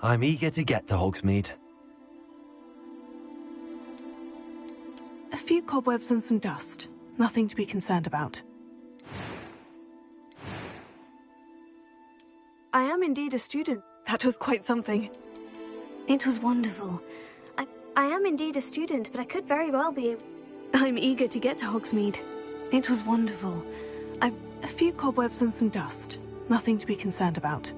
I'm eager to get to Hogsmeade. A few cobwebs and some dust. Nothing to be concerned about. I am indeed a student. That was quite something. It was wonderful. I am indeed a student, but I could very well be... I'm eager to get to Hogsmeade. It was wonderful. A few cobwebs and some dust. Nothing to be concerned about.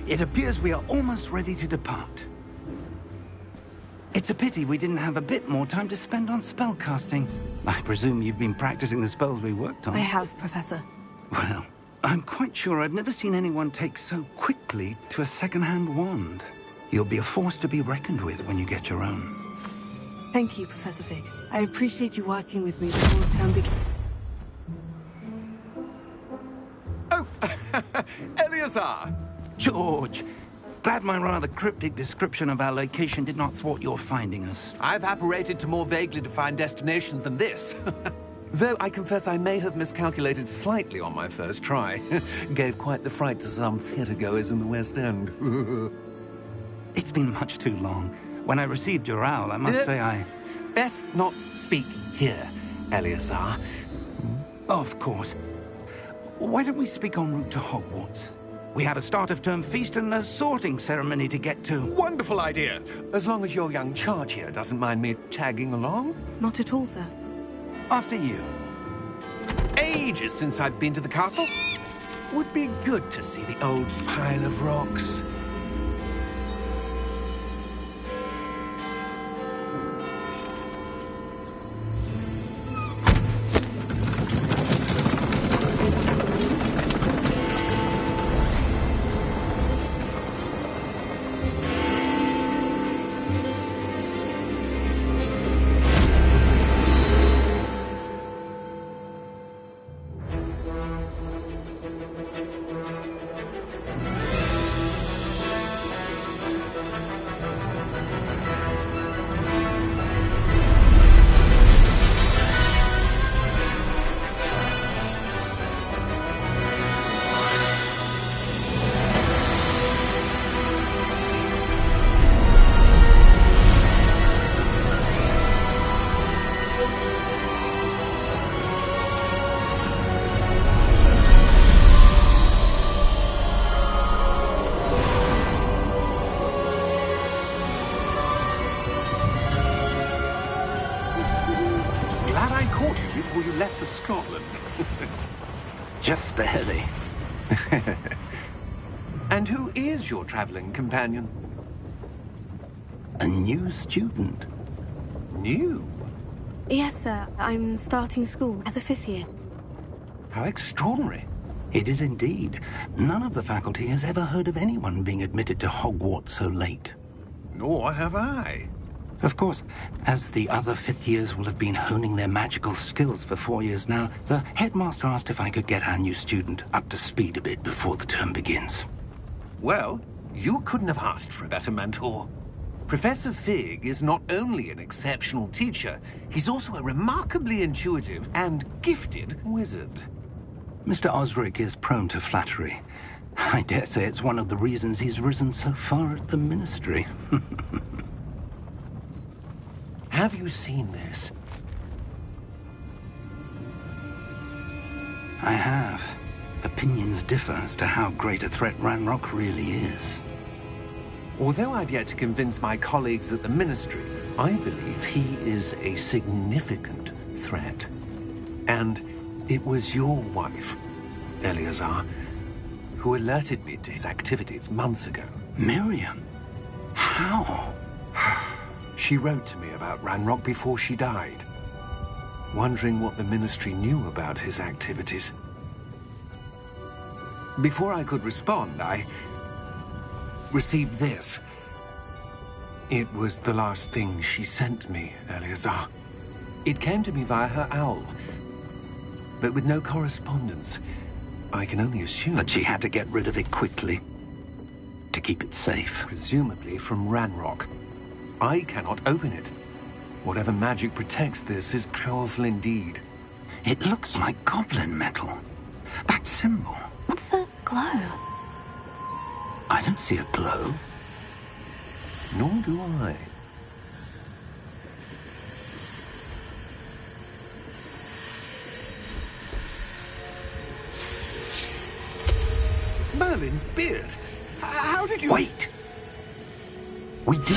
It appears we are almost ready to depart. It's a pity we didn't have a bit more time to spend on spellcasting. I presume you've been practicing the spells we worked on. I have, Professor. Well, I'm quite sure I've never seen anyone take so quickly to a second-hand wand. You'll be a force to be reckoned with when you get your own. Thank you, Professor Fig. I appreciate you working with me before the term begins. Oh, Eleazar! George, glad my rather cryptic description of our location did not thwart your finding us. I've apparated to more vaguely defined destinations than this. Though I confess I may have miscalculated slightly on my first try. Gave quite the fright to some theatre-goers in the West End. It's been much too long. When I received your owl, I must say I... Best not speak here, Eleazar. Of course. Why don't we speak en route to Hogwarts? We have a start-of-term feast and a sorting ceremony to get to. Wonderful idea! As long as your young charge here doesn't mind me tagging along. Not at all, sir. After you. Ages since I've been to the castle. Would be good to see the old pile of rocks. Before you left for Scotland. Just barely. And who is your traveling companion? A new student. New? Yes, sir. I'm starting school as a 5th year. How extraordinary. It is indeed. None of the faculty has ever heard of anyone being admitted to Hogwarts so late. Nor have I. Of course, as the other 5th years will have been honing their magical skills for 4 years now, the headmaster asked if I could get our new student up to speed a bit before the term begins. Well, you couldn't have asked for a better mentor. Professor Fig is not only an exceptional teacher, he's also a remarkably intuitive and gifted wizard. Mr. Osric is prone to flattery. I dare say it's one of the reasons he's risen so far at the Ministry. Have you seen this? I have. Opinions differ as to how great a threat Ranrock really is. Although I've yet to convince my colleagues at the Ministry, I believe he is a significant threat. And it was your wife, Eleazar, who alerted me to his activities months ago. Miriam? How? She wrote to me about Ranrock before she died, wondering what the Ministry knew about his activities. Before I could respond, I received this. It was the last thing she sent me, Eleazar. It came to me via her owl, but with no correspondence. I can only assume that she had to get rid of it quickly, to keep it safe. Presumably from Ranrock. I cannot open it. Whatever magic protects this is powerful indeed. It looks like goblin metal. That symbol. What's the glow? I don't see a glow. Nor do I. Merlin's beard. How did you... Wait! We do...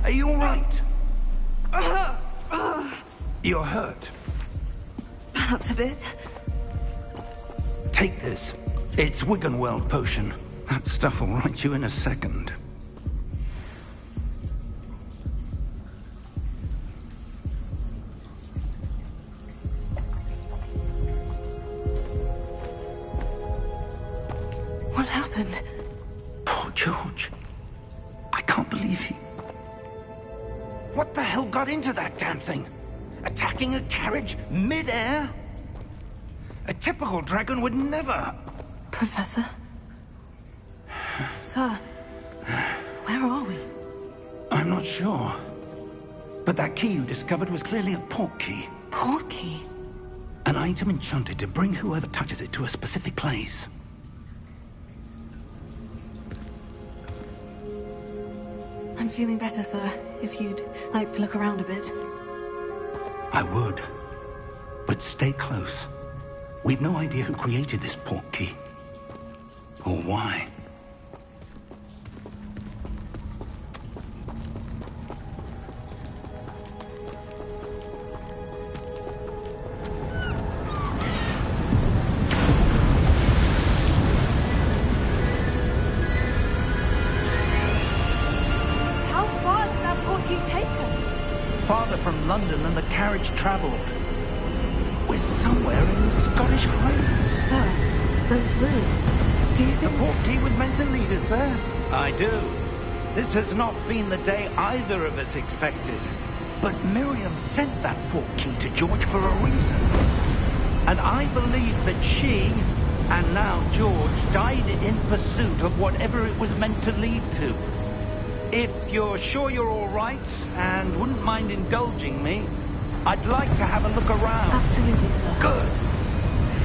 Are you all right? You're hurt. Perhaps a bit. Take this. It's Wiggenweld potion. That stuff will right you in a second. What happened? Poor George. I can't believe he... What the hell got into that damn thing? Attacking a carriage mid-air? A typical dragon would never... Professor? Sir, where are we? I'm not sure. But that key you discovered was clearly a port key. Port key? An item enchanted to bring whoever touches it to a specific place. I'm feeling better, sir, if you'd like to look around a bit. I would. But stay close. We've no idea who created this port key. Or why. Farther from London than the carriage travelled. We're somewhere in the Scottish Highlands. Sir, those ruins. Do you think... The port key was meant to lead us there? I do. This has not been the day either of us expected. But Miriam sent that port key to George for a reason. And I believe that she, and now George, died in pursuit of whatever it was meant to lead to. If you're sure you're all right, and wouldn't mind indulging me, I'd like to have a look around. Absolutely, sir. Good.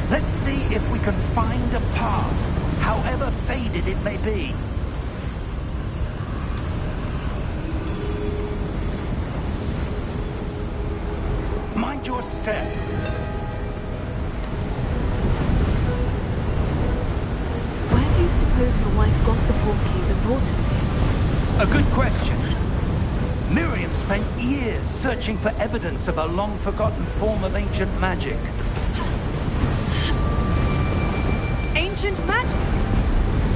Let's see if we can find a path, however faded it may be. step. Where do you suppose your wife got the portkey that brought us here? A good question. Miriam spent years searching for evidence of a long-forgotten form of ancient magic. Ancient magic?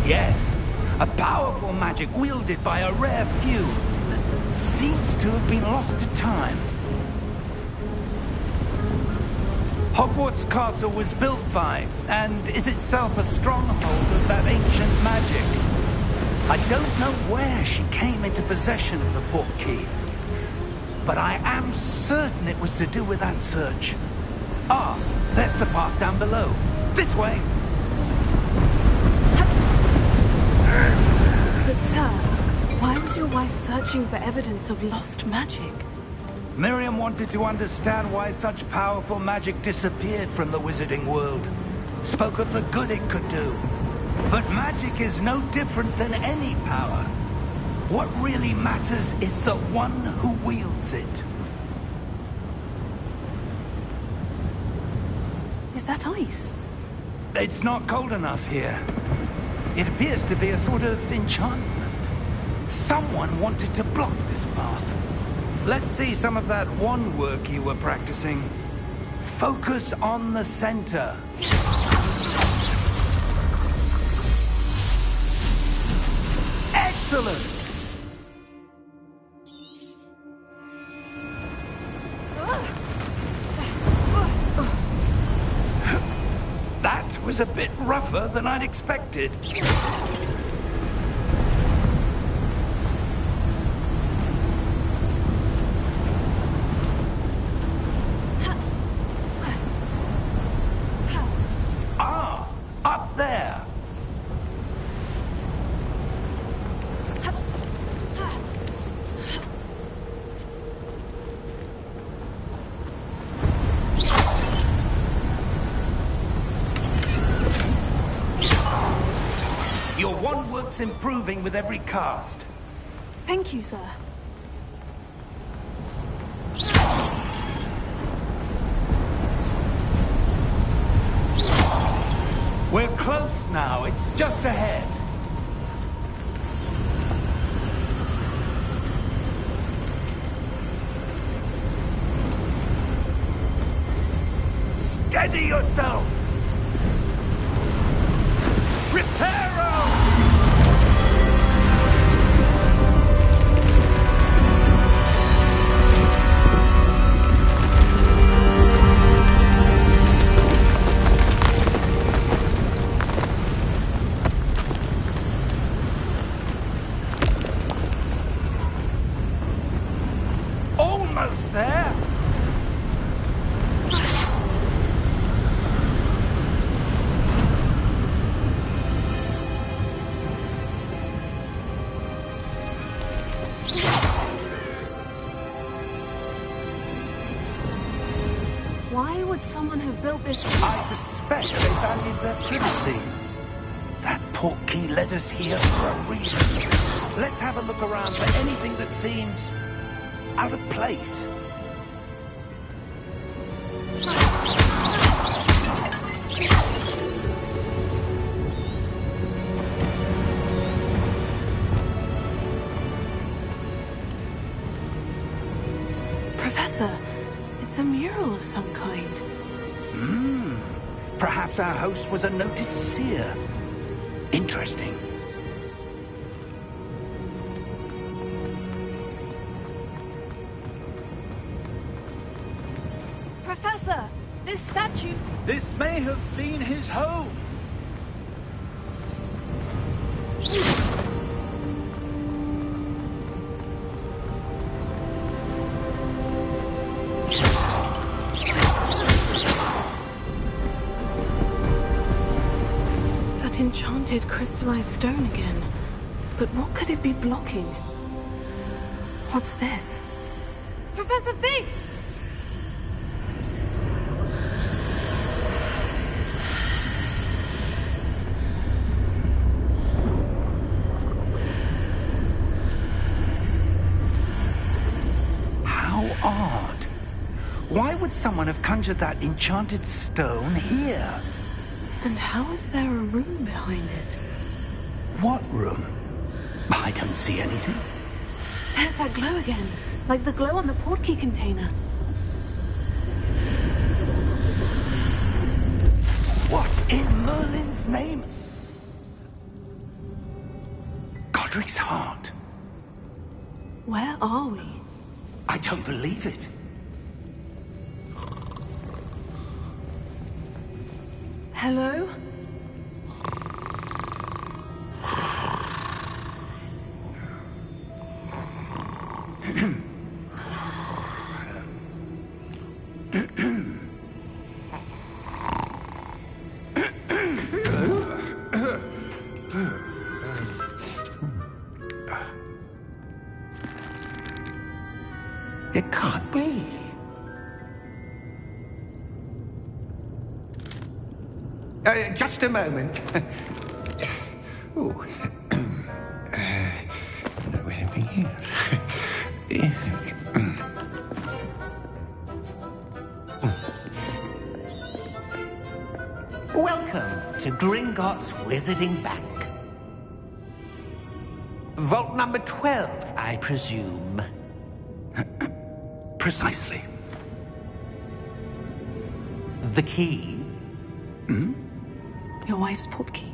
Yes, a powerful magic wielded by a rare few that seems to have been lost to time. Hogwarts Castle was built by, and is itself a stronghold of that ancient magic. I don't know where she came into possession of the portkey, but I am certain it was to do with that search. Ah, there's the path down below. This way. But sir, why was your wife searching for evidence of lost magic? Miriam wanted to understand why such powerful magic disappeared from the wizarding world. Spoke of the good it could do. But magic is no different than any power. What really matters is the one who wields it. Is that ice? It's not cold enough here. It appears to be a sort of enchantment. Someone wanted to block this path. Let's see some of that wand work you were practicing. Focus on the center. Excellent! That was a bit rougher than I'd expected. Ah, up there. Your wand work's improving with every cast. Thank you, sir. We're close now. It's just ahead. Steady yourself! Reparo! Almost there! Why would someone have built this? I suspect they valued their privacy. That portkey led us here for a reason. Let's have a look around for anything that seems out of place. Professor, it's a mural of some kind. Perhaps our host was a noted seer. Interesting. Professor, this statue... This may have been his home. That enchanted crystallized stone again. But what could it be blocking? What's this? Professor Fig! How odd. Why would would someone have conjured that enchanted stone here? And how is there a room behind it? What room? I don't see anything. There's that glow again, like the glow on the portkey container. What in Merlin's name? Godric's heart. Where are we? I don't believe it. Hello? It can't be. Just a moment. Oh. Where are we here? Welcome to Gringotts Wizarding Bank. Vault number 12, I presume. Precisely. The key? Your wife's portkey.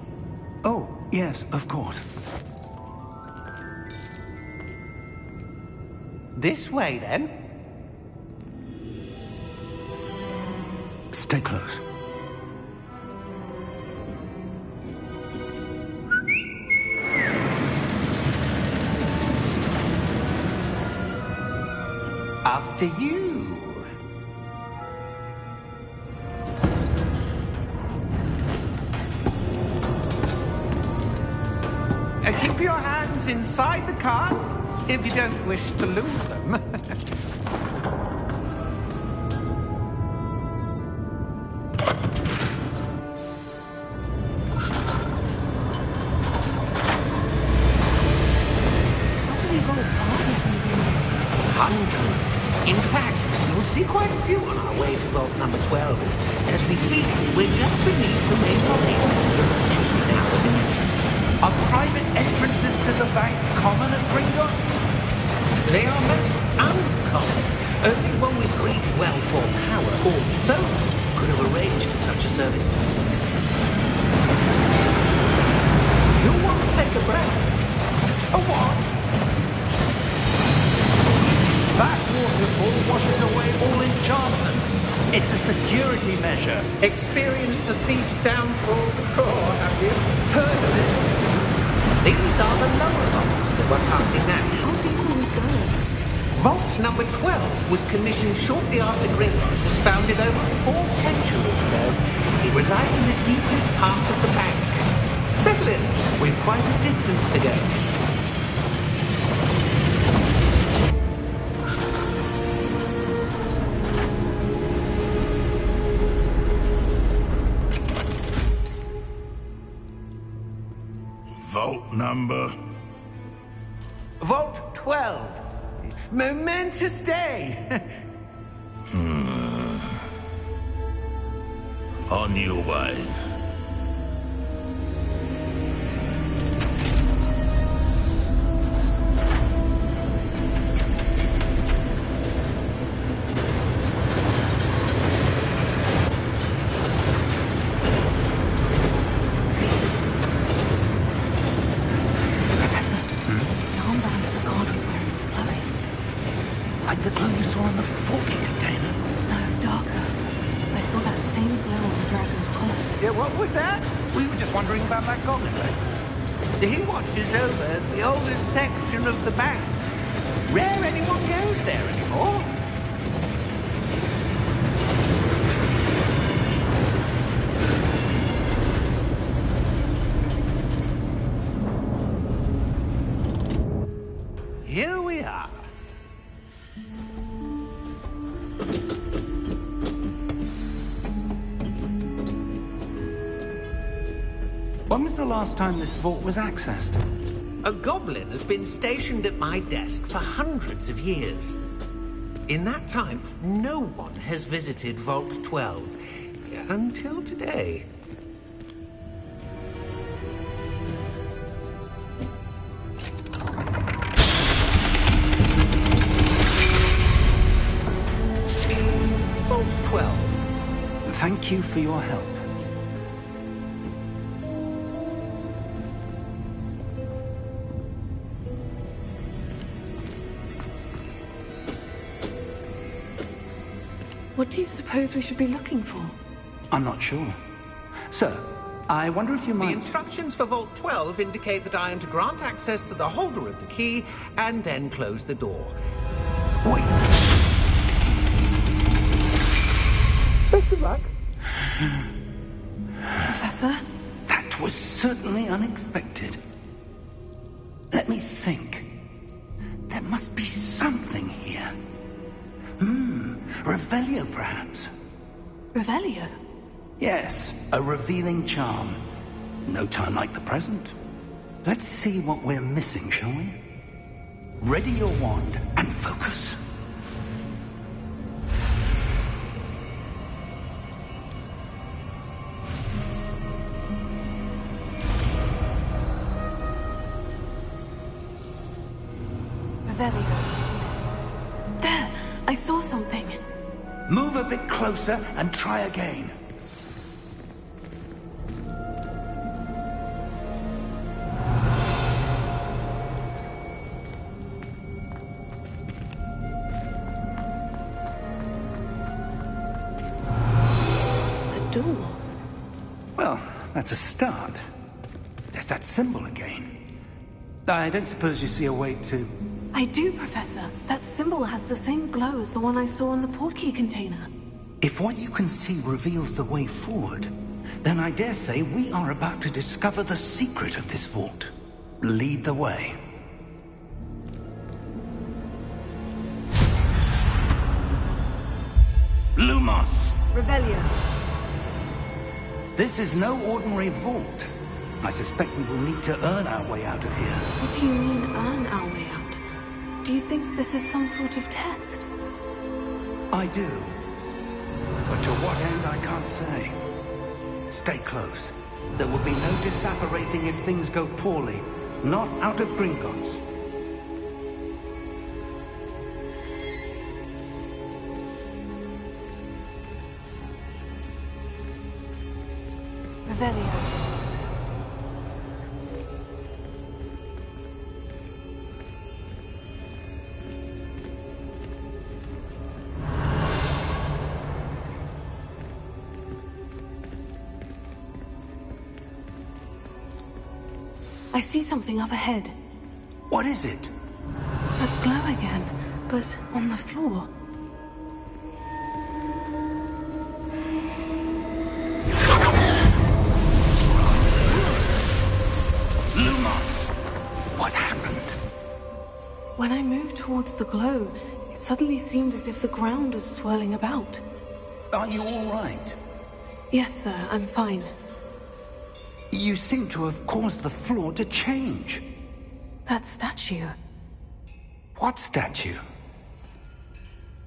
Oh, yes, of course. This way, then. Stay close. After you. Keep your hands inside the cart if you don't wish to lose them. How many vaults are there in Gringotts? Hundreds. In fact, you'll see quite a few on our way to vault number 12. As we speak, we're just beneath the main lobby. The vaults you see now are the east. Are private entrances to the bank common at Gringotts? They are most uncommon. Only one with great wealth or power, or both, could have arranged for such a service. You'll want to take a breath. A what? That waterfall washes away all enchantments. It's a security measure. Experienced the thief's downfall before, have you? Heard of it? These are the lower vaults that we're passing now. How deep will we go? Vault number 12 was commissioned shortly after Gringotts was founded over 4 centuries ago. It resides in the deepest part of the bank. Settle in. We've quite a distance to go. Vault number? Vault 12. Momentous day. On your way. Professor, the armband the guard was wearing was glowing. Like the glow you saw on the portkey container. No, darker. I saw that same glow on the dragon's collar. Yeah, what was that? We were just wondering about that goblin back there. He watches over the oldest section of the bank. Rare anyone goes there anymore. Here we are. When was the last time this vault was accessed? A goblin has been stationed at my desk for hundreds of years. In that time, no one has visited Vault 12. Until today. Vault 12. Thank you for your help. What do you suppose we should be looking for? I'm not sure. Sir, I wonder if you The might... instructions for Vault 12 indicate that I am to grant access to the holder of the key and then close the door. Wait! Best of luck. Professor? That was certainly unexpected. Let me think. There must be something here. Revelio, perhaps? Revelio? Yes, a revealing charm. No time like the present. Let's see what we're missing, shall we? Ready your wand and focus. Revelio. There! I saw something. Move a bit closer and try again. A door. Well, that's a start. There's that symbol again. I don't suppose you see a way to... I do, Professor. That symbol has the same glow as the one I saw in the portkey container. If what you can see reveals the way forward, then I dare say we are about to discover the secret of this vault. Lead the way. Lumos! Revelio. This is no ordinary vault. I suspect we will need to earn our way out of here. What do you mean, earn our way out? Do you think this is some sort of test? I do. But to what end, I can't say. Stay close. There will be no disapparating if things go poorly. Not out of Gringotts. Revelio. I see something up ahead. What is it? A glow again, but on the floor. Lumos! What happened? When I moved towards the glow, it suddenly seemed as if the ground was swirling about. Are you all right? Yes, sir, I'm fine. You seem to have caused the floor to change. That statue. What statue?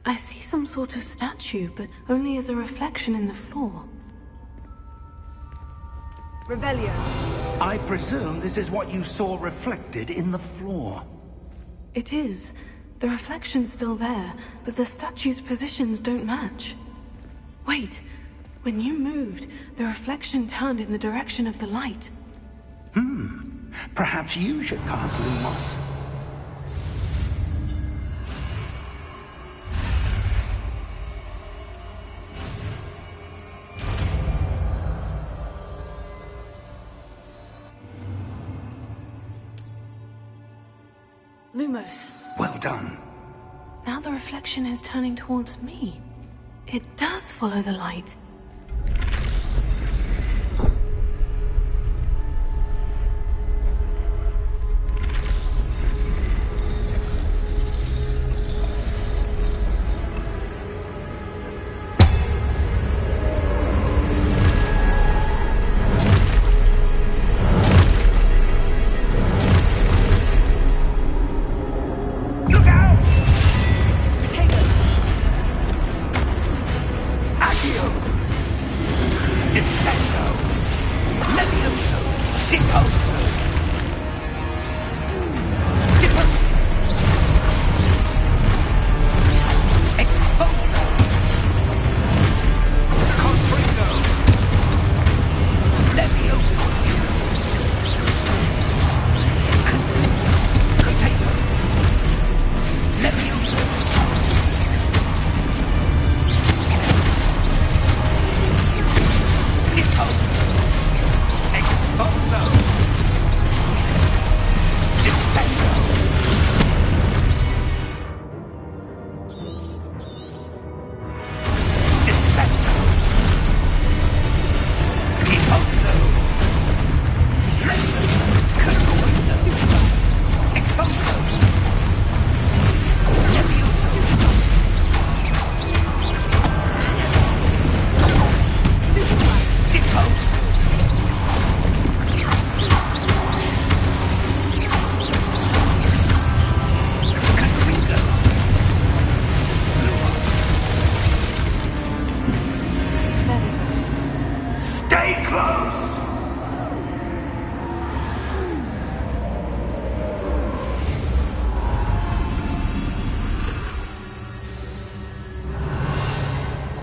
I see some sort of statue, but only as a reflection in the floor. Revelio. I presume this is what you saw reflected in the floor. It is. The reflection's still there, but the statue's positions don't match. Wait. When you moved, the reflection turned in the direction of the light. Perhaps you should cast Lumos. Lumos. Well done. Now the reflection is turning towards me. It does follow the light. Look out! Potato! Descendo! Levioso! Deposo! Deposo! Expulso! Confringo! Levioso! Potato! Levioso! Deposo! Expulso! Descendo! Descendo! Deposo! Concordo! Expulso! Levioso! Deposo! Confringo! Stay close!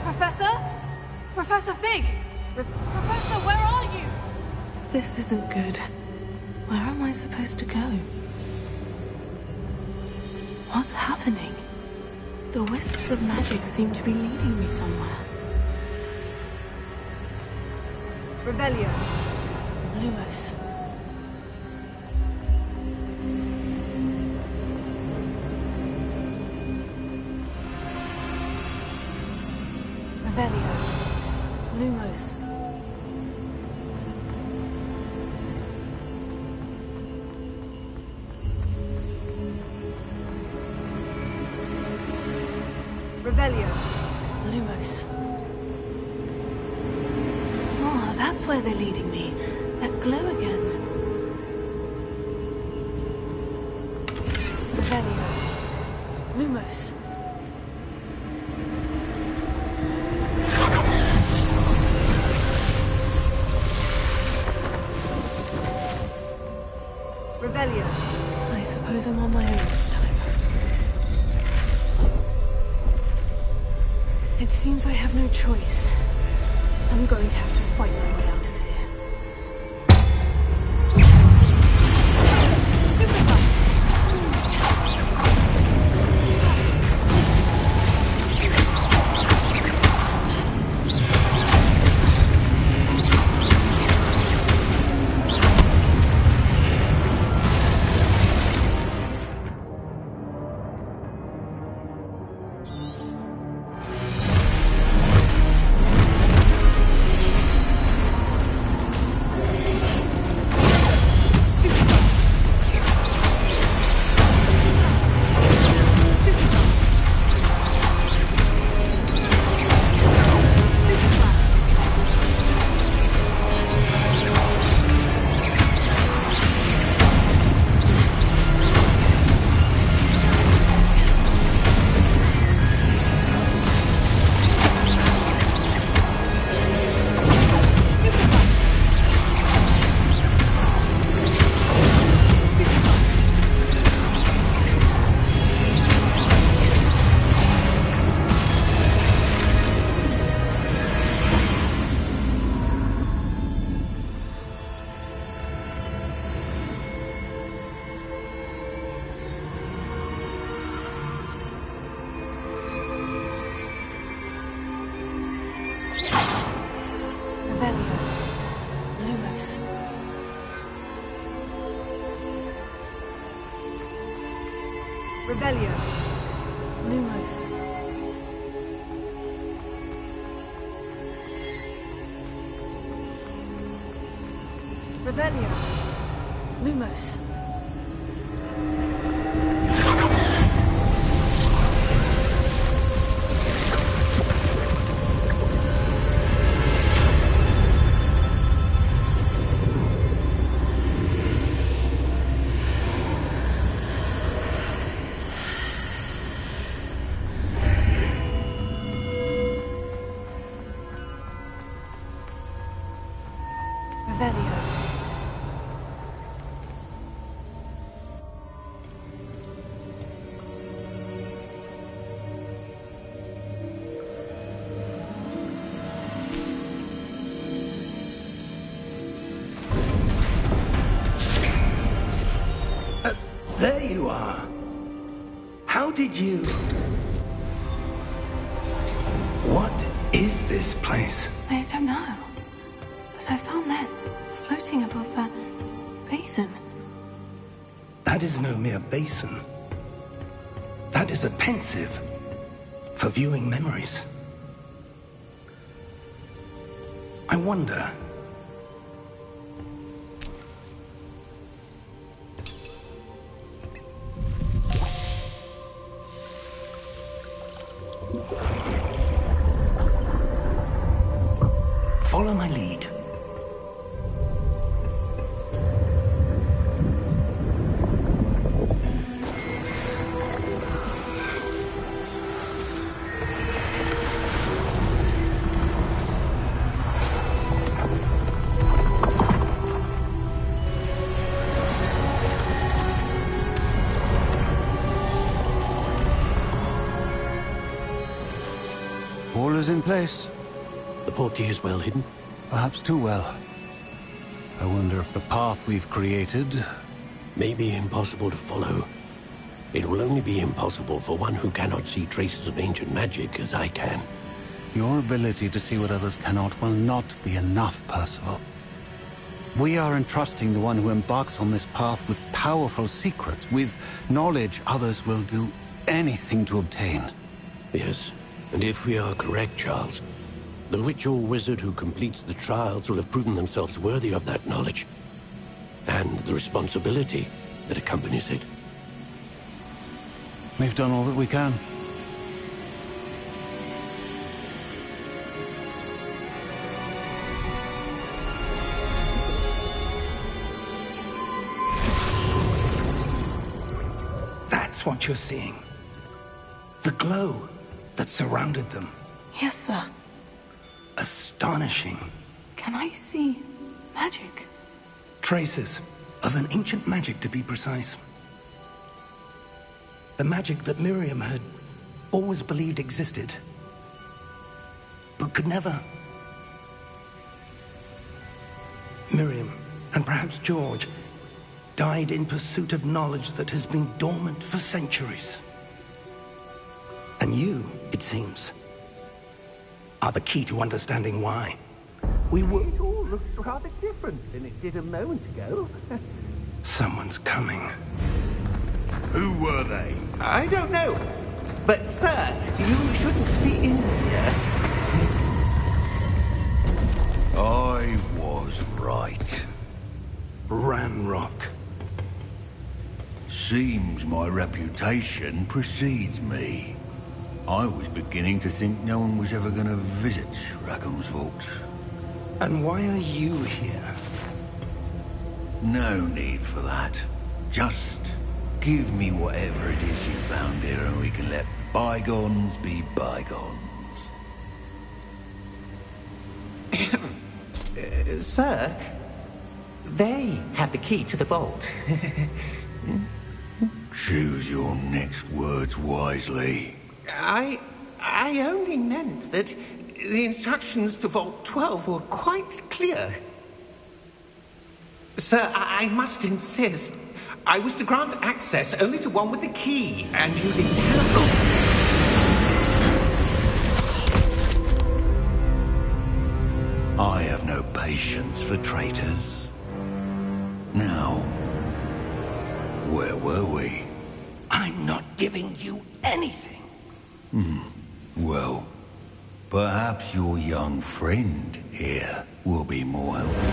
Professor? Professor Fig! Professor, where are you? This isn't good. Where am I supposed to go? What's happening? The wisps of magic seem to be leading me somewhere. Revelio. Lumos. Revelio. Lumos. Revelio. Lumos. Oh, that's where they're leading me. That glow again. Revelio. Lumos. Revelio. I suppose I'm on my own this time. It seems I have no choice. I'm going to have to fight my way out of here. Revelio. Lumos. Revelio. Lumos. Revelio. There you are. How did you... What is this place? I don't know. But I found this floating above that basin. That is no mere basin. That is a pensive for viewing memories. I wonder... Follow my lead. All is in place. The portkey is well hidden? Perhaps too well. I wonder if the path we've created... May be impossible to follow. It will only be impossible for one who cannot see traces of ancient magic as I can. Your ability to see what others cannot will not be enough, Percival. We are entrusting the one who embarks on this path with powerful secrets, with knowledge others will do anything to obtain. Yes, and if we are correct, Charles, the witch or wizard who completes the trials will have proven themselves worthy of that knowledge, and the responsibility that accompanies it. We've done all that we can. That's what you're seeing. The glow that surrounded them. Yes, sir. Astonishing. Can I see magic? Traces of an ancient magic, to be precise. The magic that Miriam had always believed existed, but could never. Miriam, and perhaps George, died in pursuit of knowledge that has been dormant for centuries. And you, it seems, are the key to understanding why. We were... It all looks rather different than it did a moment ago. Someone's coming. Who were they? I don't know. But, sir, you shouldn't be in here. I was right. Ranrock. Seems my reputation precedes me. I was beginning to think no one was ever going to visit Rackham's vault. And why are you here? No need for that. Just give me whatever it is you found here and we can let bygones be bygones. Sir, they have the key to the vault. Choose your next words wisely. I only meant that the instructions to Vault 12 were quite clear. Sir, I must insist. I was to grant access only to one with the key, and you didn't have I have no patience for traitors. Now, where were we? I'm not giving you anything. Well, perhaps your young friend here will be more helpful.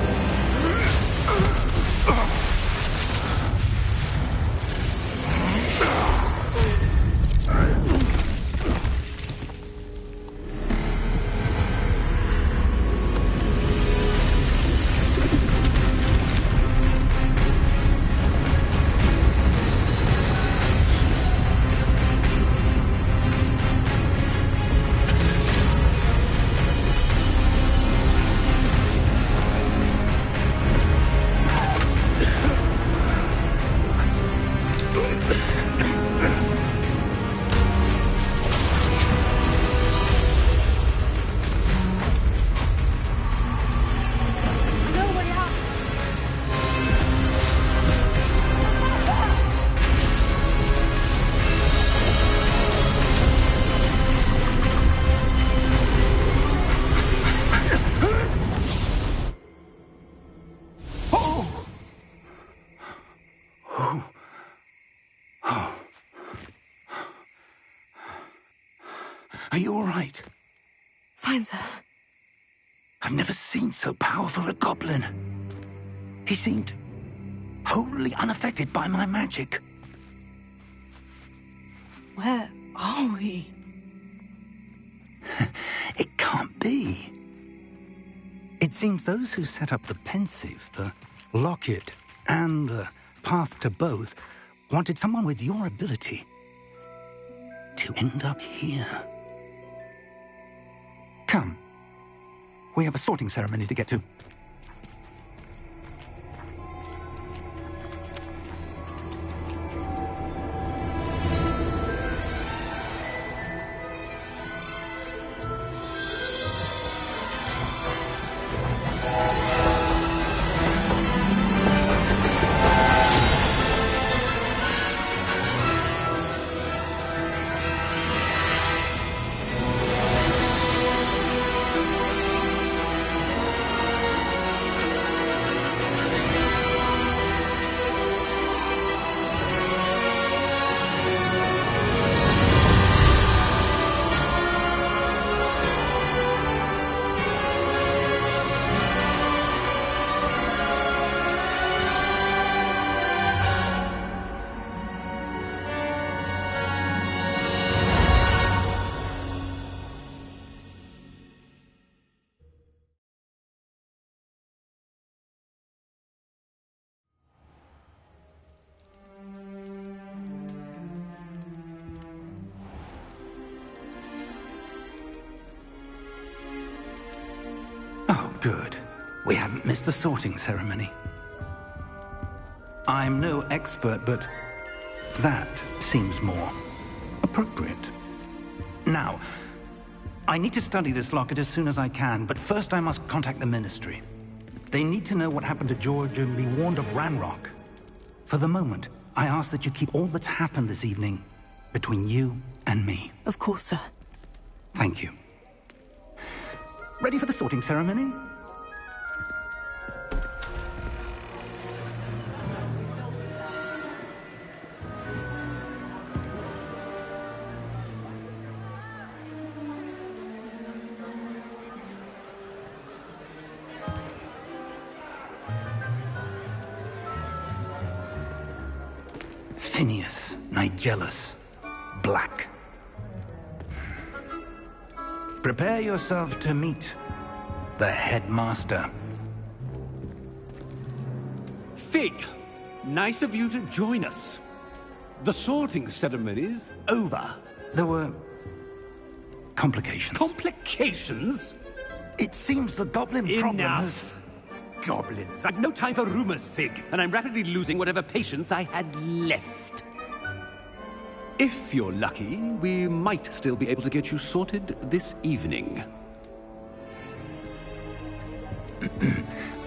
Oh. Oh. Are you all right? Fine, sir. I've never seen so powerful a goblin. He seemed wholly unaffected by my magic. Where are we? It can't be. It seems those who set up the pensive, the locket, and the path to both wanted someone with your ability to end up here. Come. We have a sorting ceremony to get to. Oh, good. We haven't missed the sorting ceremony. I'm no expert, but that seems more appropriate. Now, I need to study this locket as soon as I can, but first I must contact the Ministry. They need to know what happened to George and be warned of Ranrock. For the moment, I ask that you keep all that's happened this evening between you and me. Of course, sir. Thank you. Ready for the sorting ceremony? Phineas, Nigellus, Black. Prepare yourself to meet the headmaster. Fig, nice of you to join us. The sorting ceremony's over. There were complications. Complications? It seems the goblin problem has... Enough! Goblins. I've no time for rumors, Fig, and I'm rapidly losing whatever patience I had left. If you're lucky, we might still be able to get you sorted this evening.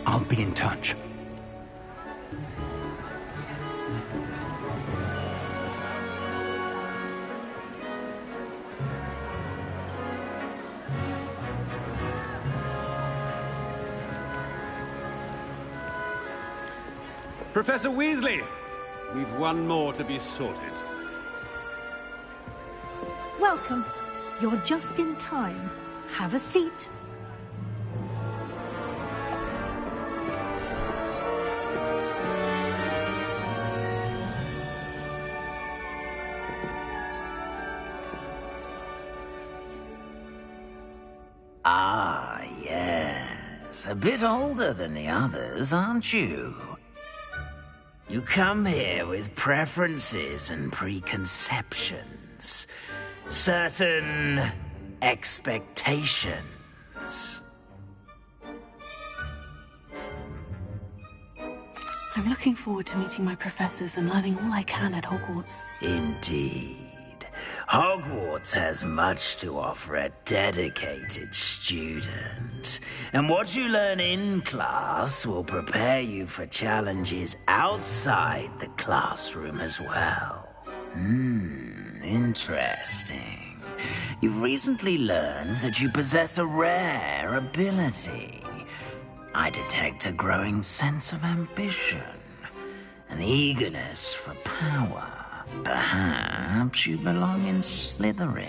I'll be in touch. Professor Weasley, we've one more to be sorted. Welcome. You're just in time. Have a seat. Ah, yes. A bit older than the others, aren't you? You come here with preferences and preconceptions. Certain expectations. I'm looking forward to meeting my professors and learning all I can at Hogwarts. Indeed. Hogwarts has much to offer a dedicated student. And what you learn in class will prepare you for challenges outside the classroom as well. Interesting. You've recently learned that you possess a rare ability. I detect a growing sense of ambition. an eagerness for power. Perhaps you belong in Slytherin.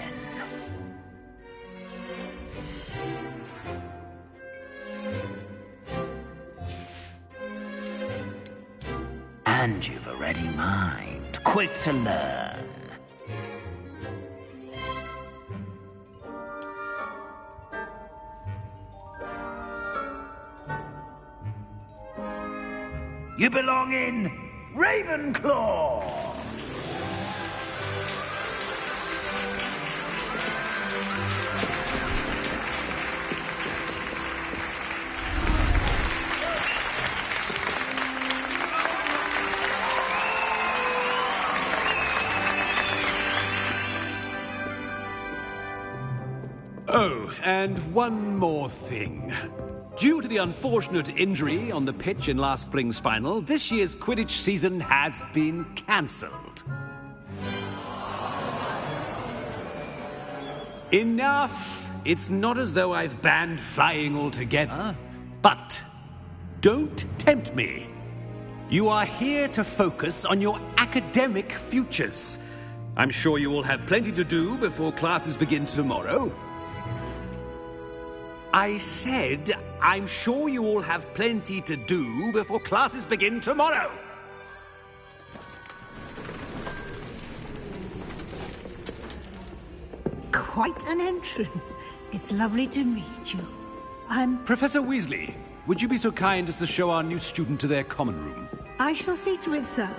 And you've a ready mind, quick to learn. You belong in Ravenclaw! Oh, and one more thing. Due to the unfortunate injury on the pitch in last spring's final, this year's Quidditch season has been cancelled. Enough! It's not as though I've banned flying altogether. But don't tempt me. You are here to focus on your academic futures. I'm sure you all have plenty to do before classes begin tomorrow. I said, I'm sure you all have plenty to do before classes begin tomorrow. Quite an entrance. It's lovely to meet you. I'm... Professor Weasley, would you be so kind as to show our new student to their common room? I shall see to it, sir.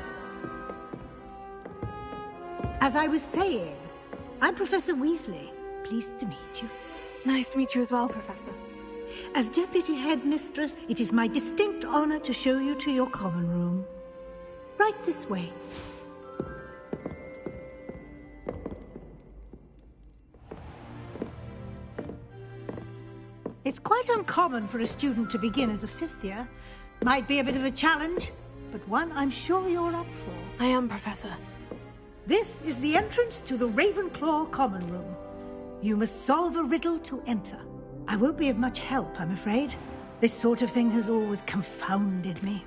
As I was saying, I'm Professor Weasley. Pleased to meet you. Nice to meet you as well, Professor. As Deputy Headmistress, it is my distinct honor to show you to your common room. Right this way. It's quite uncommon for a student to begin as a fifth year. Might be a bit of a challenge, but one I'm sure you're up for. I am, Professor. This is the entrance to the Ravenclaw common room. You must solve a riddle to enter. I won't be of much help, I'm afraid. This sort of thing has always confounded me.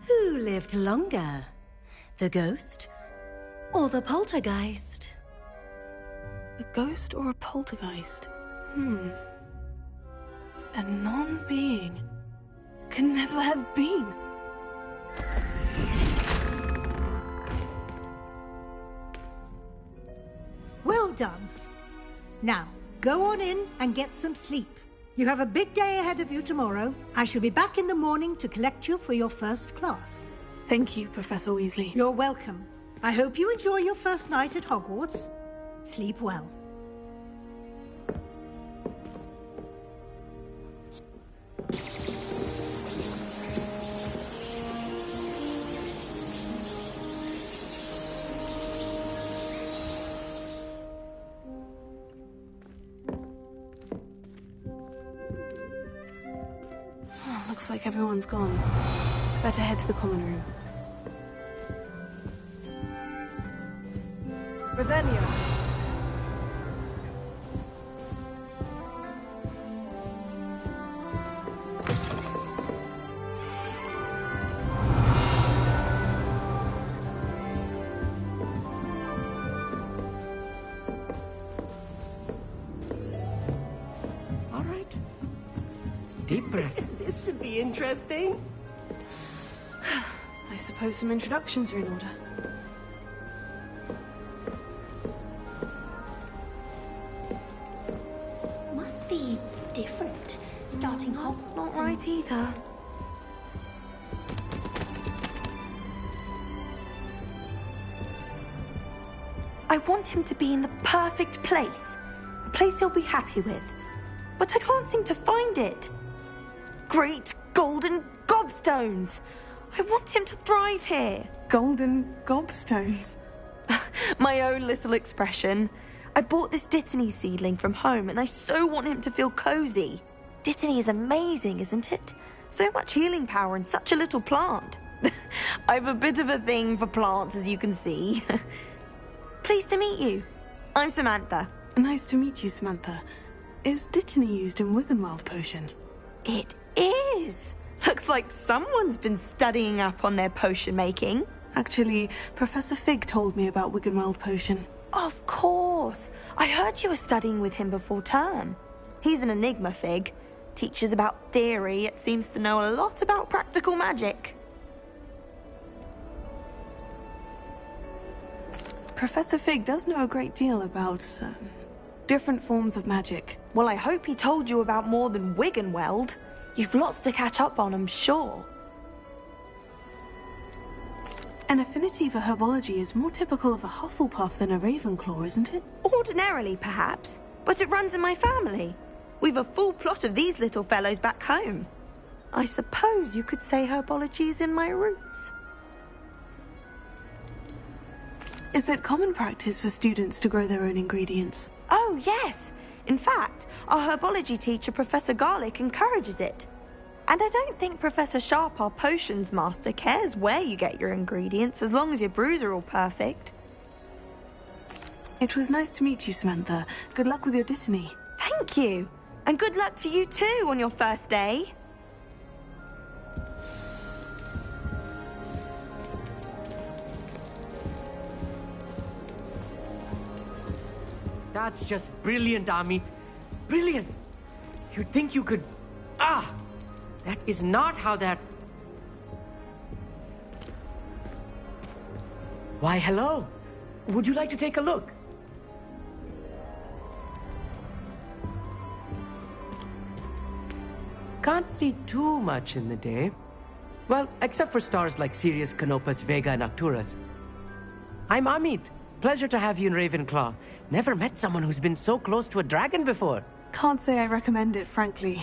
Who lived longer? The ghost or the poltergeist? A ghost or a poltergeist? A non-being can never have been. Well done. Now, go on in and get some sleep. You have a big day ahead of you tomorrow. I shall be back in the morning to collect you for your first class. Thank you, Professor Weasley. You're welcome. I hope you enjoy your first night at Hogwarts. Sleep well. Looks like everyone's gone. Better head to the common room. Revelio. All right. Deep breath. This should be interesting. I suppose some introductions are in order. Must be different. Starting Hogwarts. That's not right either. I want him to be in the perfect place. A place he'll be happy with. But I can't seem to find it. Great golden gobstones! I want him to thrive here. Golden gobstones? My own little expression. I bought this Dittany seedling from home and I so want him to feel cozy. Dittany is amazing, isn't it? So much healing power in such a little plant. I've a bit of a thing for plants, as you can see. Pleased to meet you. I'm Samantha. Nice to meet you, Samantha. Is Dittany used in Wiggenweld potion? It is! Looks like someone's been studying up on their potion making. Actually, Professor Fig told me about Wiggenweld potion. Of course! I heard you were studying with him before term. He's an enigma, Fig. Teaches about theory, yet seems to know a lot about practical magic. Professor Fig does know a great deal about different forms of magic. Well, I hope he told you about more than Wiggenweld. You've lots to catch up on, I'm sure. An affinity for herbology is more typical of a Hufflepuff than a Ravenclaw, isn't it? Ordinarily, perhaps, but it runs in my family. We've a full plot of these little fellows back home. I suppose you could say herbology is in my roots. Is it common practice for students to grow their own ingredients? Oh, yes. In fact, our herbology teacher, Professor Garlick, encourages it. And I don't think Professor Sharp, our potions master, cares where you get your ingredients, as long as your brews are all perfect. It was nice to meet you, Samantha. Good luck with your Dittany. Thank you. And good luck to you too on your first day. That's just brilliant, Amit. Brilliant! You'd think you could... Ah! That is not how that... Why, hello. Would you like to take a look? Can't see too much in the day. Well, except for stars like Sirius, Canopus, Vega, and Arcturus. I'm Amit. Pleasure to have you in Ravenclaw. Never met someone who's been so close to a dragon before. Can't say I recommend it, frankly.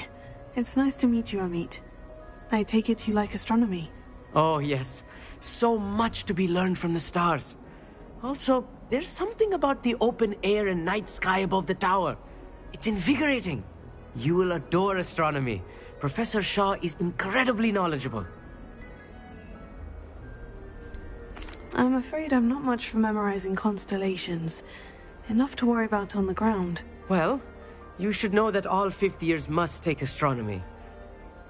It's nice to meet you, Amit. I take it you like astronomy. Oh, yes. So much to be learned from the stars. Also, there's something about the open air and night sky above the tower. It's invigorating. You will adore astronomy. Professor Shaw is incredibly knowledgeable. I'm afraid I'm not much for memorizing constellations. Enough to worry about on the ground. Well, you should know that all fifth years must take astronomy.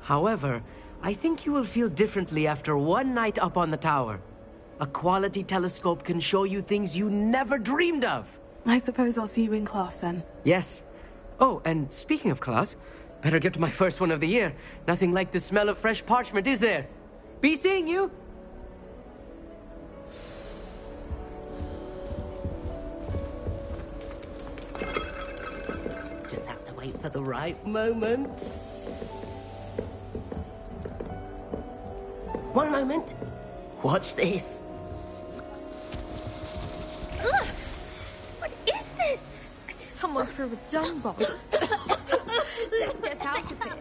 However, I think you will feel differently after one night up on the tower. A quality telescope can show you things you never dreamed of. I suppose I'll see you in class then. Yes. Oh, and speaking of class, better get to my first one of the year. Nothing like the smell of fresh parchment, is there? Be seeing you! Just have to wait for the right moment. One moment. Watch this. Ugh! What is this? Someone threw a dung bomb. Let's get out of here.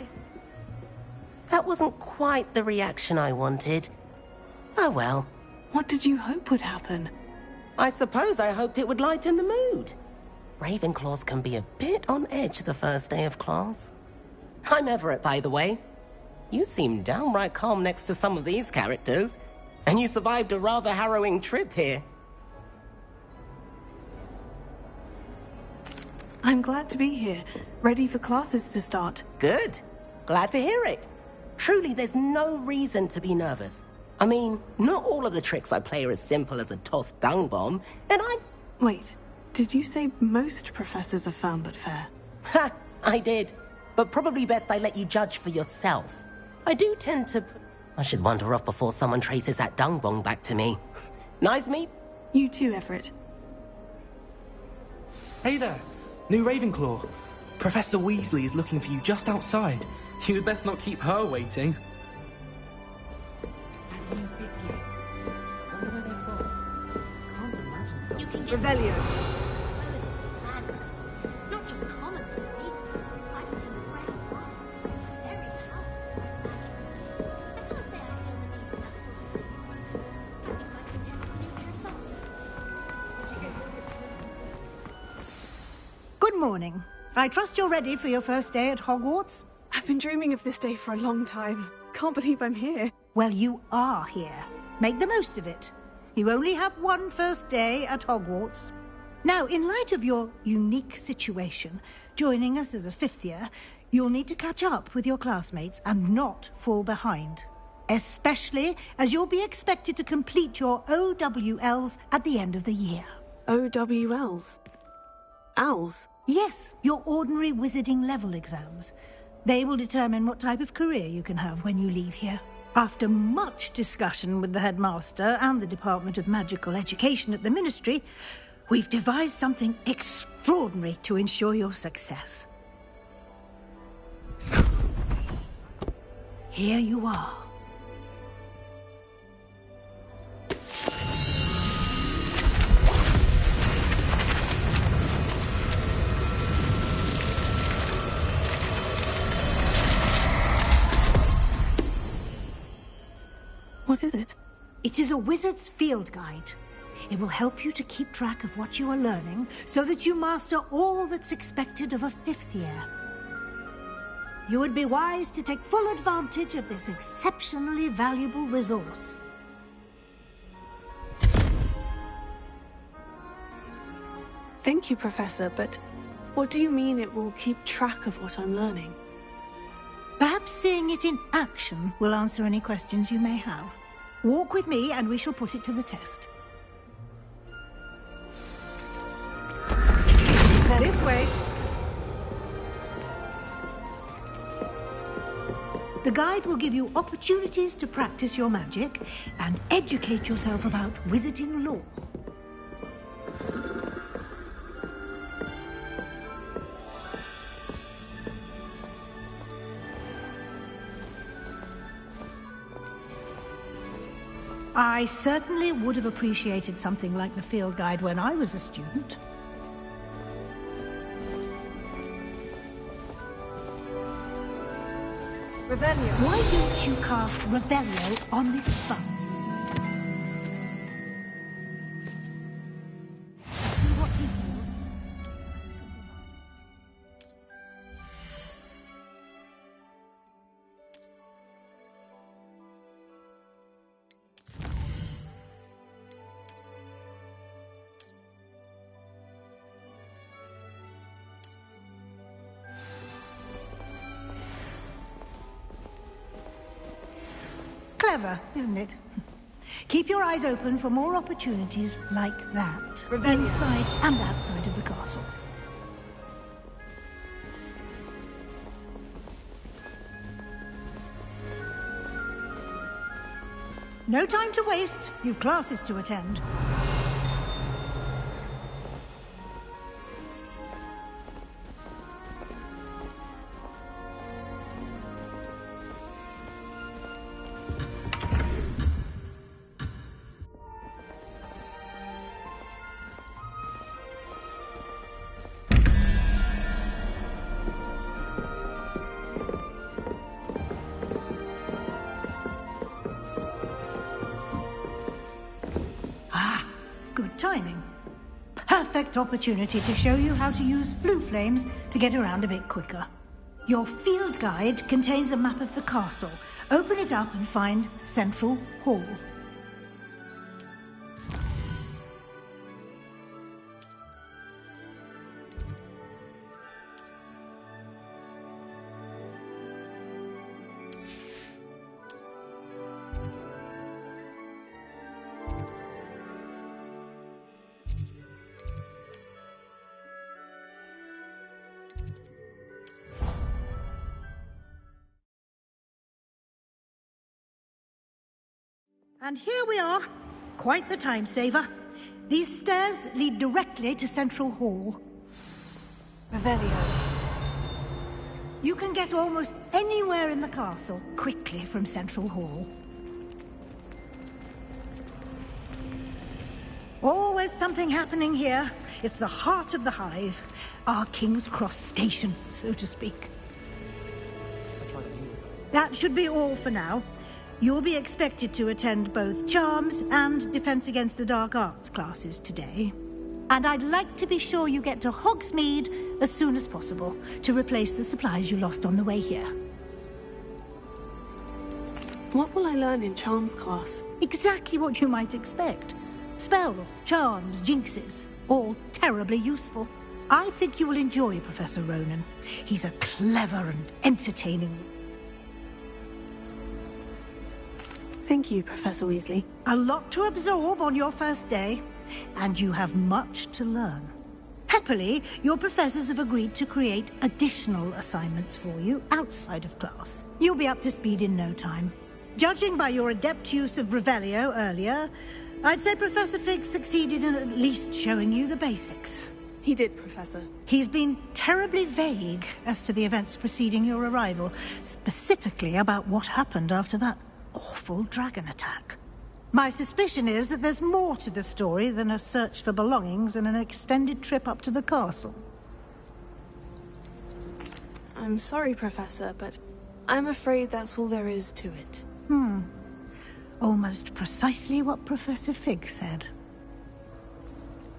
That wasn't quite the reaction I wanted. Oh well. What did you hope would happen? I suppose I hoped it would lighten the mood. Ravenclaws can be a bit on edge the first day of class. I'm Everett, by the way. You seem downright calm next to some of these characters, and you survived a rather harrowing trip here. I'm glad to be here, ready for classes to start. Good. Glad to hear it. Truly, there's no reason to be nervous. I mean, not all of the tricks I play are as simple as a tossed dung bomb, and I'm... Wait, did you say most professors are firm but fair? Ha! I did. But probably best I let you judge for yourself. I do tend to... I should wander off before someone traces that dung bomb back to me. Nice meet... You too, Everett. Hey there. New Ravenclaw. Professor Weasley is looking for you just outside. You'd best not keep her waiting. Revelio. Not just common, maybe. I've seen rare frogs. Very powerful. I can't say I feel the need for that sort of thing. You might be tempted to yourself. Good morning. I trust you're ready for your first day at Hogwarts? I've been dreaming of this day for a long time. Can't believe I'm here. Well, you are here. Make the most of it. You only have one first day at Hogwarts. Now, in light of your unique situation, joining us as a fifth year, you'll need to catch up with your classmates and not fall behind. Especially as you'll be expected to complete your OWLs at the end of the year. OWLs? Owls? Yes, your ordinary wizarding level exams. They will determine what type of career you can have when you leave here. After much discussion with the headmaster and the Department of Magical Education at the Ministry, we've devised something extraordinary to ensure your success. Here you are. What is it? It is a wizard's field guide. It will help you to keep track of what you are learning so that you master all that's expected of a fifth year. You would be wise to take full advantage of this exceptionally valuable resource. Thank you, Professor, but what do you mean it will keep track of what I'm learning? Perhaps seeing it in action will answer any questions you may have. Walk with me and we shall put it to the test. This way. The guide will give you opportunities to practice your magic and educate yourself about wizarding lore. I certainly would have appreciated something like the field guide when I was a student. Revelio. Why don't you cast Revelio on this bus? See what details. Clever, isn't it? Keep your eyes open for more opportunities like that. Inside and outside of the castle. No time to waste. You've classes to attend. Good timing. Perfect opportunity to show you how to use blue flames to get around a bit quicker. Your field guide contains a map of the castle. Open it up and find Central Hall. And here we are. Quite the time saver. These stairs lead directly to Central Hall. Revelio. You can get almost anywhere in the castle quickly from Central Hall. Always something happening here. It's the heart of the hive. Our King's Cross station, so to speak. That should be all for now. You'll be expected to attend both Charms and Defense Against the Dark Arts classes today. And I'd like to be sure you get to Hogsmeade as soon as possible to replace the supplies you lost on the way here. What will I learn in Charms class? Exactly what you might expect. Spells, charms, jinxes, all terribly useful. I think you will enjoy Professor Ronan. He's a clever and entertaining... Thank you, Professor Weasley. A lot to absorb on your first day, and you have much to learn. Happily, your professors have agreed to create additional assignments for you outside of class. You'll be up to speed in no time. Judging by your adept use of Revelio earlier, I'd say Professor Fig succeeded in at least showing you the basics. He did, Professor. He's been terribly vague as to the events preceding your arrival, specifically about what happened after that awful dragon attack. My suspicion is that there's more to the story than a search for belongings and an extended trip up to the castle. I'm sorry, Professor, but I'm afraid that's all there is to it. Almost precisely what Professor Fig said.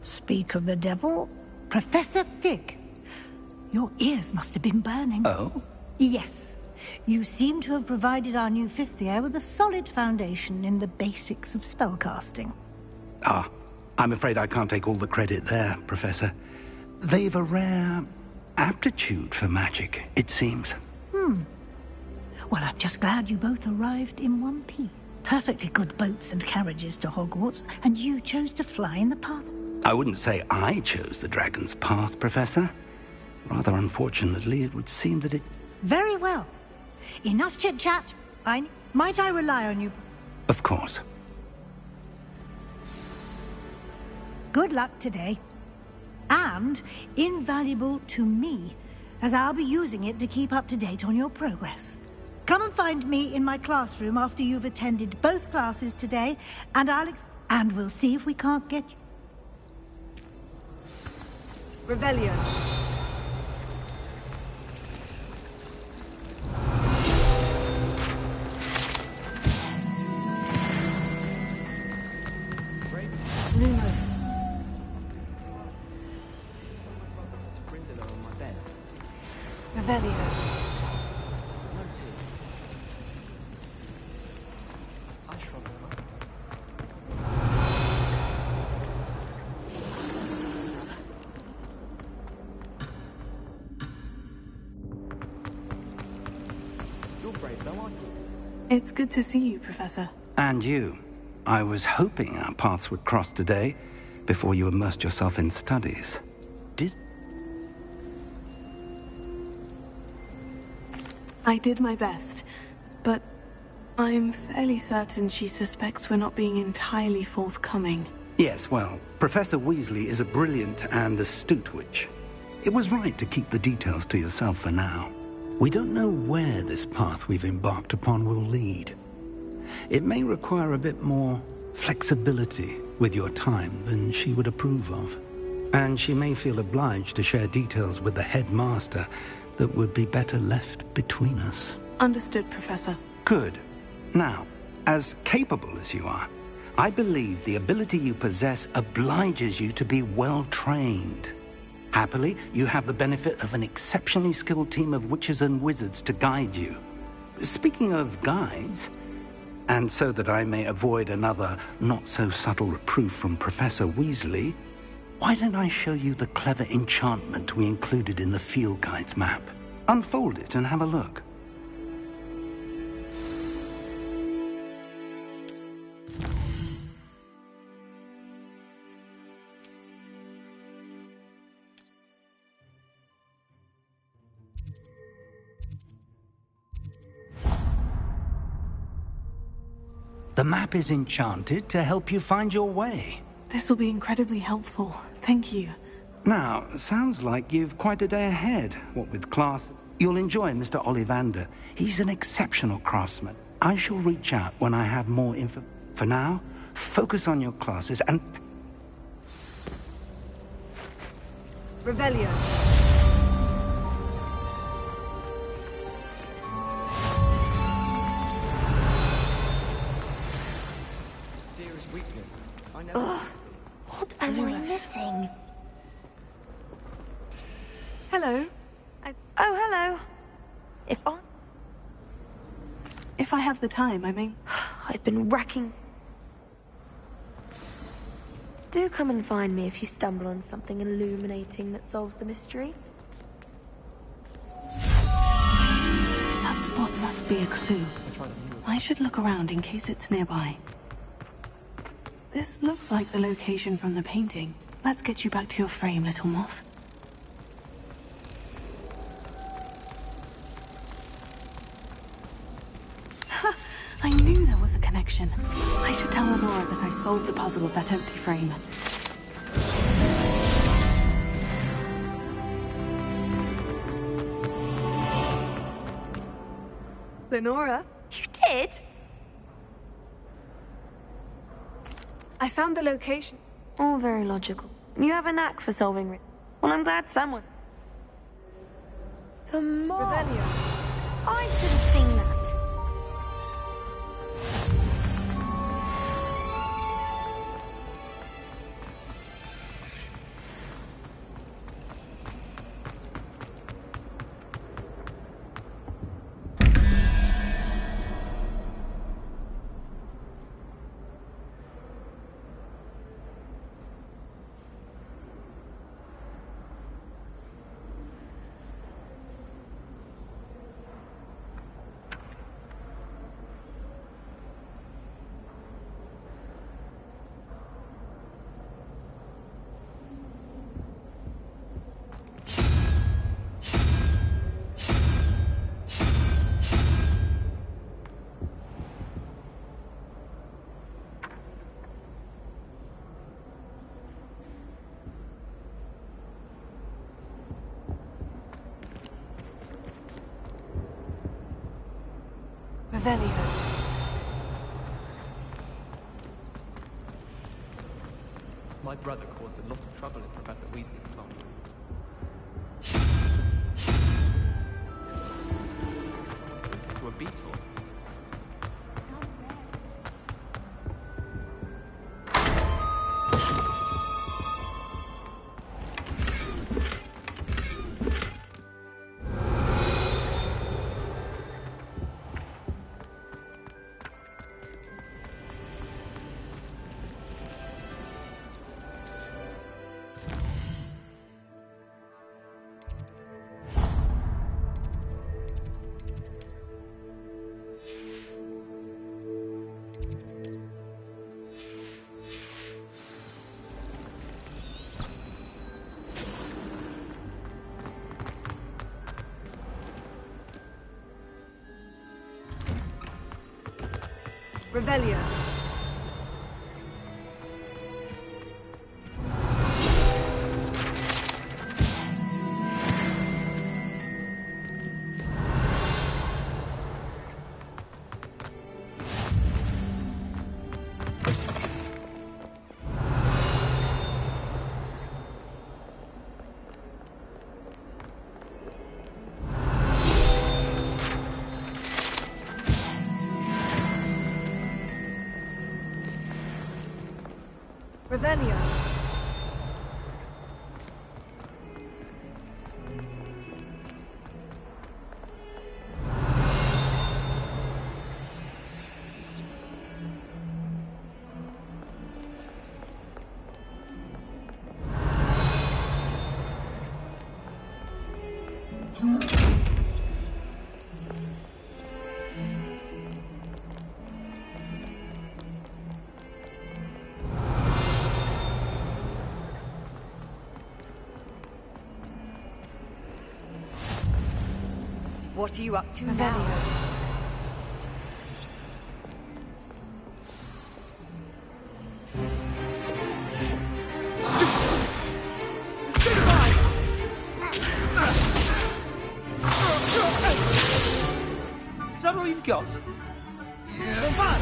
Speak of the devil, Professor Fig. Your ears must have been burning. Oh? Yes. You seem to have provided our new fifth year with a solid foundation in the basics of spellcasting. Ah, I'm afraid I can't take all the credit there, Professor. They've a rare aptitude for magic, it seems. Well, I'm just glad you both arrived in one piece. Perfectly good boats and carriages to Hogwarts, and you chose to fly in the path. I wouldn't say I chose the dragon's path, Professor. Rather unfortunately, it would seem that it... Very well. Enough chit-chat. Might I rely on you? Of course. Good luck today. And invaluable to me, as I'll be using it to keep up to date on your progress. Come and find me in my classroom after you've attended both classes today, and and we'll see if we can't get you. Revelio. Lumos. Revelio. It's good to see you, Professor. And you. I was hoping our paths would cross today, before you immersed yourself in studies. I did my best, but I'm fairly certain she suspects we're not being entirely forthcoming. Yes, well, Professor Weasley is a brilliant and astute witch. It was right to keep the details to yourself for now. We don't know where this path we've embarked upon will lead. It may require a bit more flexibility with your time than she would approve of. And she may feel obliged to share details with the headmaster that would be better left between us. Understood, Professor. Good. Now, as capable as you are, I believe the ability you possess obliges you to be well-trained. Happily, you have the benefit of an exceptionally skilled team of witches and wizards to guide you. Speaking of guides, and so that I may avoid another not-so-subtle reproof from Professor Weasley, why don't I show you the clever enchantment we included in the field guide's map? Unfold it and have a look. The map is enchanted to help you find your way. This will be incredibly helpful. Thank you. Now, sounds like you've quite a day ahead. What with class, you'll enjoy Mr. Ollivander. He's an exceptional craftsman. I shall reach out when I have more info. For now, focus on your classes and... Revelio. Ugh, what am I missing? Hello. Oh, hello. If I have the time, I mean... I've been racking... Do come and find me if you stumble on something illuminating that solves the mystery. That spot must be a clue. I should look around in case it's nearby. This looks like the location from the painting. Let's get you back to your frame, little moth. Ha! I knew there was a connection. I should tell Lenora that I solved the puzzle of that empty frame. Lenora? You did? I found the location. All very logical. You have a knack for solving it. Well, I'm glad someone... The moth! Revelio. I should have seen that. Revelio. My brother caused a lot of trouble in Professor Weasley's class. To a beetle? Revelio. Revelio. What are you up to now? Is that all you've got? Yeah.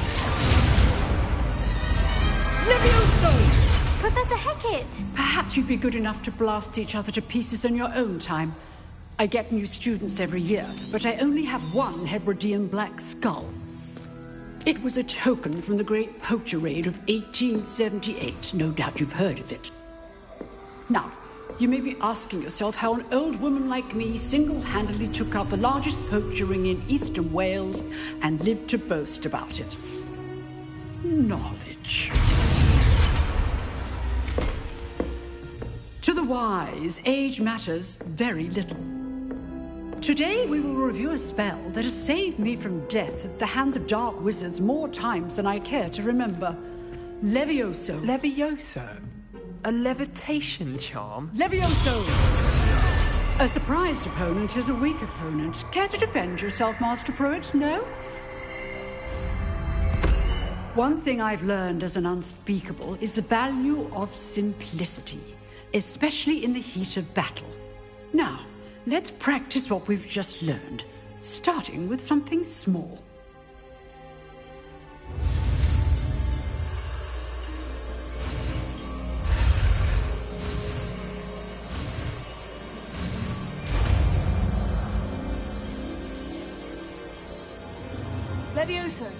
Levioso! Professor Hecat! Perhaps you'd be good enough to blast each other to pieces in your own time. I get new students every year, but I only have one Hebridean black skull. It was a token from the Great Poacher Raid of 1878. No doubt you've heard of it. Now, you may be asking yourself how an old woman like me single-handedly took out the largest poacher ring in eastern Wales and lived to boast about it. Knowledge. wise, age matters very little. Today we will review a spell that has saved me from death at the hands of dark wizards more times than I care to remember. Levioso. Levioso? A levitation charm? Levioso! A surprised opponent is a weak opponent. Care to defend yourself, Master Pruitt? No? One thing I've learned as an unspeakable is the value of simplicity, especially in the heat of battle. Now, let's practice what we've just learned, starting with something small. Levioso.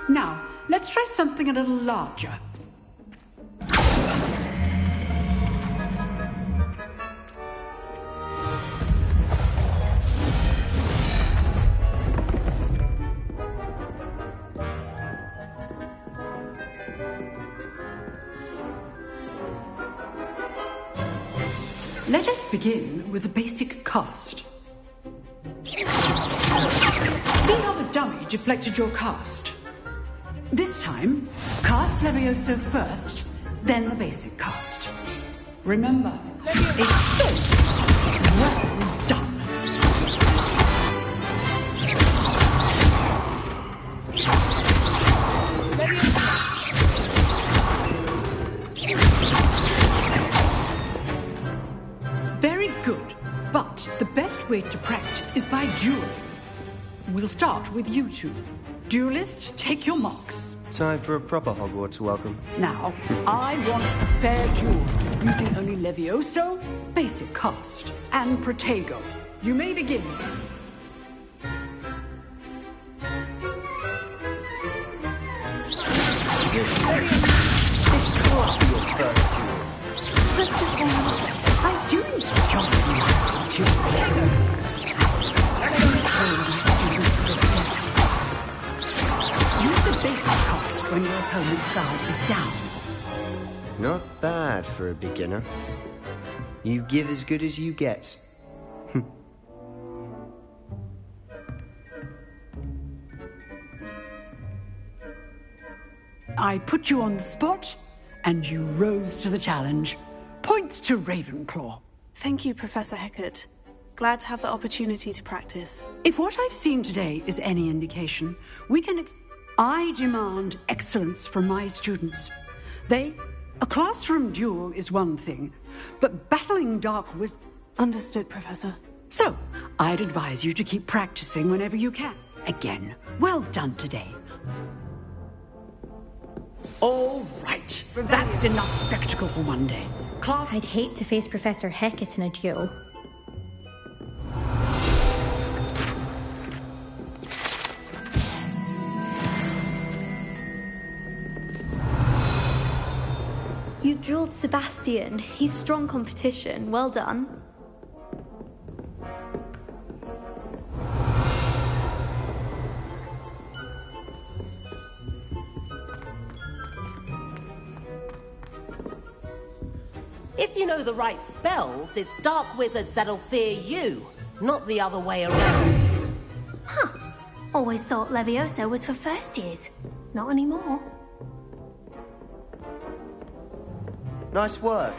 Now, let's try something a little larger. Let us begin with the basic cast. See how the dummy deflected your cast? This time, cast Levioso first, then the basic cast. Remember, it's well done. Very good, but the best way to practice is by dueling. We'll start with you two. Duelists, take your marks. Time for a proper Hogwarts welcome. Now, I want a fair duel, using only Levioso, basic cast, and Protego. You may begin. I do need to jump in. Use the basic cast when your opponent's guard is down. Not bad for a beginner. You give as good as you get. I put you on the spot, and you rose to the challenge. Points to Ravenclaw. Thank you, Professor Hecat. Glad to have the opportunity to practice. If what I've seen today is any indication, we can I demand excellence from my students. A classroom duel is one thing, but battling dark was... Understood, Professor. So, I'd advise you to keep practicing whenever you can. Again, well done today. All right, that's enough spectacle for one day. Class... I'd hate to face Professor Hecat in a duel. You drilled Sebastian. He's strong competition. Well done. If you know the right spells, it's dark wizards that'll fear you, not the other way around. Huh. Always thought Levioso was for first years. Not anymore. Nice work.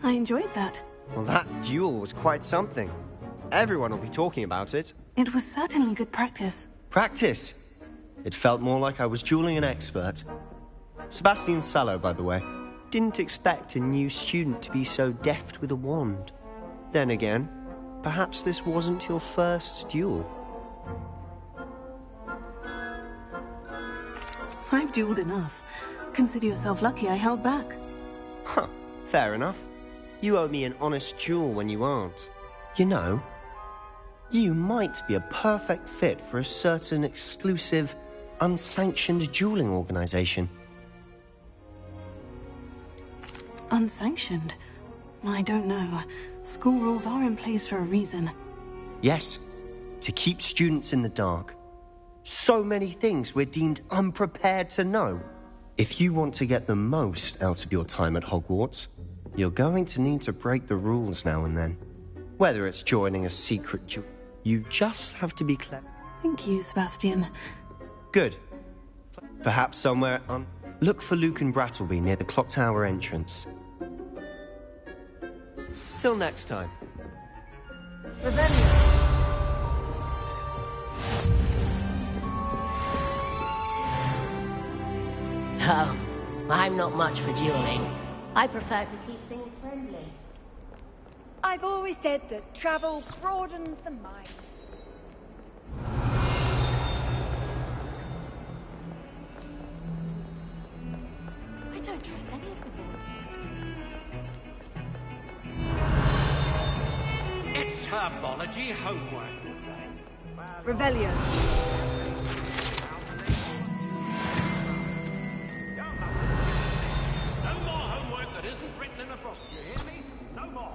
I enjoyed that. Well, that duel was quite something. Everyone will be talking about it. It was certainly good practice. Practice? It felt more like I was dueling an expert. Sebastian Sallow, by the way. Didn't expect a new student to be so deft with a wand. Then again, perhaps this wasn't your first duel. I've dueled enough. Consider yourself lucky I held back. Huh, fair enough. You owe me an honest duel when you aren't. You know, you might be a perfect fit for a certain exclusive, unsanctioned dueling organization. Unsanctioned? I don't know. School rules are in place for a reason. Yes, to keep students in the dark. So many things we're deemed unprepared to know. If you want to get the most out of your time at Hogwarts, you're going to need to break the rules now and then. Whether it's joining a secret you just have to be clever. Thank you, Sebastian. Good. Perhaps somewhere look for Luke and Brattleby near the clock tower entrance. Till next time. Oh, I'm not much for dueling. I prefer to keep things friendly. I've always said that travel broadens the mind. I don't trust any of them. It's herbology homework. Revelio. No more homework that isn't written in a book, you hear me? No more.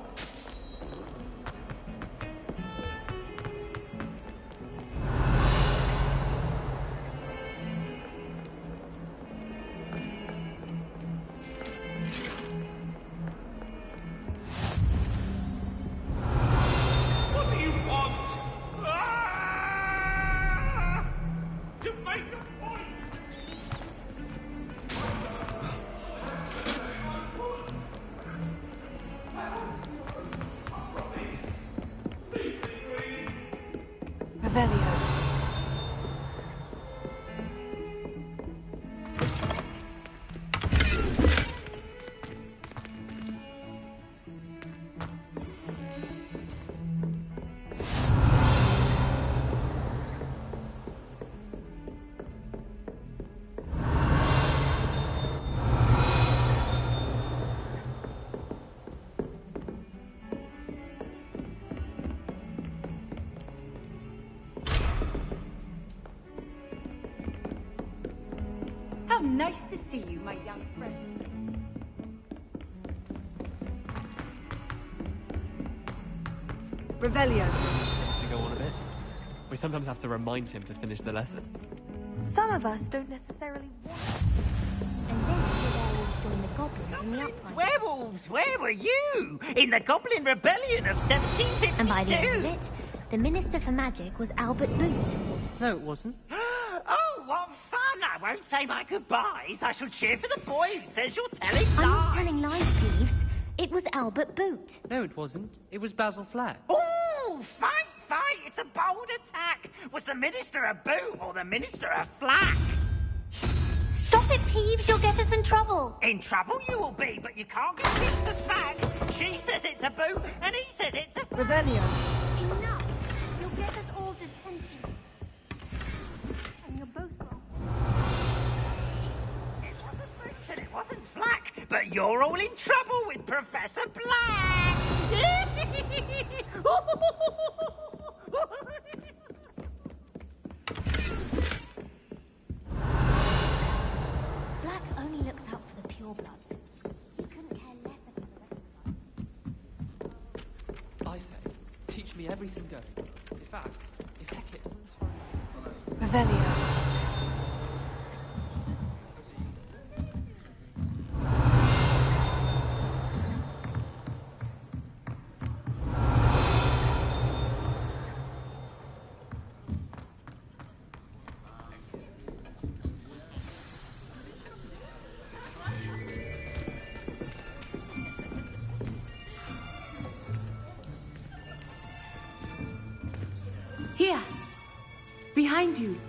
What do you want? Ah! To make a point! Revelio. How nice to see you, my young friend. Revelio. To go on a bit. We sometimes have to remind him to finish the lesson. Some of us don't necessarily want. And then the werewolves joined the goblins in the uprising. Werewolves, where were you? In the Goblin Rebellion of 1752? And by the end of it, the Minister for Magic was Albert Boot. No, it wasn't. Oh, what fun! I won't say my goodbyes. I shall cheer for the boy who says you're telling I'm not lies. telling lies, Peeves. It was Albert Boot. No, it wasn't. It was Basil Flack. Ooh, fight! It's a bold attack. Was the Minister a boot or the Minister a flack? Stop it, Peeves. You'll get us in trouble. In trouble you will be, but you can't get Peeves to smack. She says it's a boot, and he says it's a Revelio. Enough. You'll get us all detention. And you're both wrong. It wasn't boot and it wasn't flack, but you're all in trouble with Professor Black. Black only looks out for the purebloods. He couldn't care less about the rest. I say, teach me everything going. In fact, if Hecate doesn't hurry... Revelio. Here! Behind you.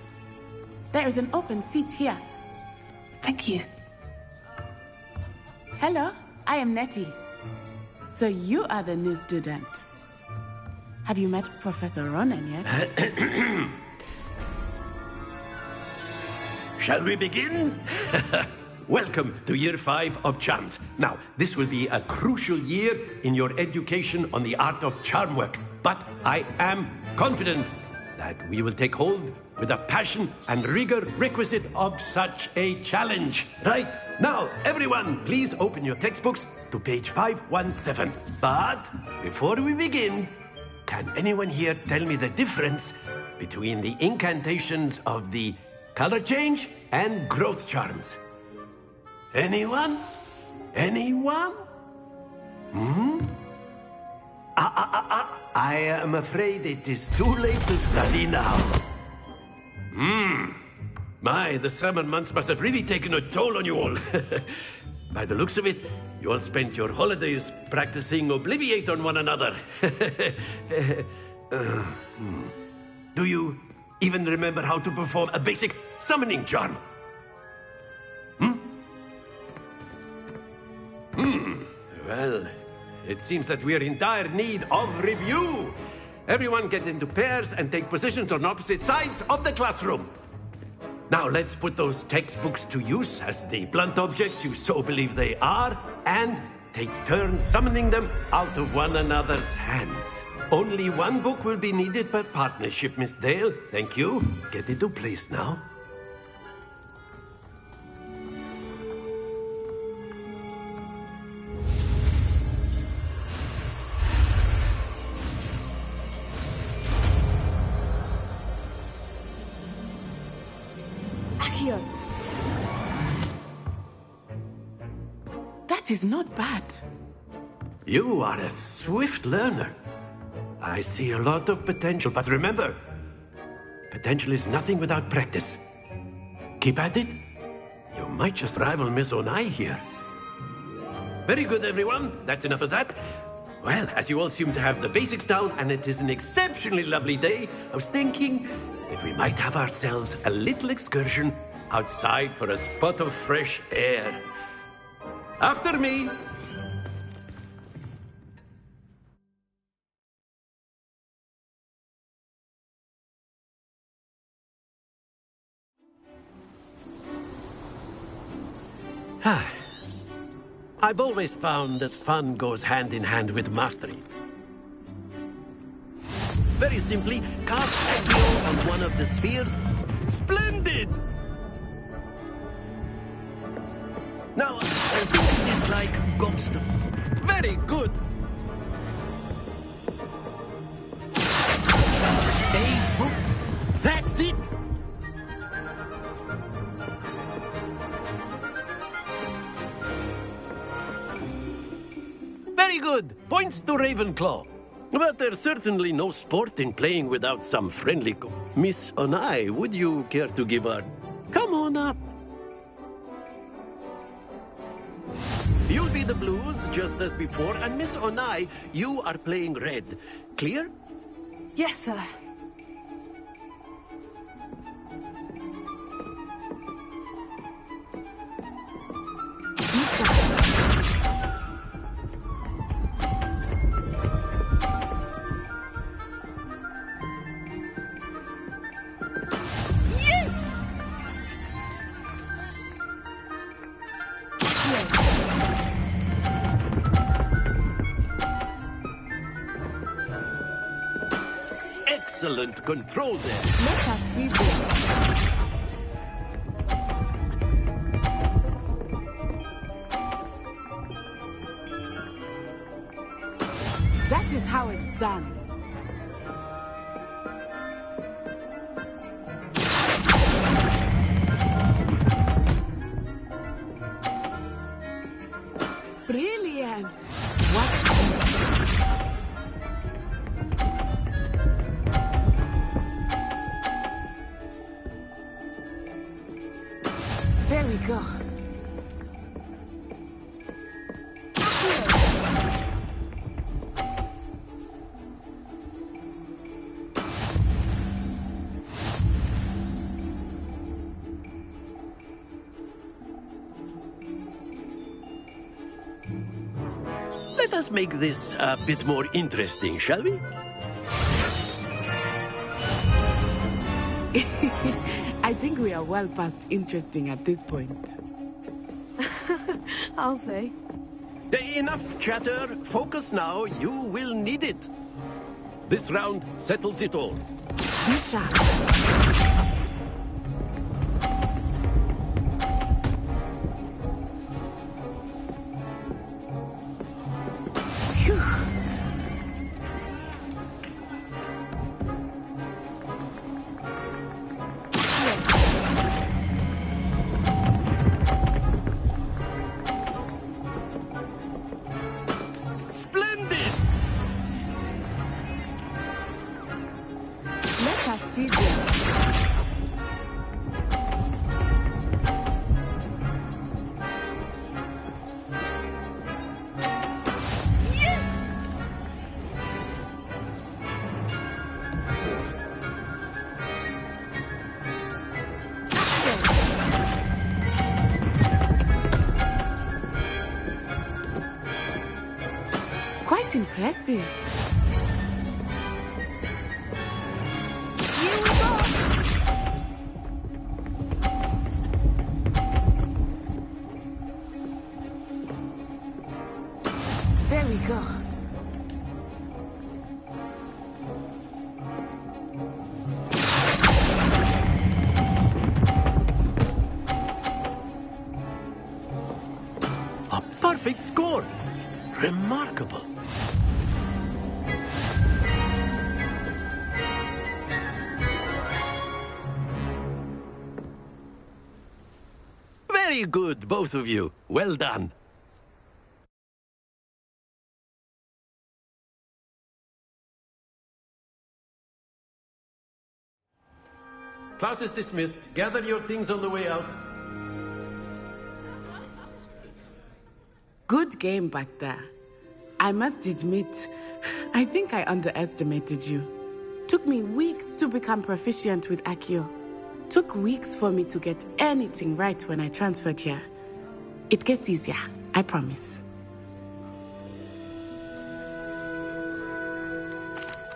There is an open seat here. Thank you. Hello, I am Nettie. So you are the new student. Have you met Professor Ronan yet? Shall we begin? Welcome to Year 5 of Charms. Now, this will be a crucial year in your education on the art of charm work. But I am confident that we will take hold with the passion and rigor requisite of such a challenge. Right, now, everyone, please open your textbooks to page 517. But before we begin, can anyone here tell me the difference between the incantations of the color change and growth charms. Anyone? Anyone? I am afraid it is too late to study now. My, the summer months must have really taken a toll on you all. By the looks of it, you all spent your holidays practicing Obliviate on one another. Do you even remember how to perform a basic summoning charm? Well, it seems that we are in dire need of review. Everyone get into pairs and take positions on opposite sides of the classroom. Now let's put those textbooks to use as the blunt objects you so believe they are, and take turns summoning them out of one another's hands. Only one book will be needed per partnership, Miss Dale. Thank you. Get into place now. Accio! That is not bad. You are a swift learner. I see a lot of potential, but remember, potential is nothing without practice. Keep at it. You might just rival Miss Onai here. Very good, everyone. That's enough of that. Well, as you all seem to have the basics down, and it is an exceptionally lovely day, I was thinking that we might have ourselves a little excursion outside for a spot of fresh air. After me. I've always found that fun goes hand in hand with mastery. Very simply, cast Accio on one of the spheres. Splendid! Now, think of this like gobstone. Very good! Stay focused. That's it! Very good. Points to Ravenclaw. But there's certainly no sport in playing without some friendly Miss Onai, would you care to give a... Come on up. You'll be the blues, just as before, and Miss Onai, you are playing red. Clear? Yes, sir. Excellent control there. Let us see this. That is how it's done. Brilliant. Watch this. There we go. Let us make this a bit more interesting, shall we? I think we are well past interesting at this point. I'll say. Enough chatter. Focus now. You will need it. This round settles it all. Be sharp. That's impressive. There we go. A perfect score! Remarkable. Very good, both of you. Well done. Class is dismissed. Gather your things on the way out. Good game back there. I must admit, I think I underestimated you. Took me weeks to become proficient with Accio. Took weeks for me to get anything right when I transferred here. It gets easier, I promise.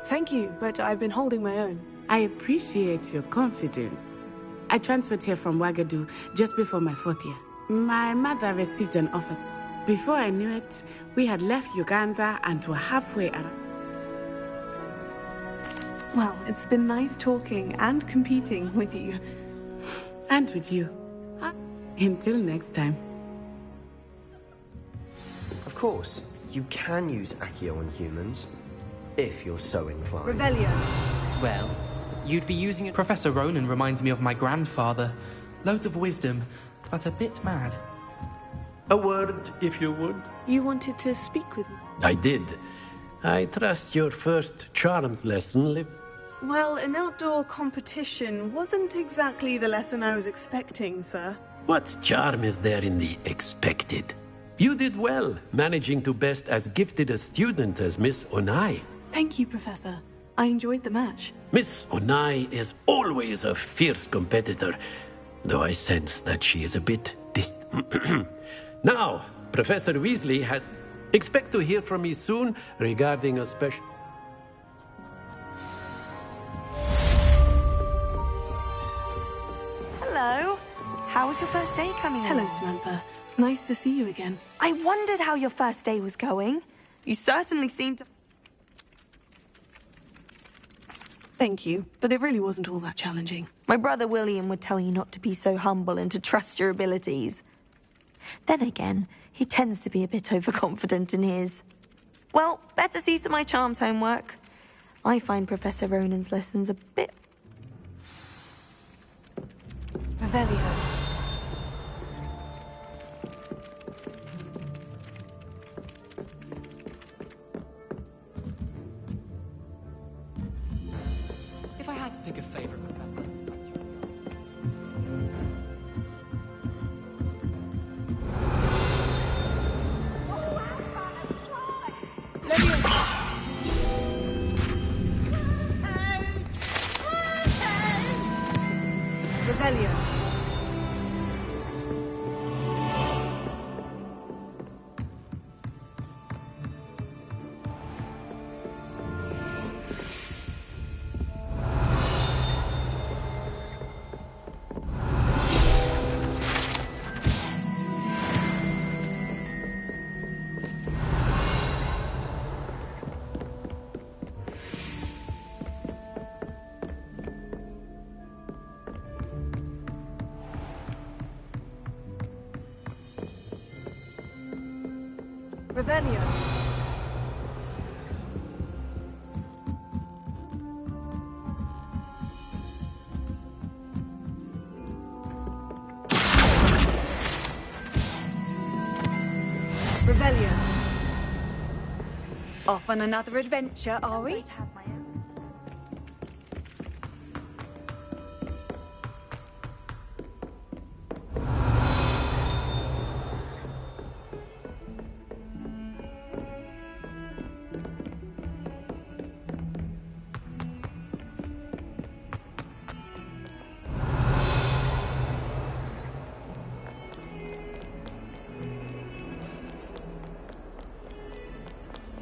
Thank you, but I've been holding my own. I appreciate your confidence. I transferred here from Ouagadougou just before my 4th year. My mother received an offer. Before I knew it, we had left Uganda and were halfway around. Well, it's been nice talking and competing with you. And with you. Until next time. Of course, you can use Accio on humans, if you're so inclined. Revelio. Well, you'd be using it. Professor Ronan reminds me of my grandfather. Loads of wisdom, but a bit mad. A word, if you would. You wanted to speak with me? I did. I trust your first charms lesson Well, an outdoor competition wasn't exactly the lesson I was expecting, sir. What charm is there in the expected? You did well, managing to best as gifted a student as Miss Onai. Thank you, Professor. I enjoyed the match. Miss Onai is always a fierce competitor, though I sense that she is a bit Now, Professor Weasley has... Expect to hear from me soon regarding a special... Hello. How was your first day coming Hello, along? Samantha. Nice to see you again. I wondered how your first day was going. You certainly seemed to... Thank you, but it really wasn't all that challenging. My brother William would tell you not to be so humble and to trust your abilities. Then again, he tends to be a bit overconfident in his. Well, better see to my charms homework. I find Professor Ronan's lessons a bit... Revelio. If I had to pick a favorite member. Revelio. Revelio. Revelio. Off on another adventure, are we?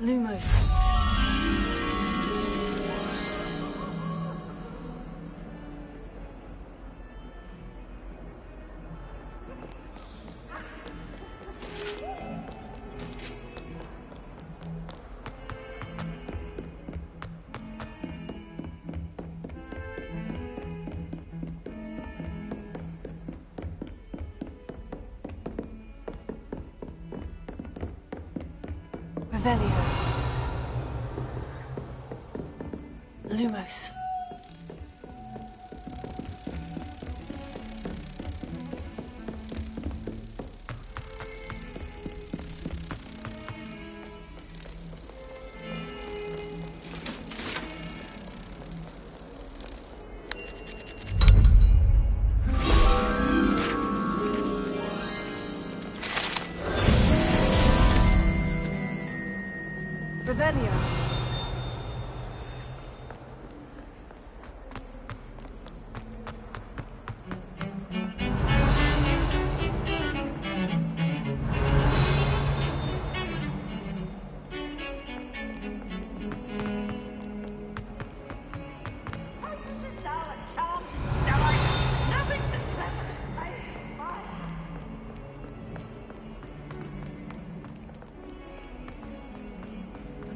Lumos. Revelio. Lumos. Revelio.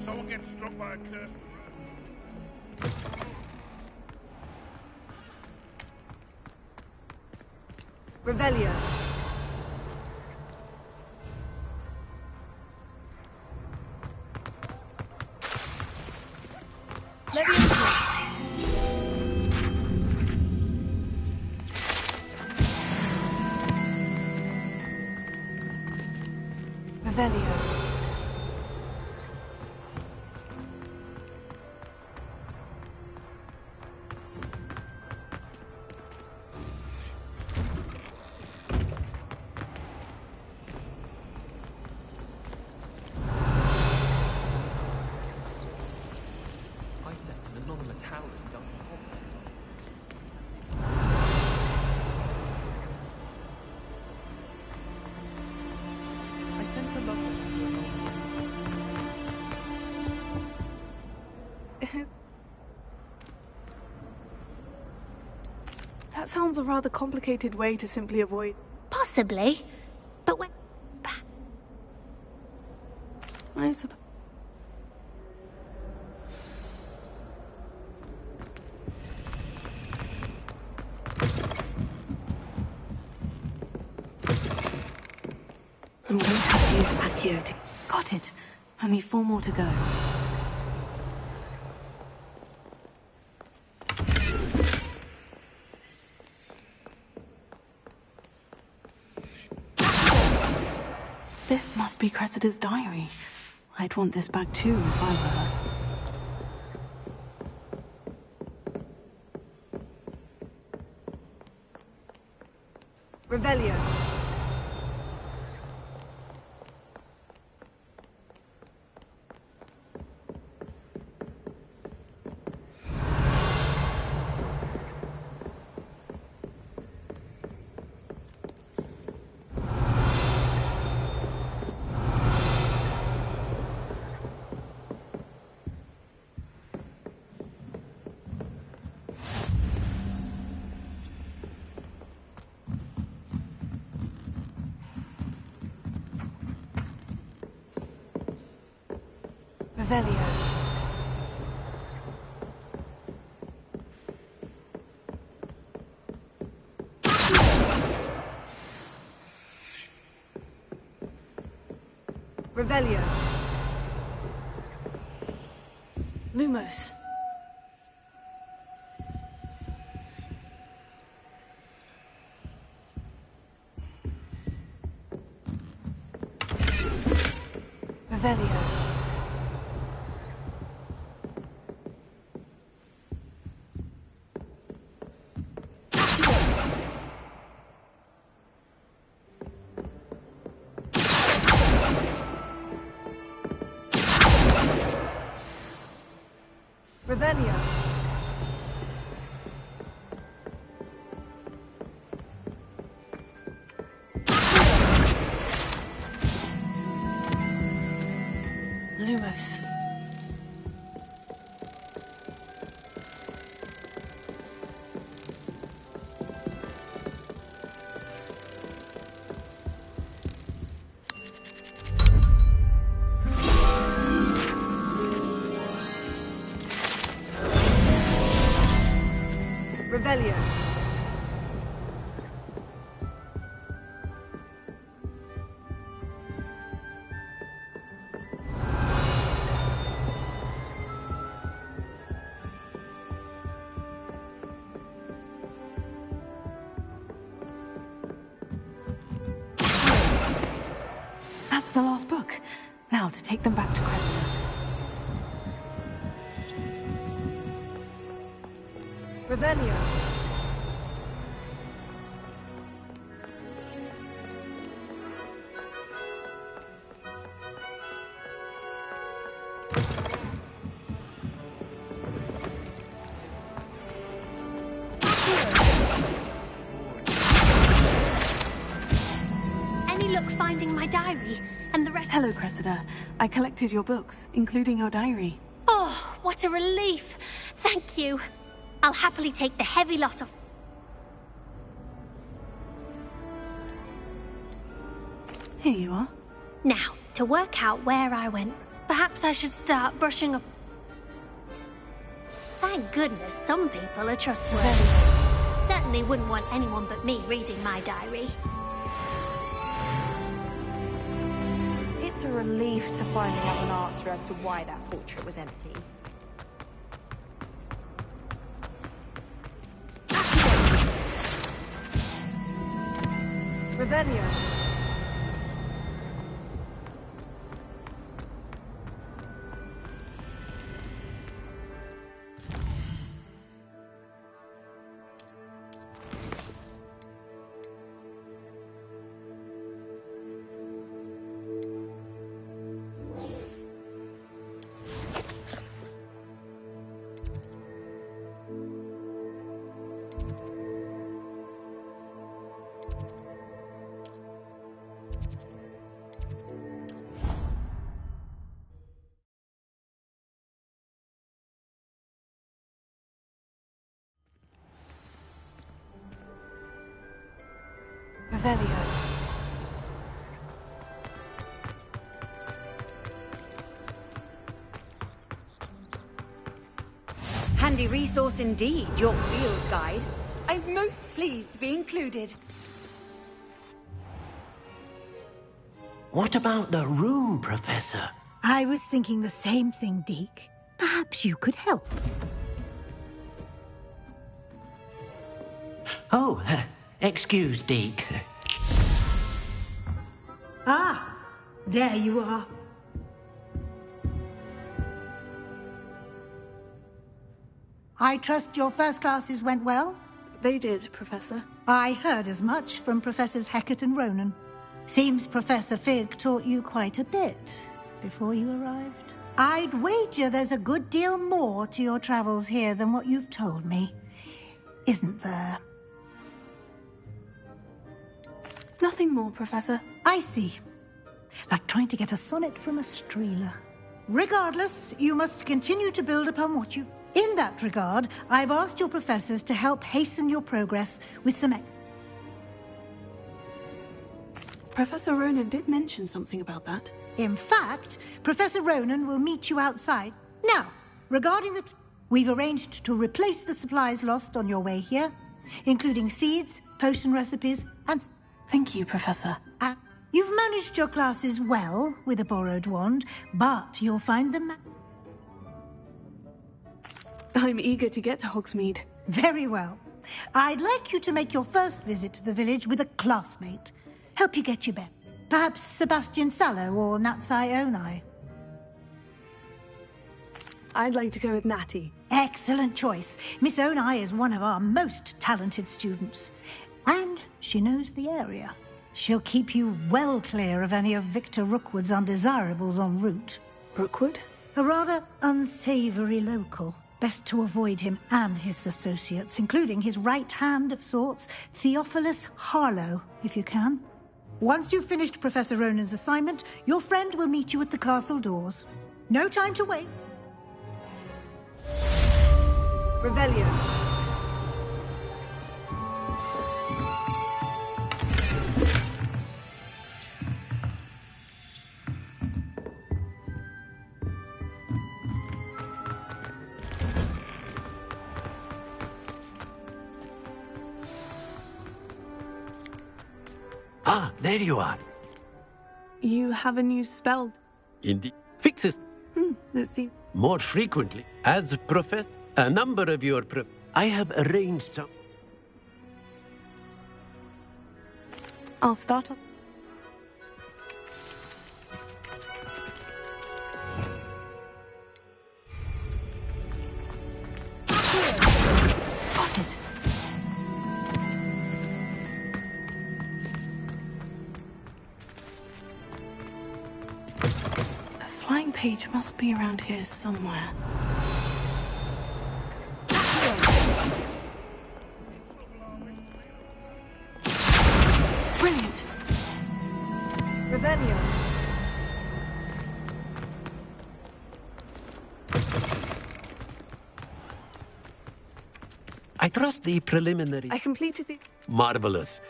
Someone gets struck by a cursed Revelio. Revelio. I sent an anonymous howling down the hallway. I sent a love letter to an old That sounds a rather complicated way to simply avoid. Possibly. But when... I suppose. I'm going to have to use Accio to... Got it. Only 4 more to go. This must be Cressida's diary. I'd want this back too if I were her. Revelio. Revelio. Revelio. Lumos. Revelio. Revelio. Lumos. close. Revelio. That's the last book. Now to take them back to Cressida. Revelio. Any luck finding my diary and the rest? Hello, Cressida. I collected your books, including your diary. Oh, what a relief. Thank you. I'll happily take the heavy lot of... Here you are. Now, to work out where I went, perhaps I should start brushing up... Thank goodness some people are trustworthy. Certainly wouldn't want anyone but me reading my diary. It's a relief to finally have an answer as to why that portrait was empty. Revelio. Revelio. Handy resource indeed, your field guide. I'm most pleased to be included. What about the room, Professor? I was thinking the same thing, Deke. Perhaps you could help. Oh, excuse, Deke. Ah, there you are. I trust your first classes went well? They did, Professor. I heard as much from Professors Hecat and Ronan. Seems Professor Fig taught you quite a bit before you arrived. I'd wager there's a good deal more to your travels here than what you've told me. Isn't there? Nothing more, Professor. I see. Like trying to get a sonnet from a streeler. Regardless, you must continue to build upon what you've... In that regard, I've asked your professors to help hasten your progress with some... Professor Ronan did mention something about that. In fact, Professor Ronan will meet you outside. Now, regarding the... We've arranged to replace the supplies lost on your way here, including seeds, potion recipes, and... Thank you, Professor. You've managed your classes well with a borrowed wand, but you'll find them... I'm eager to get to Hogsmeade. Very well. I'd like you to make your first visit to the village with a classmate. Help you get your bet. Perhaps Sebastian Sallow or Natsai Onai. I'd like to go with Natty. Excellent choice. Miss Onai is one of our most talented students. And she knows the area. She'll keep you well clear of any of Victor Rookwood's undesirables en route. Rookwood? A rather unsavory local. Best to avoid him and his associates, including his right hand of sorts, Theophilus Harlow, if you can. Once you've finished Professor Ronan's assignment, your friend will meet you at the castle doors. No time to wait. Revelio. Ah, there you are. You have a new spell. Indeed. Fixes Let's see. more frequently. As professor, a number of your I have arranged some. I'll start off. Got it. A flying page must be around here somewhere. Brilliant. Revelio. I trust the preliminary. I completed the... Marvelous.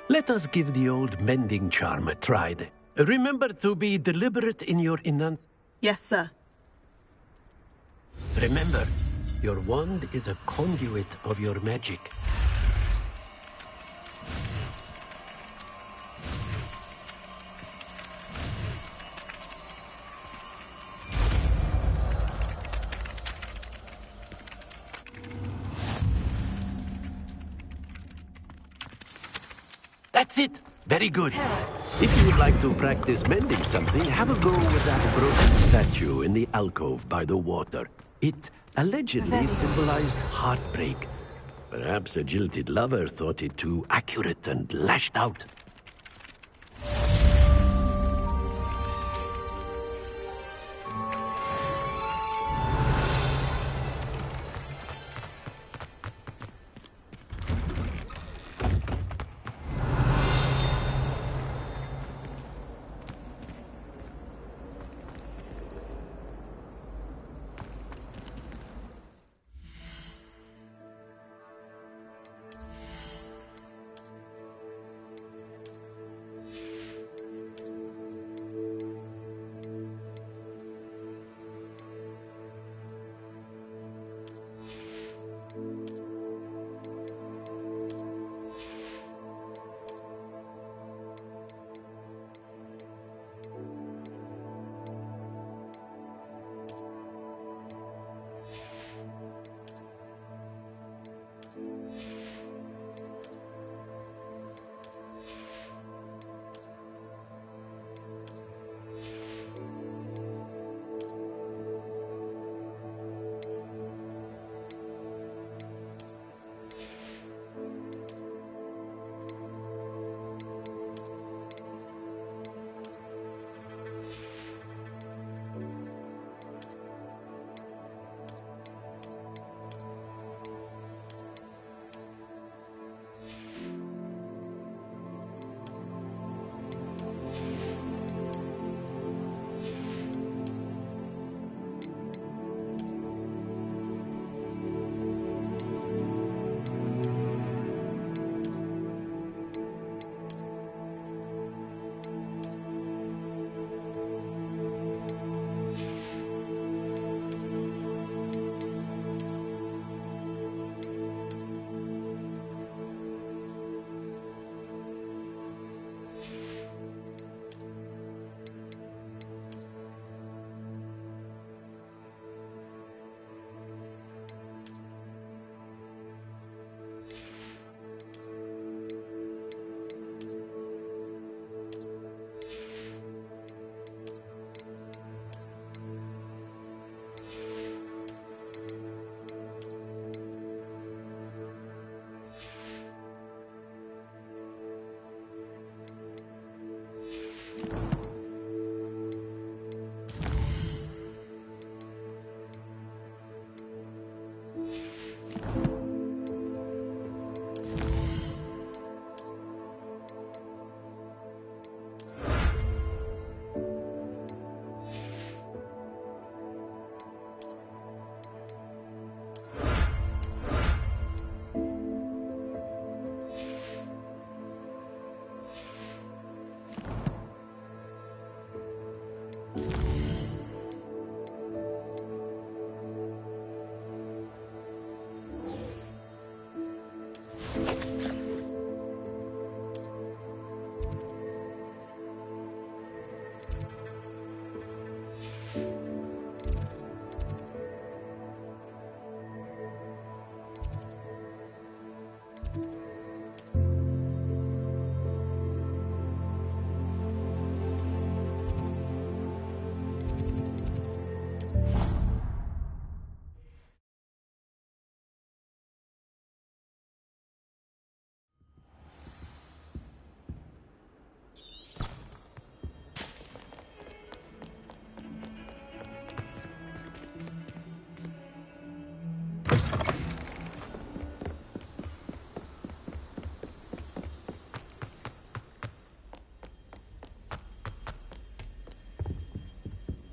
Let us give the old mending charm a try then. Remember to be deliberate in your enunciation. Yes, sir. Remember, your wand is a conduit of your magic. That's it. Very good. If you would like to practice mending something, have a go with that broken statue in the alcove by the water. It allegedly symbolized heartbreak. Perhaps a jilted lover thought it too accurate and lashed out.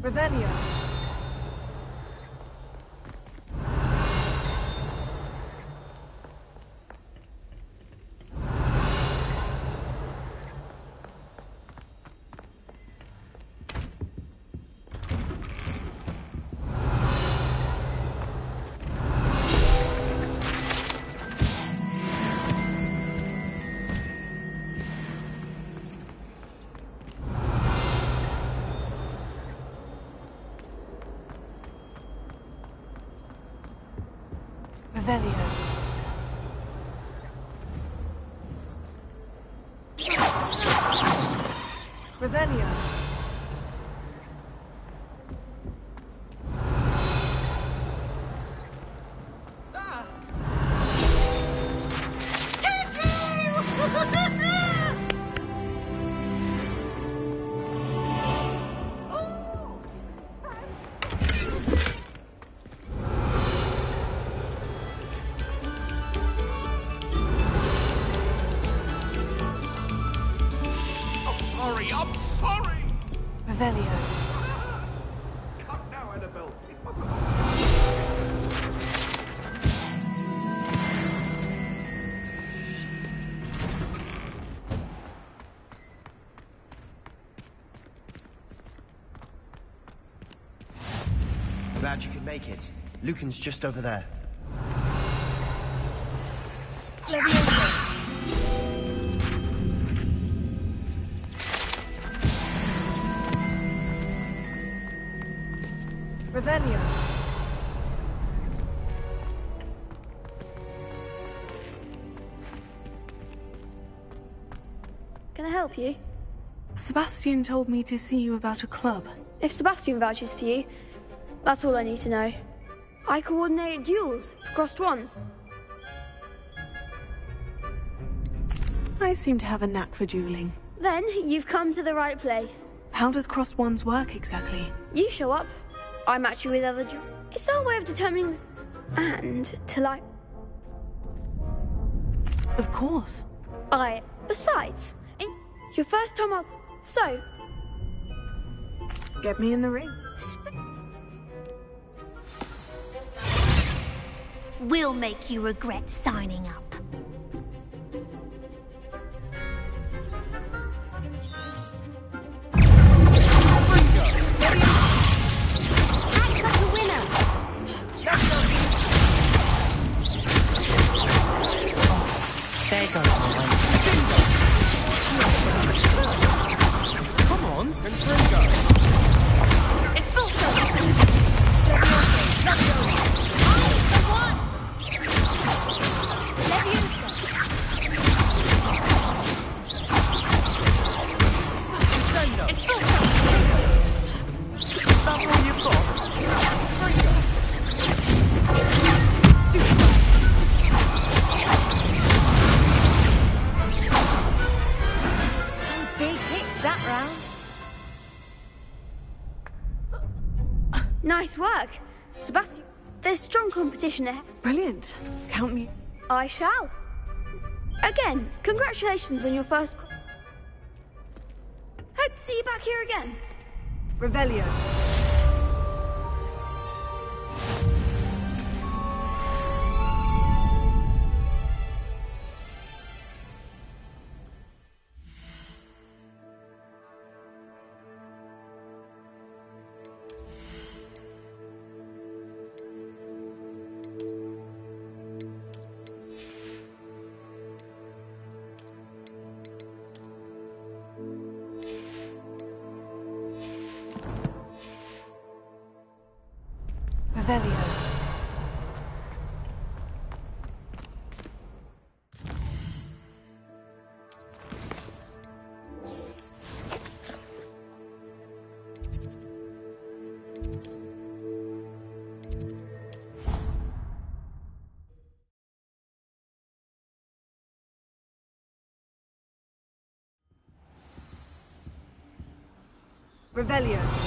Revelio. Revelio. Revelio. I'm sorry! Revelio. Come now, Annabelle. Glad you could make it. Lucan's just over there. Revelio. Can I help you? Sebastian told me to see you about a club. If Sebastian vouches for you, that's all I need to know. I coordinate duels for crossed ones. I seem to have a knack for dueling. Then you've come to the right place. How does crossed ones work exactly? You show up, I match you with other It's our way of determining this. And Of course. Besides, your first time up. So. Get me in the ring. We'll make you regret signing up. There goes my way. Come on. Confringo. It's full circle. It's full Is that all you've got? Confringo. Nice work. Sebastian, there's strong competition ahead. Brilliant. Count me. I shall. Again, congratulations on your first... Hope to see you back here again. Revelio. Revelio. Revelio.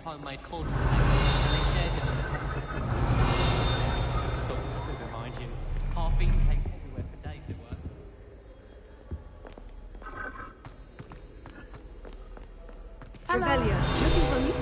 homemade cauldron and they shared it on the top of the pool. So, to remind you, half-eaten cake everywhere for days they were. Revelio, looking for me?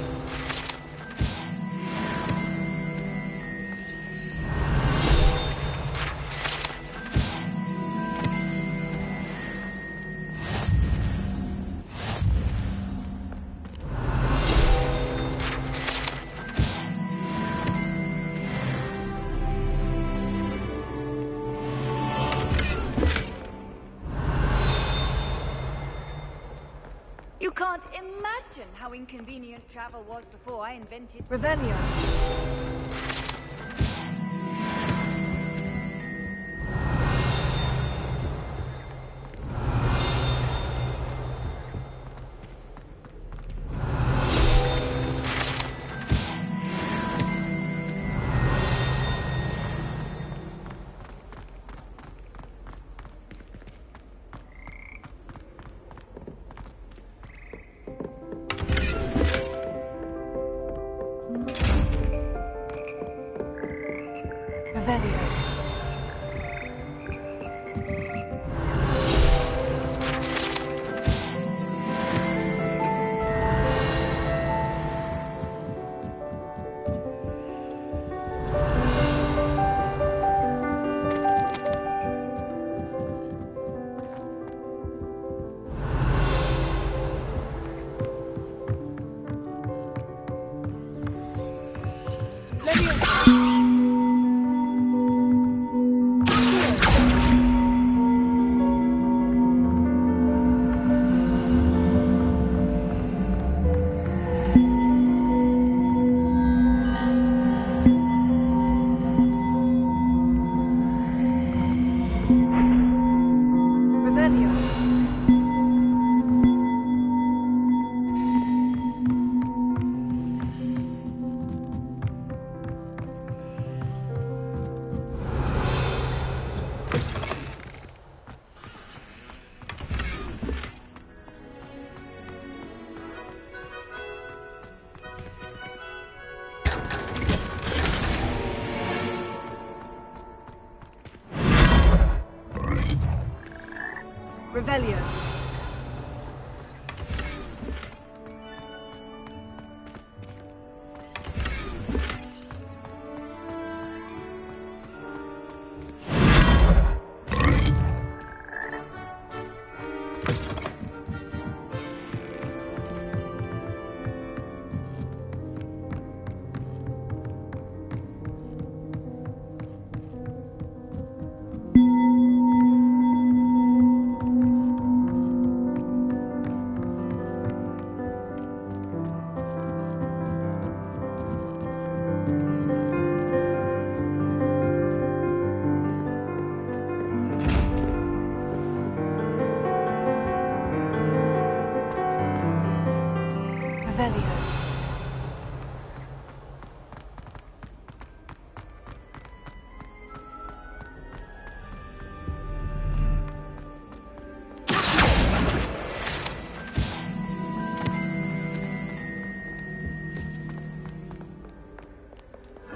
You can't imagine how inconvenient travel was before I invented Revelio. Revelio.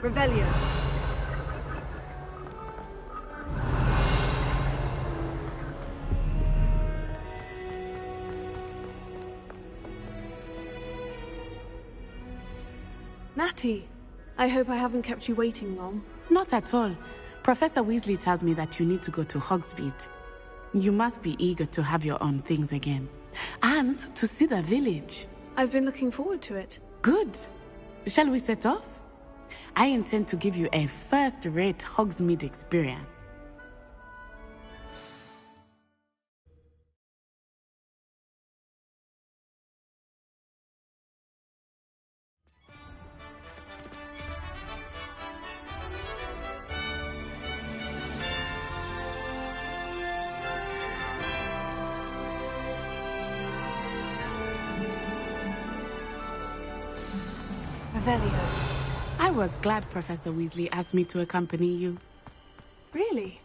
Revelio. Natty, I hope I haven't kept you waiting long. Not at all. Professor Weasley tells me that you need to go to Hogsmeade. You must be eager to have your own things again. And to see the village. I've been looking forward to it. Good. Shall we set off? I intend to give you a first-rate Hogsmeade experience. Revelio. I was glad Professor Weasley asked me to accompany you. Really?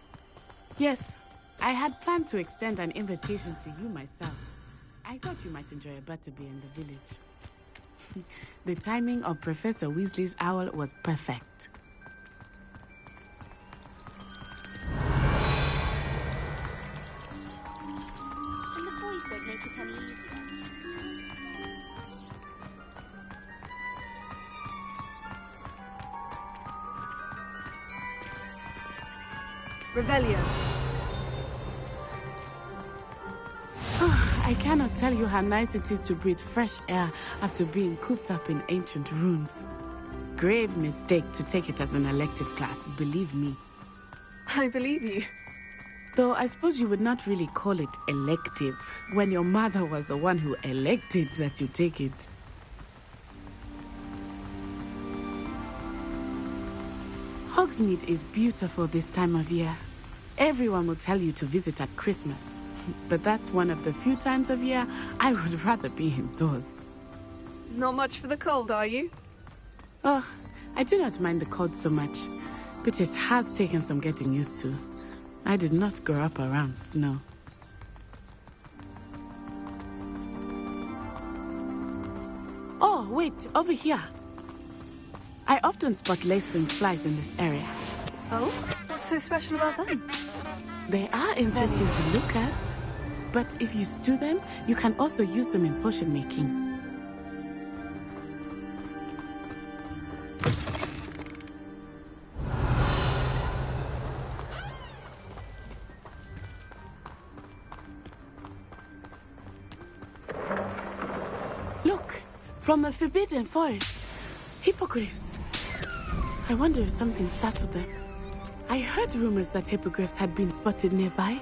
Yes. I had planned to extend an invitation to you myself. I thought you might enjoy a butterbeer in the village. The timing of Professor Weasley's owl was perfect. And the boys don't make it any easier. Revelio. I cannot tell you how nice it is to breathe fresh air after being cooped up in ancient runes. Grave mistake to take it as an elective class, believe me. I believe you. Though I suppose you would not really call it elective when your mother was the one who elected that you take it. Hogsmeade is beautiful this time of year. Everyone will tell you to visit at Christmas. But that's one of the few times of year I would rather be indoors. Not much for the cold, are you? Oh, I do not mind the cold so much, but it has taken some getting used to. I did not grow up around snow. Oh, wait, over here. I often spot lacewing flies in this area. Oh? What's so special about them? They are interesting to look at. But if you stew them, you can also use them in potion making. Look, from the Forbidden Forest. Hippogriffs. I wonder if something startled them. I heard rumors that hippogriffs had been spotted nearby.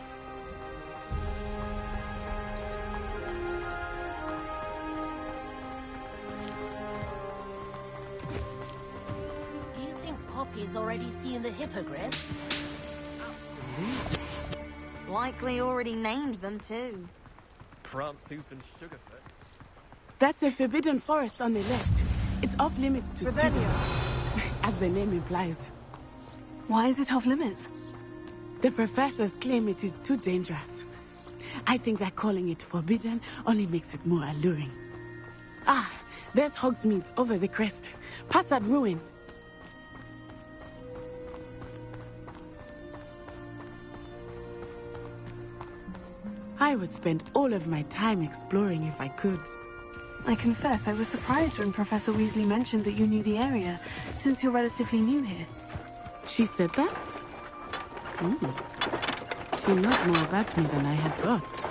Poppy's already seen the hippogriff. Likely already named them too. Prancehoof and Sugarfoot. That's the Forbidden Forest on the left. It's off limits to students, as the name implies. Why is it off limits? The professors claim it is too dangerous. I think that calling it forbidden only makes it more alluring. Ah, there's Hogsmeade over the crest. Past that ruin. I would spend all of my time exploring if I could. I confess I was surprised when Professor Weasley mentioned that you knew the area, since you're relatively new here. She said that? She knows more about me than I had thought.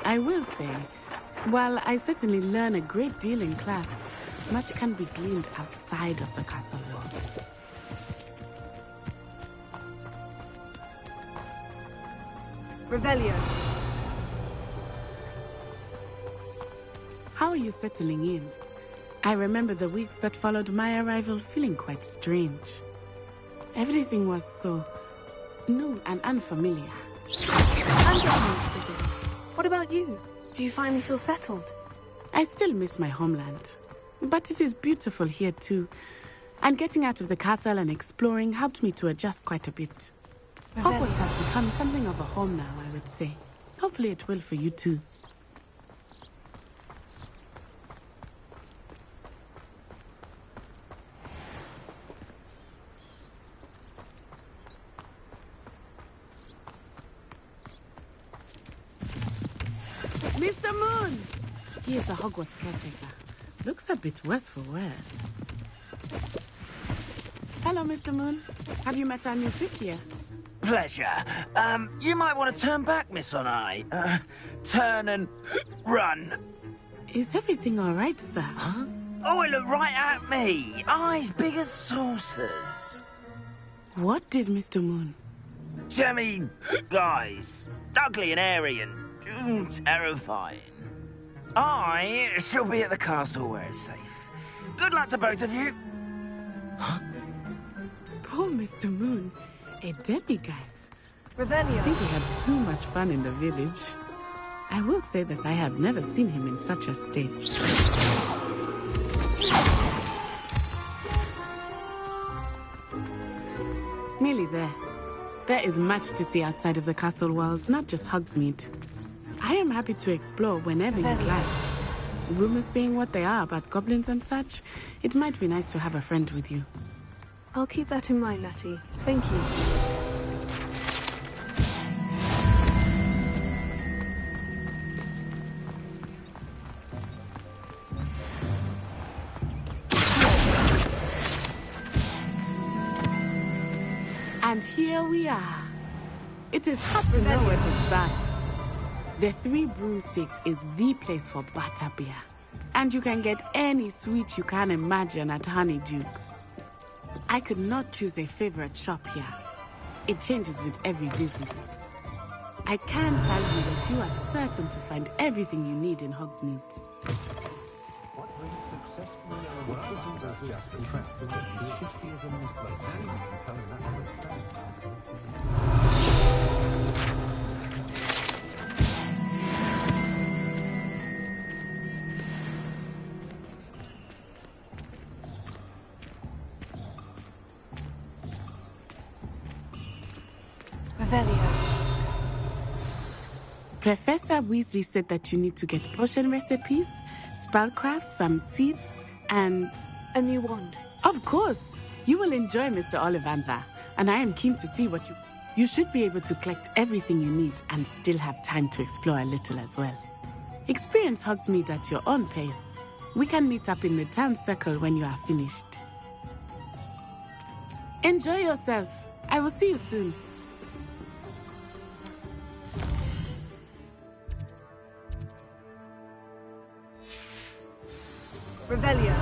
I will say, while I certainly learn a great deal in class, much can be gleaned outside of the castle walls. Revelio. How are you settling in? I remember the weeks that followed my arrival feeling quite strange. Everything was so new and unfamiliar. I'm getting used to this. What about you? Do you finally feel settled? I still miss my homeland. But it is beautiful here too. And getting out of the castle and exploring helped me to adjust quite a bit. Hogwarts has become something of a home now, I would say. Hopefully it will for you too. Mr. Moon! He is the Hogwarts caretaker. Looks a bit worse for wear. Hello, Mr. Moon. Have you met our new fifth year? Pleasure. You might want to turn back, Miss Onai. Turn and run. Is everything all right, sir? Huh? Oh, it looked right at me. Eyes big as saucers. What did Mr. Moon? Jemmy, guys. Ugly and airy and terrifying. I shall be at the castle where it's safe. Good luck to both of you. Poor Mr. Moon. A demiguise. Revelio. I think he had too much fun in the village. I will say that I have never seen him in such a state. Nearly there. There is much to see outside of the castle walls, not just Hogsmeade. I am happy to explore whenever you'd like. Rumors being what they are about goblins and such, it might be nice to have a friend with you. I'll keep that in mind, Natty. Thank you. And here we are. It is hard to know where to start. The Three Broomsticks is the place for butterbeer. And you can get any sweet you can imagine at Honeydukes. I could not choose a favorite shop here. It changes with every visit. I can tell you that you are certain to find everything you need in Hogsmeade. Professor Weasley said that you need to get potion recipes, spellcraft, some seeds, and... a new wand. Of course! You will enjoy Mr. Ollivandher, and I am keen to see what you... You should be able to collect everything you need and still have time to explore a little as well. Experience Hogsmeade at your own pace. We can meet up in the town circle when you are finished. Enjoy yourself. I will see you soon. Revelio.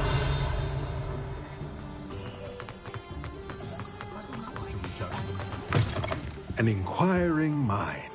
An inquiring mind.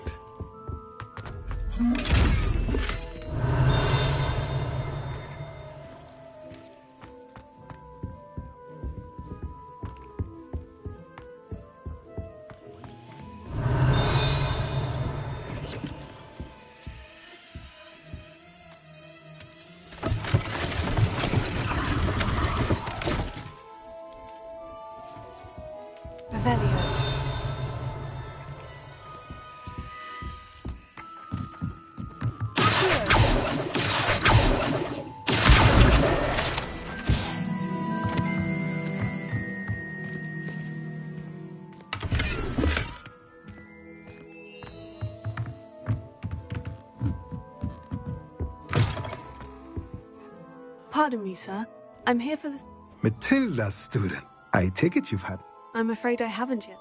Pardon me, sir. I'm here for the... Matilda's student. I take it you've had. I'm afraid I haven't yet.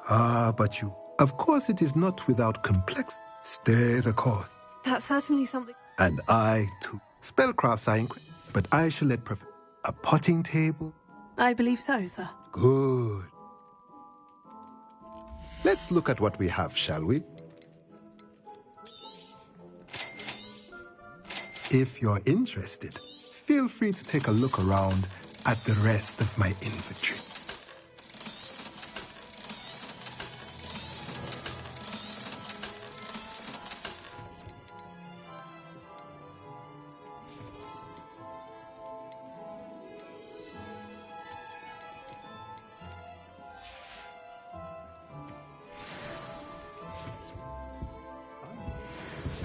Ah, but you. Of course it is not without complex. Stay the course. That's certainly something... And I, too. Spellcrafts are incredible, but I shall let a potting table? I believe so, sir. Good. Let's look at what we have, shall we? If you're interested, feel free to take a look around at the rest of my inventory.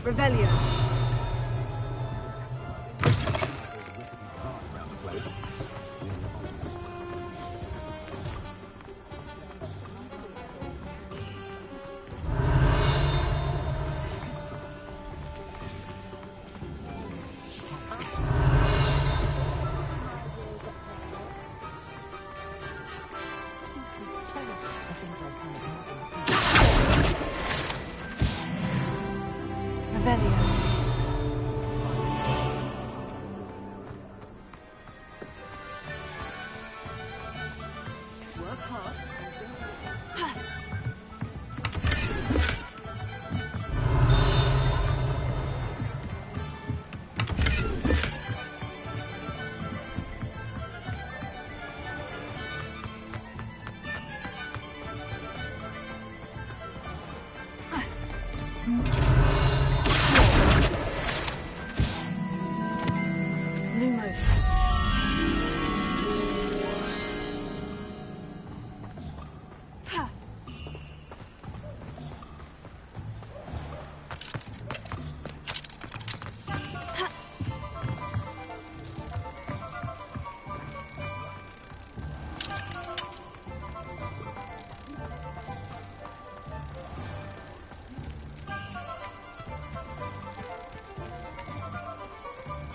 Revelio.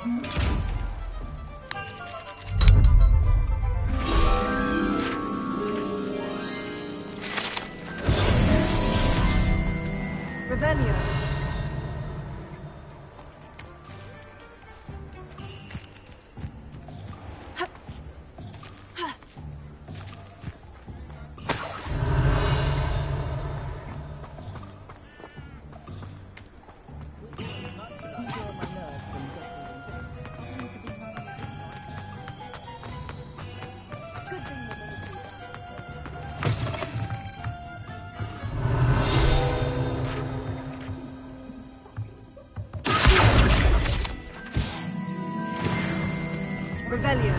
Revelio. Revelio.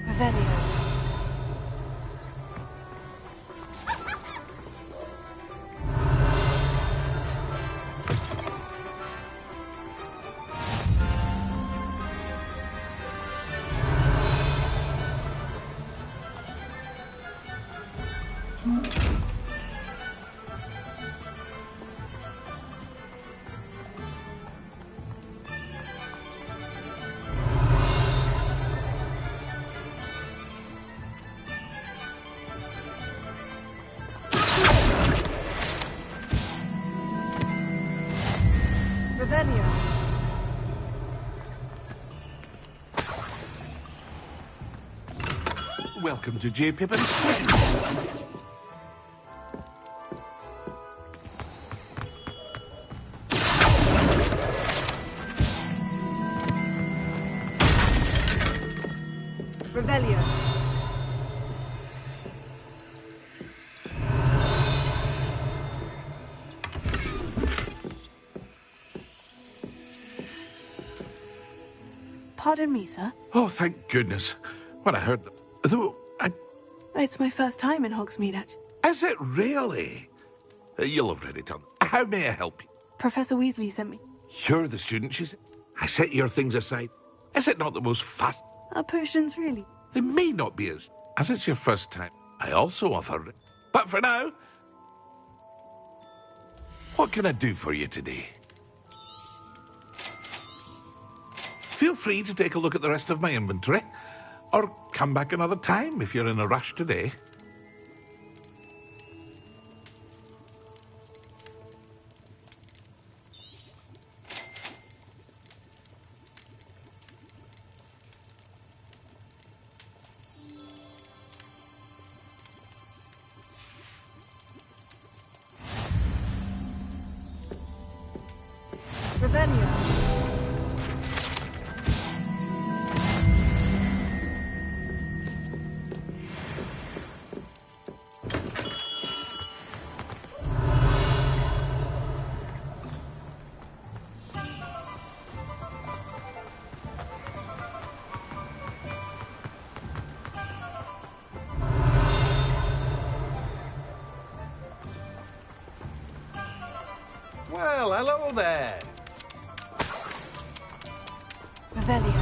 Revelio. Revelio. Welcome to J. Pippin's Revelio. Pardon me, sir. Oh, thank goodness. When I heard... Though, It's my first time in Hogsmeade. Is it really? You'll have read it on. How may I help you? Professor Weasley sent me. You're the student, she said. I set your things aside. Is it not the most fast... Are potions really? They may not be as it's your first time. I also offer... But for now... What can I do for you today? Feel free to take a look at the rest of my inventory, or come back another time if you're in a rush today. Revelio. Well, hello there. Revelio.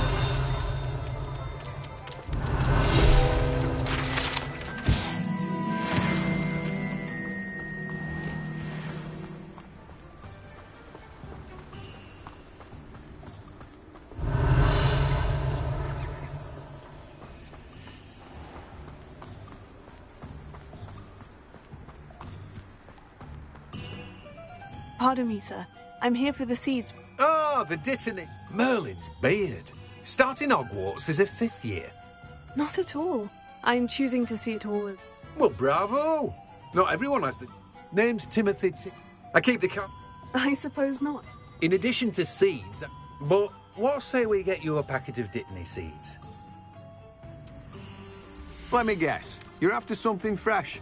Pardon me, sir. I'm here for the seeds. Oh, the Dittany. Merlin's beard. Starting Hogwarts as a 5th year. Not at all. I'm choosing to see it all as... Well, bravo. Not everyone has the... Name's Timothy I keep the car... I suppose not. In addition to seeds... But what say we get you a packet of Dittany seeds? Let me guess. You're after something fresh.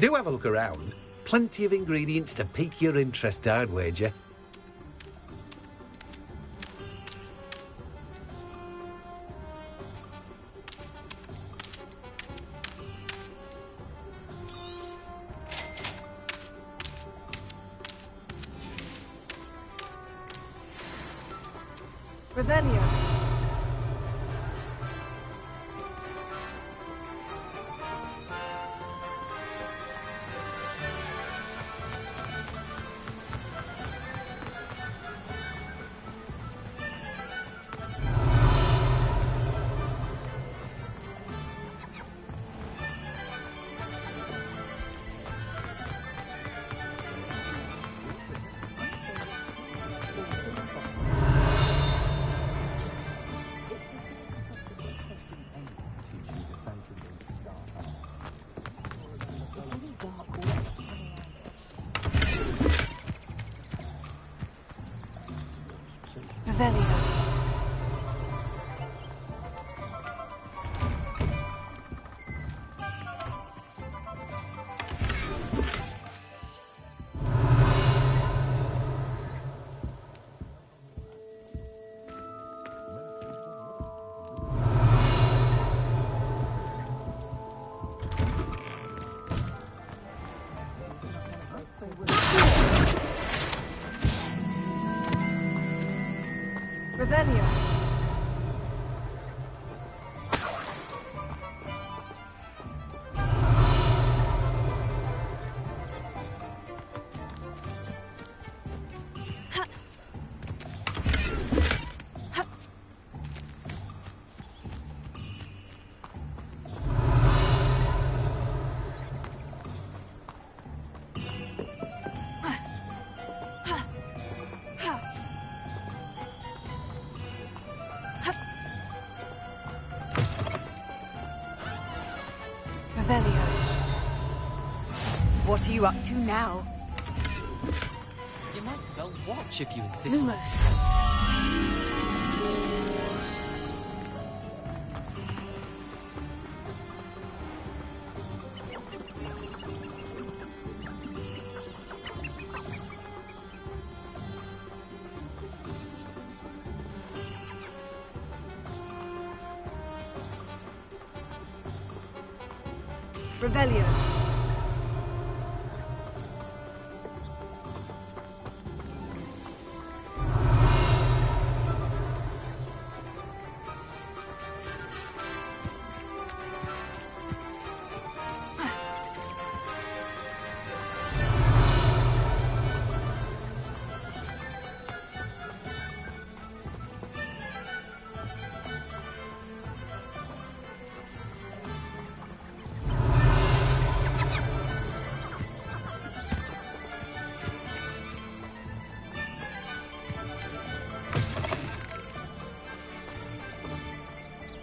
Do have a look around. Plenty of ingredients to pique your interest, I'd wager. Revelio. Revelio. Revelio. Revelio. What are you up to now? You might as well watch if you insist. Lumos. Revelio.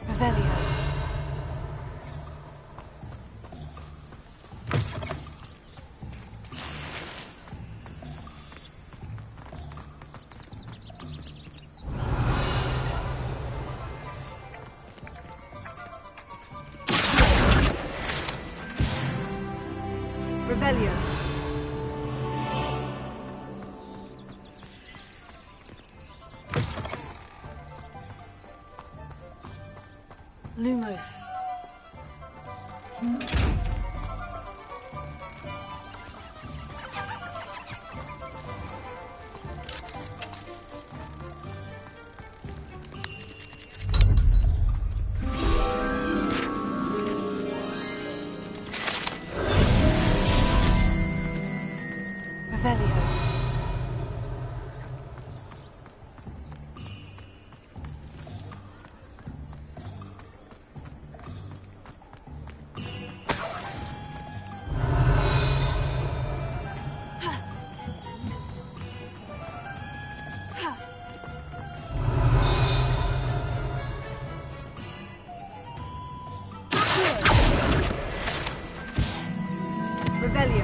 Revelio. Revelio. Lumos. Revelio. Revelio.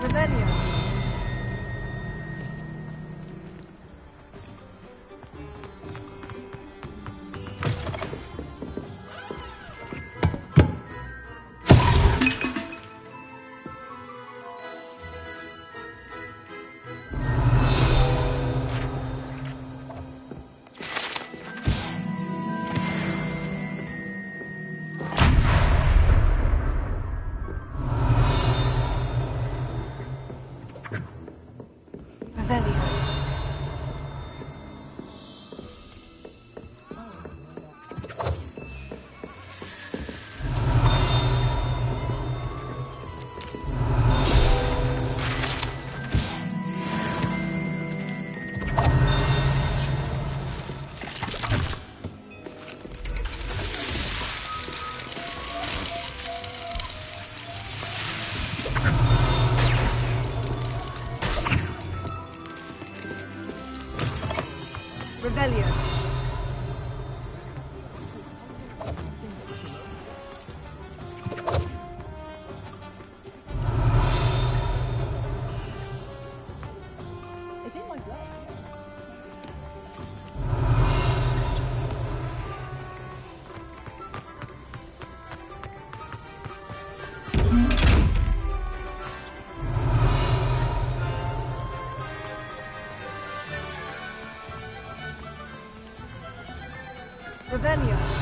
Revelio. Revelio.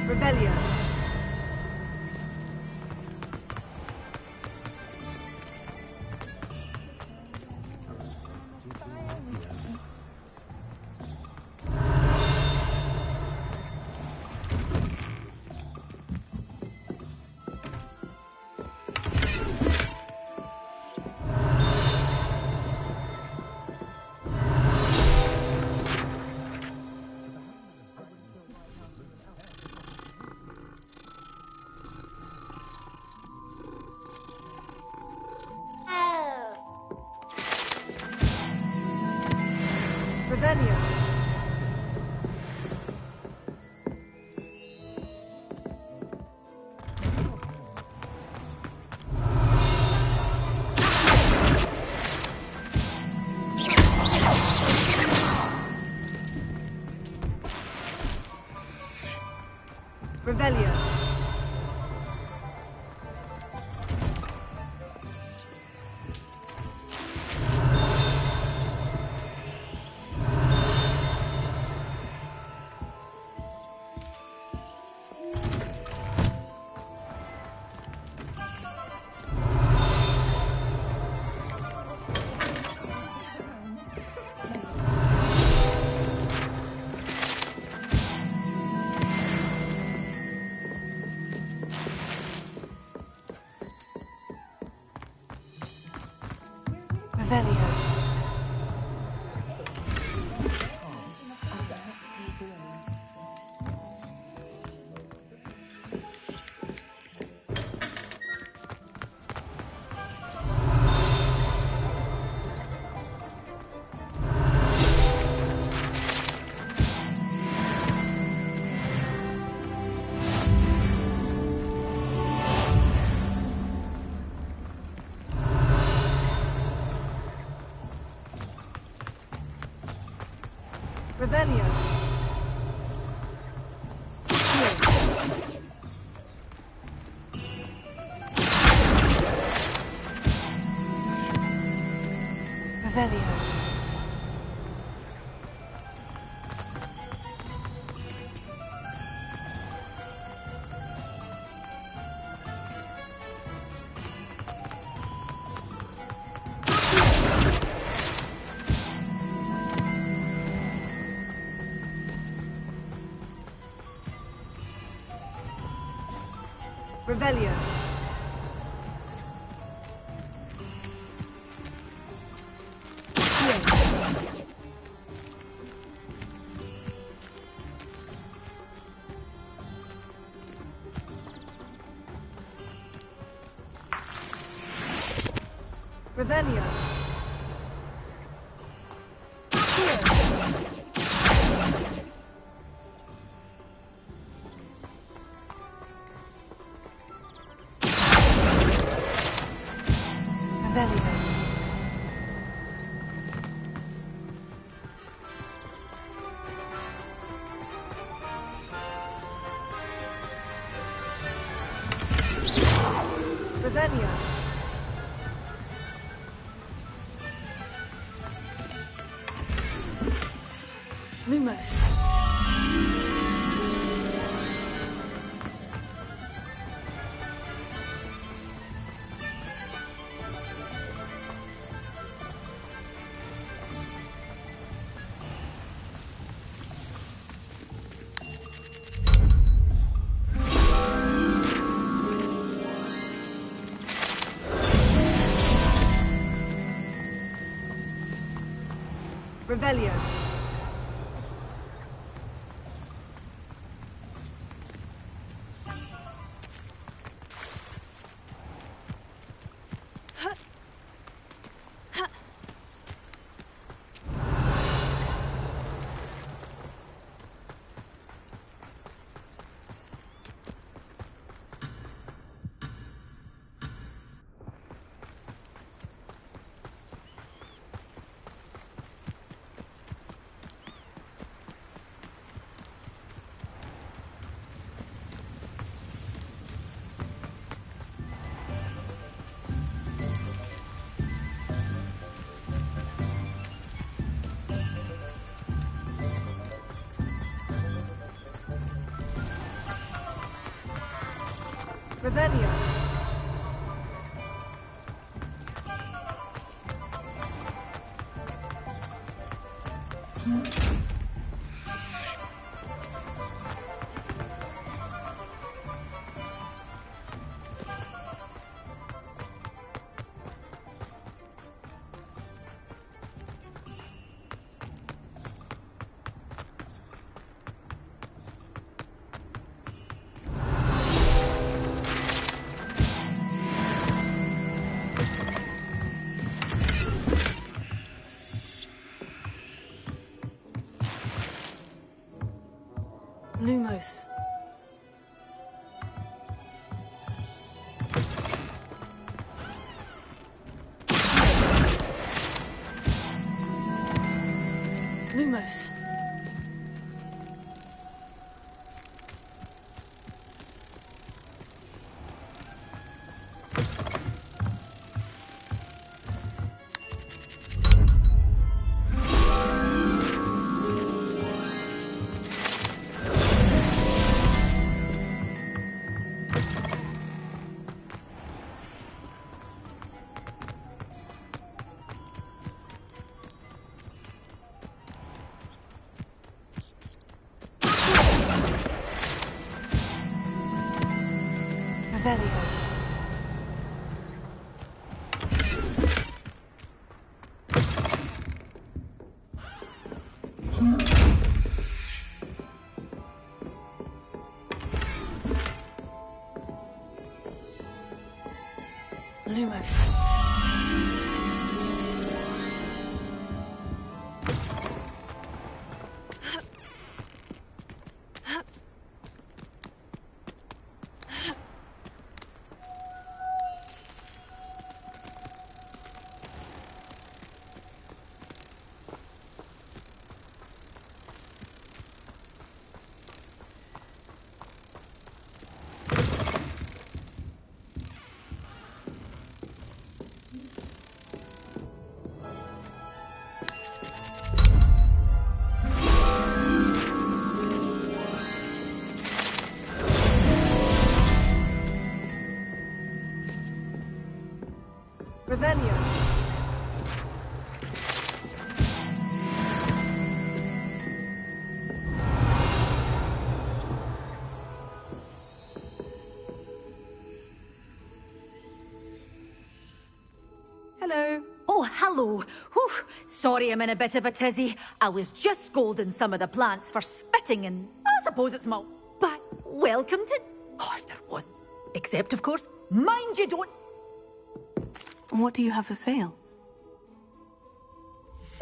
Revelio. Revelio. Revelio. Revelio. Revelio. Revelio. Revelio. Revelio. Revelio. Revelio. Lumos. Revelio. Revelio. Lumos. Lumos. Revelio. Lumos. Revelio. Hello. Oh, hello. Whew. Sorry I'm in a bit of a tizzy. I was just scolding some of the plants for spitting and I suppose it's my... But welcome to... Oh, if there wasn't. Except, of course, mind you don't... What do you have for sale?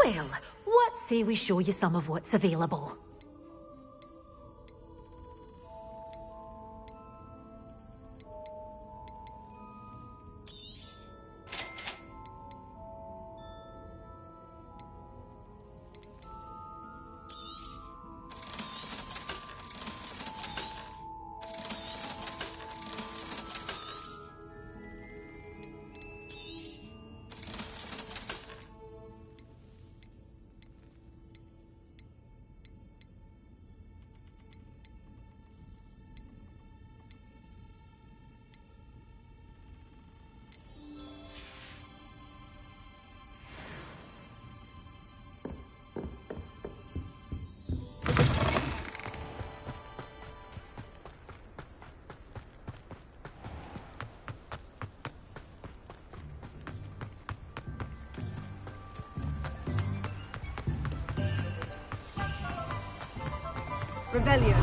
Well, what say we show you some of what's available? Revelio.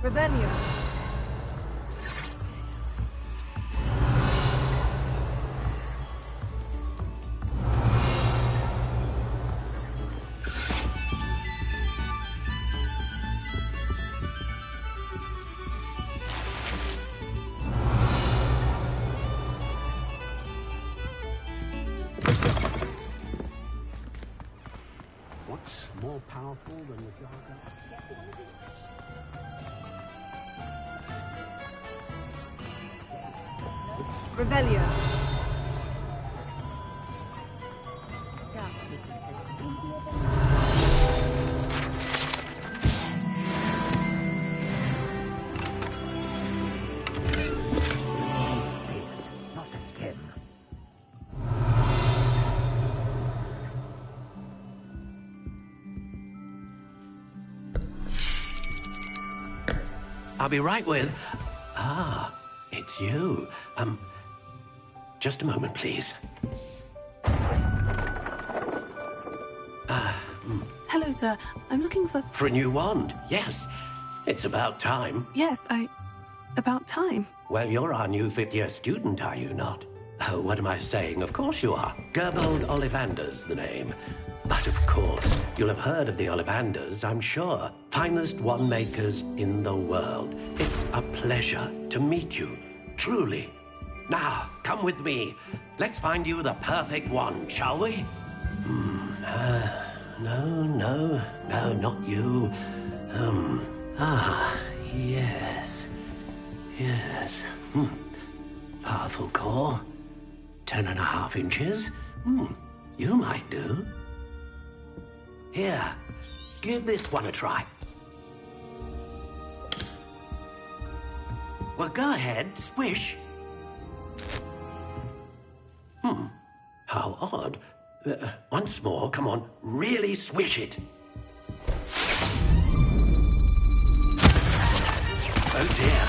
Revelio. more powerful than the dragon. Revelio. I'll be right with... Ah, it's you. Just a moment, please. Hello, sir. I'm looking for... For a new wand, yes. It's about time. Yes, about time. Well, you're our new fifth-year student, are you not? Oh, what am I saying? Of course you are. Gerbold Ollivander's the name. But of course, you'll have heard of the Ollivanders, I'm sure. Finest wand makers in the world. It's a pleasure to meet you, truly. Now, come with me. Let's find you the perfect wand, shall we? No, not you. Yes. Powerful core. 10.5 inches. You might do. Here, give this one a try. Well, go ahead, swish. How odd. Once more, come on, really swish it. Oh dear.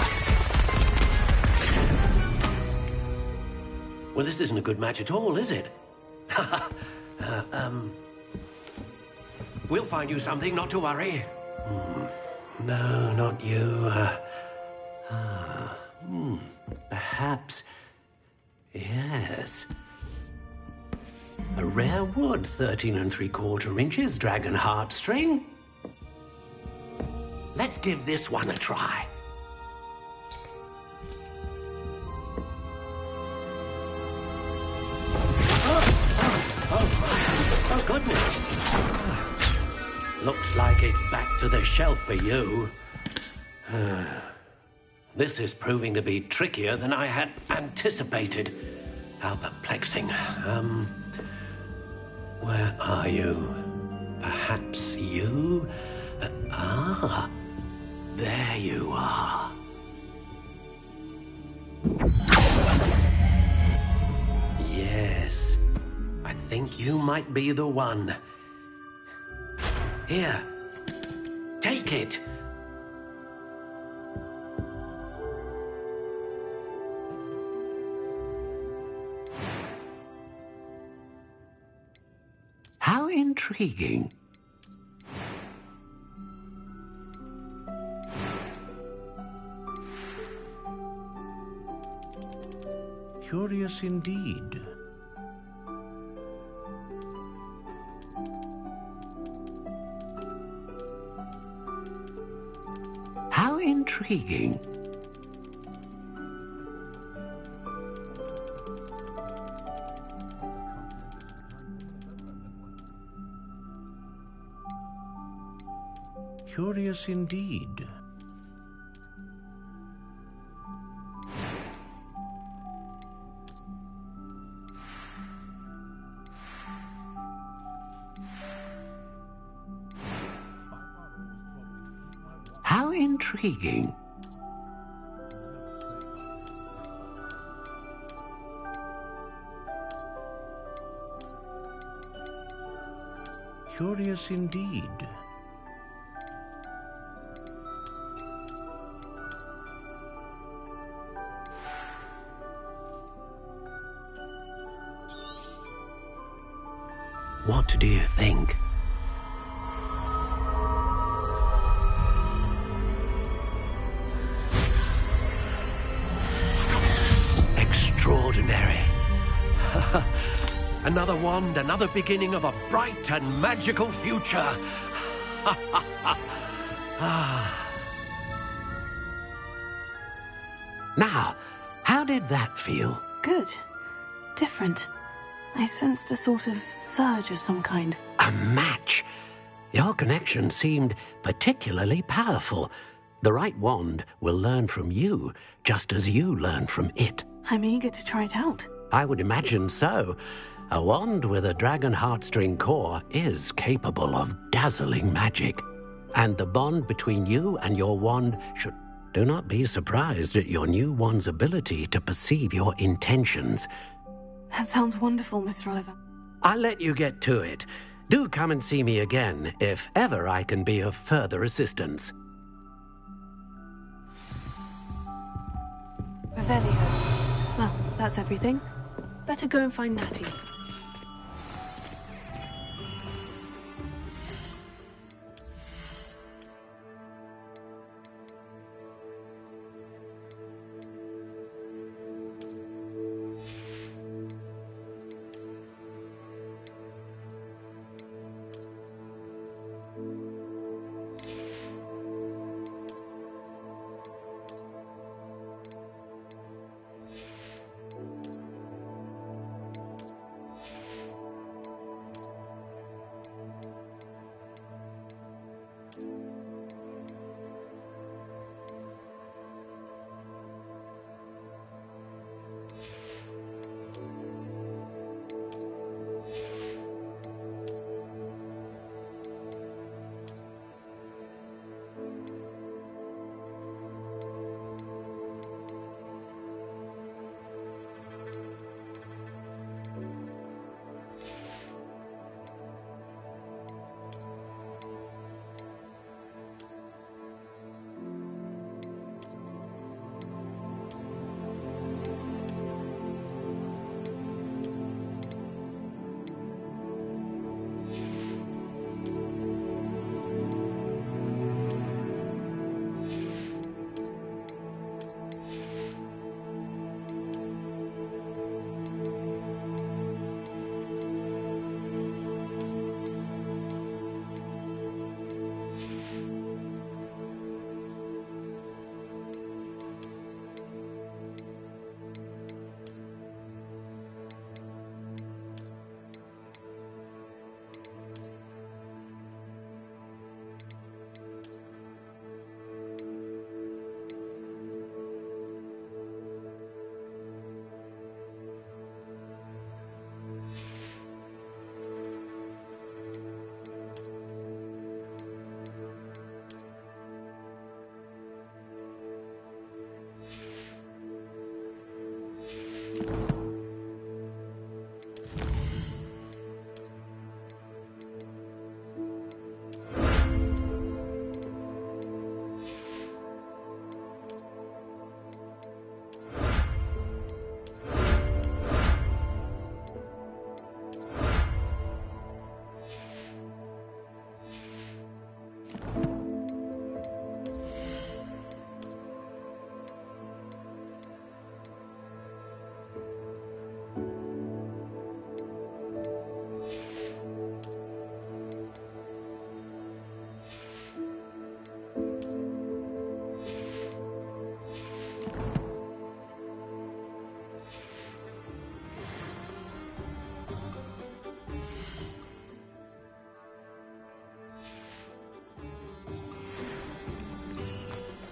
Well, this isn't a good match at all, is it? We'll find you something, not to worry. No, not you. Perhaps... Yes. A rare wood, 13 3/4 inches, dragon heartstring. Let's give this one a try. Oh, goodness. Looks like it's back to the shelf for you. This is proving to be trickier than I had anticipated. How perplexing. Where are you? Perhaps you? There you are. Yes, I think you might be the one. Here, take it. How intriguing. Curious indeed. How intriguing. Curious indeed. How intriguing. Curious indeed. What do you think? Extraordinary. Another wand, another beginning of a bright and magical future. Now, how did that feel? Good. Different. I sensed a sort of surge of some kind. A match. Your connection seemed particularly powerful. The right wand will learn from you, just as you learn from it. I'm eager to try it out. I would imagine so. A wand with a dragon heartstring core is capable of dazzling magic. And the bond between you and your wand should... Do not be surprised at your new wand's ability to perceive your intentions. That sounds wonderful, Mr. Oliver. I'll let you get to it. Do come and see me again, if ever I can be of further assistance. Revelio. Well, that's everything. Better go and find Natty.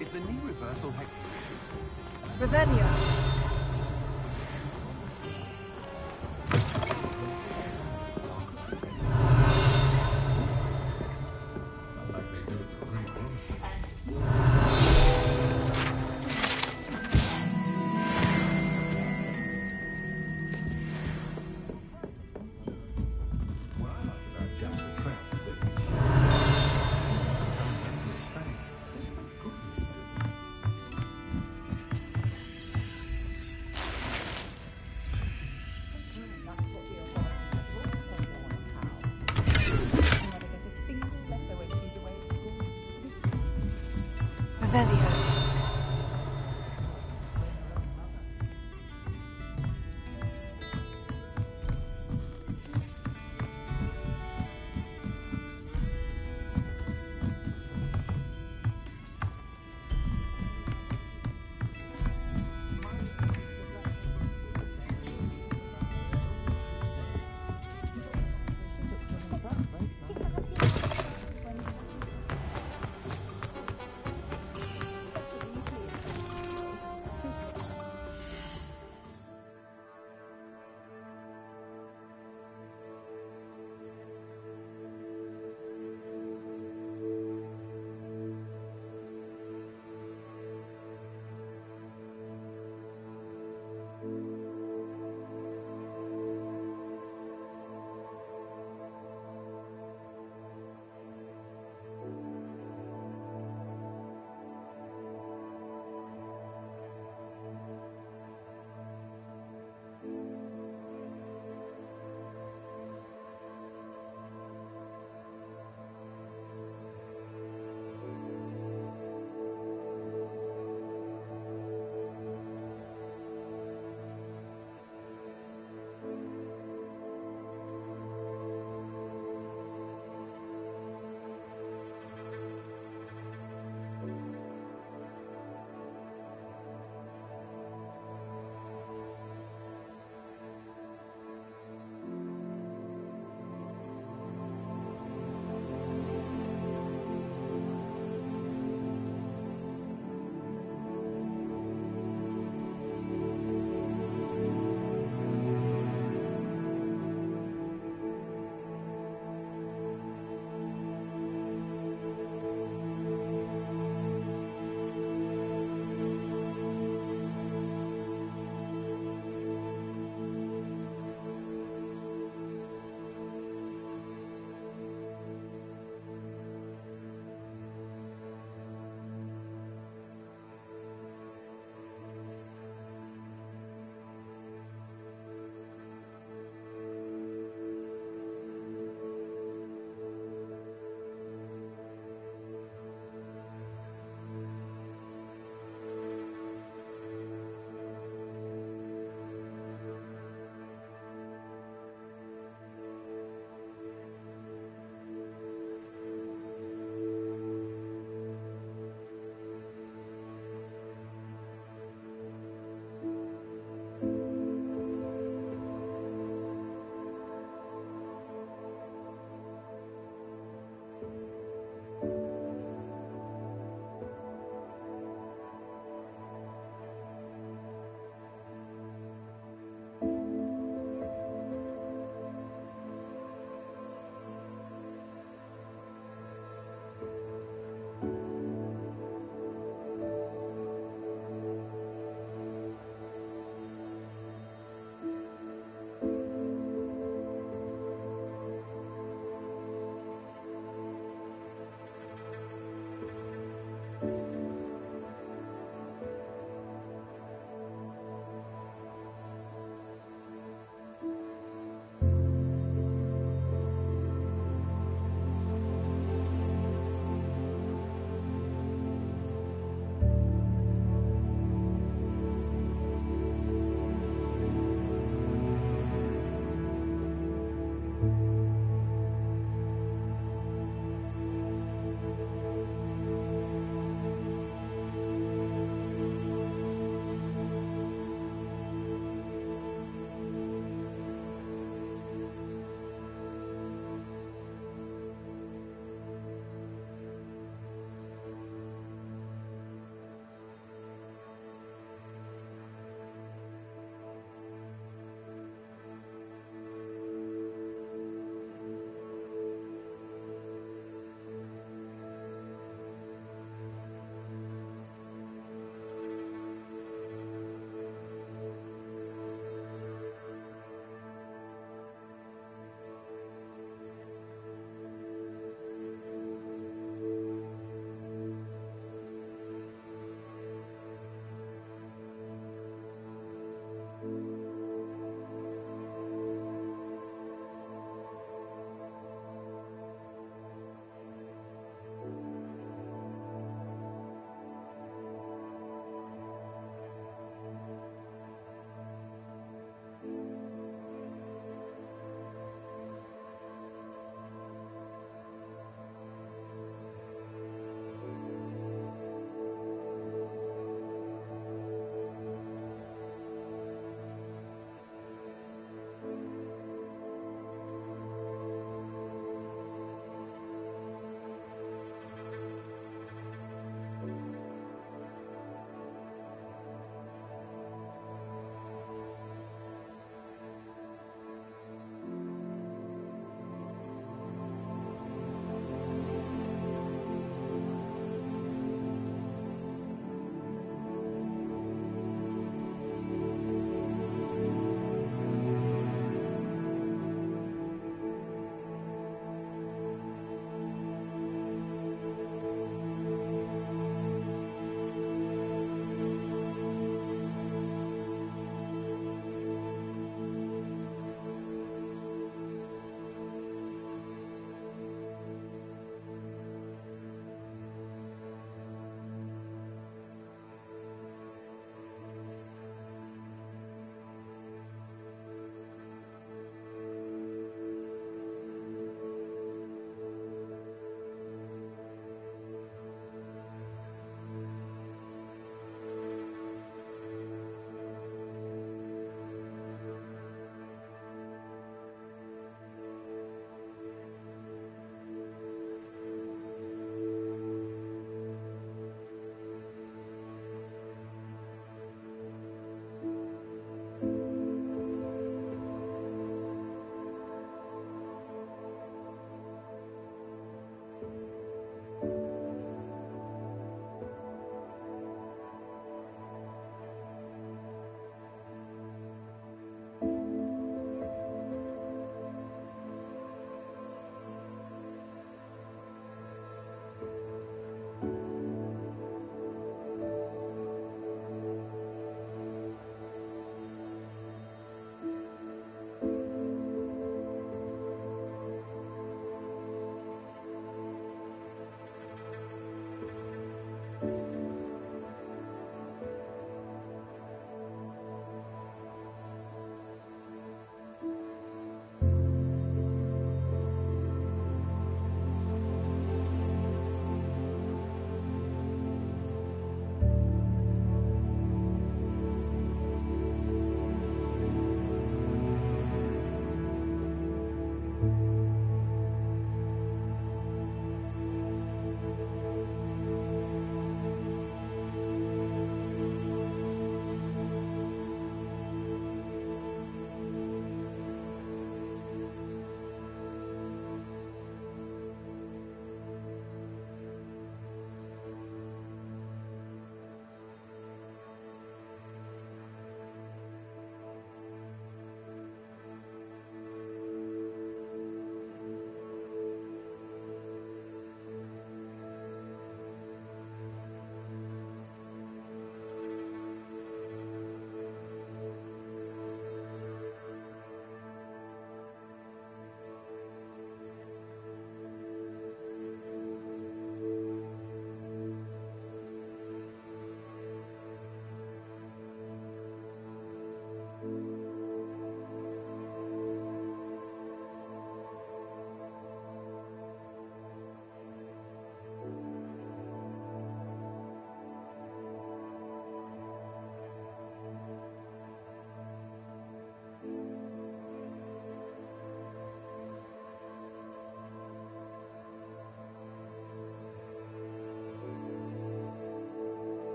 Is the knee reversal Ravenclaw.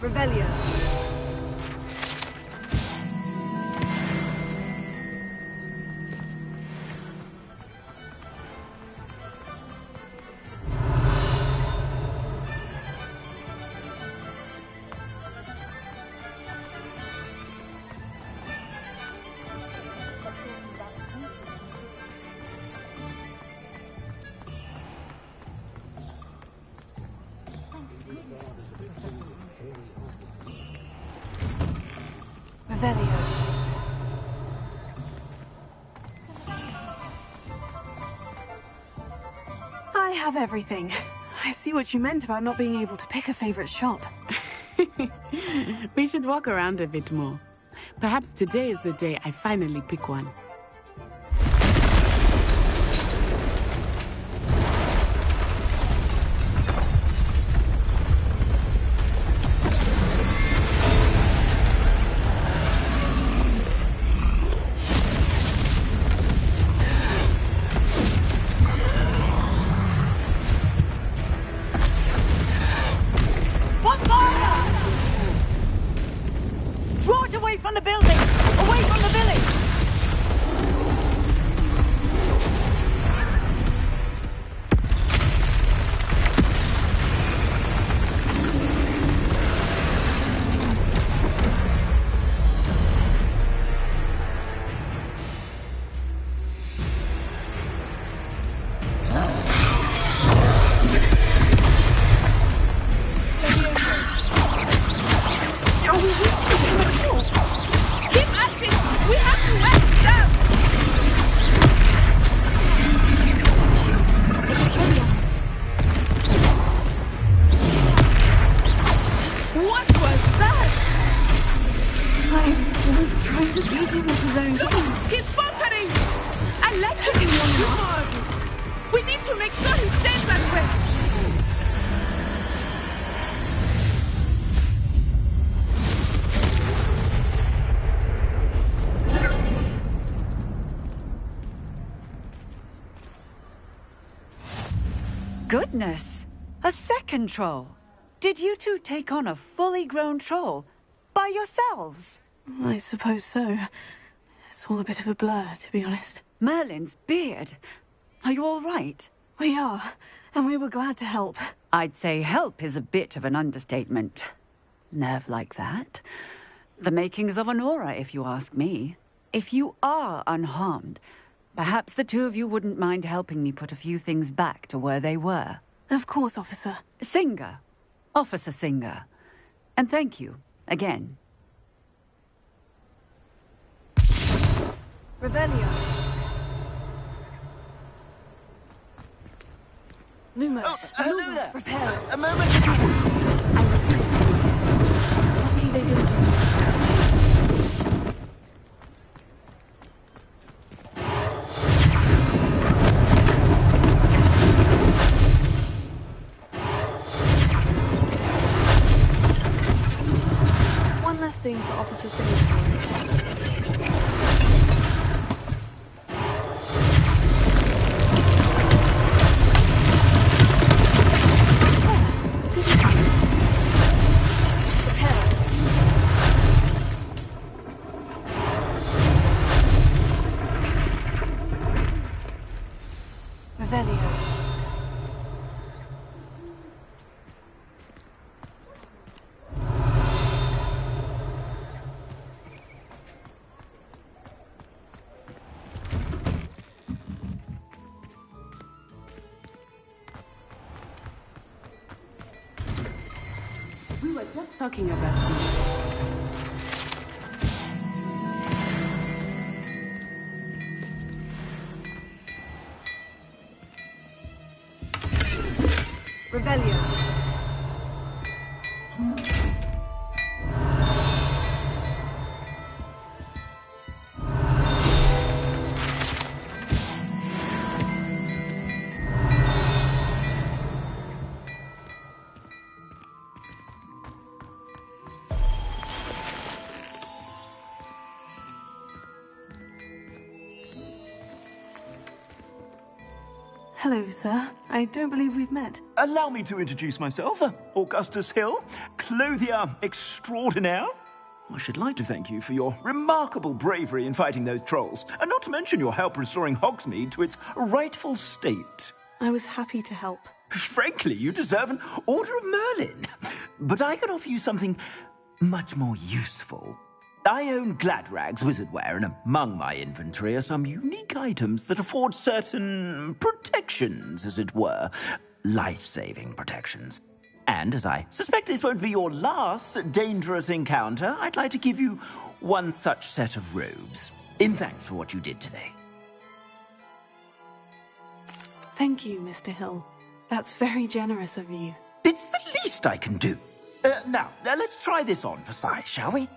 Revelio. Revelio. I have everything. I see what you meant about not being able to pick a favorite shop. We should walk around a bit more. Perhaps today is the day I finally pick one. Draw it away from the building! Away from the village! Goodness! A second troll! Did you two take on a fully grown troll? By yourselves? I suppose so. It's all a bit of a blur, to be honest. Merlin's beard. Are you all right? We are, and we were glad to help. I'd say help is a bit of an understatement. Nerve like that. The makings of an aura, if you ask me. If you are unharmed, perhaps the two of you wouldn't mind helping me put a few things back to where they were. Of course, officer. Singer. Officer Singer. And thank you, again. Revelio. Lumos. Hello there. Repair. A moment ago. I received things. Lucky they didn't do it. One last thing for Officer Singer. We were just talking about you. Revelio. Hello, sir. I don't believe we've met. Allow me to introduce myself. Augustus Hill, clothier extraordinaire. I should like to thank you for your remarkable bravery in fighting those trolls, and not to mention your help restoring Hogsmeade to its rightful state. I was happy to help. Frankly, you deserve an Order of Merlin. But I can offer you something much more useful. I own Gladrag's wizardware, and among my inventory are some unique items that afford certain protections, as it were. Life-saving protections. And as I suspect this won't be your last dangerous encounter, I'd like to give you one such set of robes, in thanks for what you did today. Thank you, Mr. Hill. That's very generous of you. It's the least I can do. Now, let's try this on for size, shall we?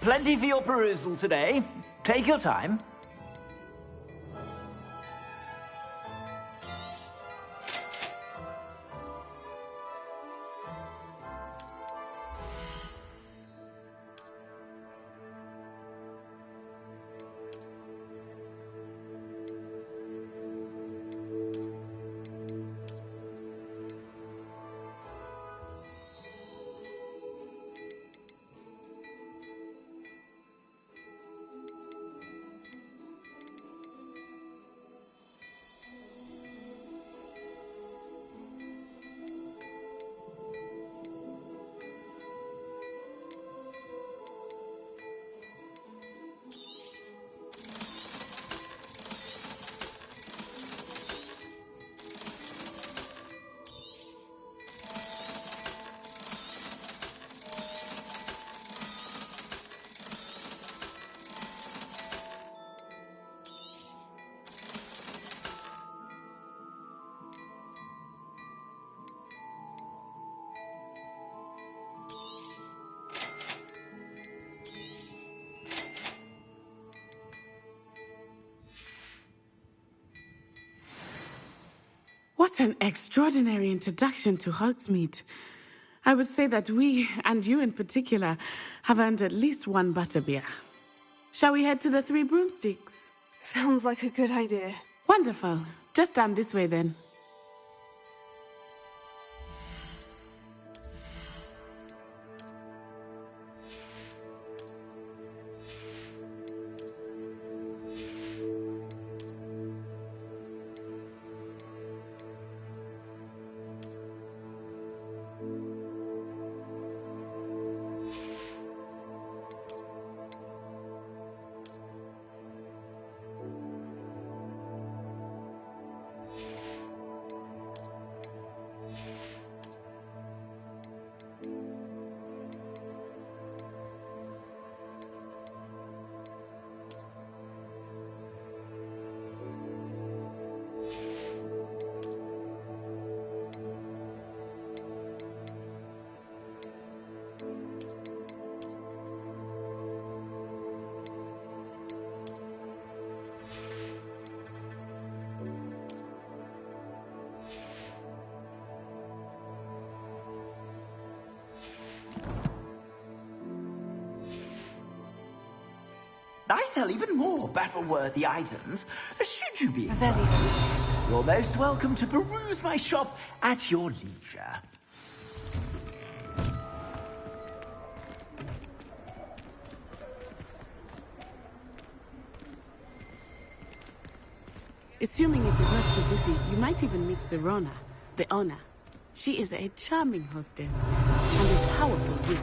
Plenty for your perusal today. Take your time. What an extraordinary introduction to Hogsmeade. I would say that we, and you in particular, have earned at least one butterbeer. Shall we head to the Three Broomsticks? Sounds like a good idea. Wonderful. Just down this way then. I sell even more battle-worthy items, should you be Revelio. You're most welcome to peruse my shop at your leisure. Assuming it is not too busy, you might even meet Serona, the owner. She is a charming hostess and a powerful witch.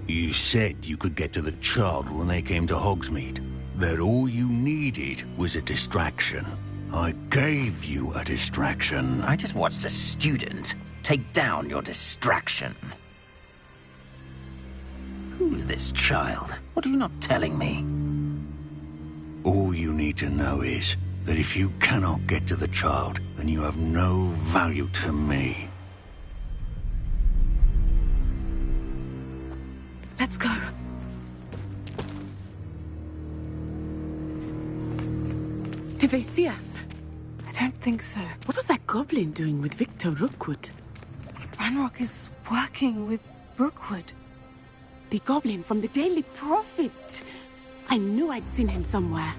You said you could get to the child when they came to Hogsmeade. That all you needed was a distraction. I gave you a distraction. I just watched a student take down your distraction. Who's this child? What are you not telling me? All you need to know is that if you cannot get to the child, then you have no value to me. Let's go. Did they see us? I don't think so. What was that goblin doing with Victor Rookwood? Ranrock is working with Rookwood. The goblin from the Daily Prophet. I knew I'd seen him somewhere.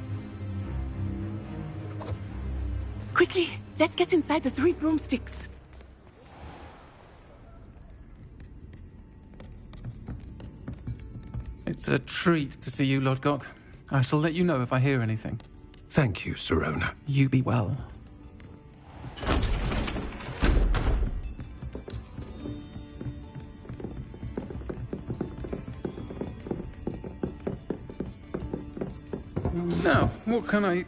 Quickly, let's get inside the 3 broomsticks. It's a treat to see you, Lodgok. I shall let you know if I hear anything. Thank you, Sirona. You be well. Now, what can I...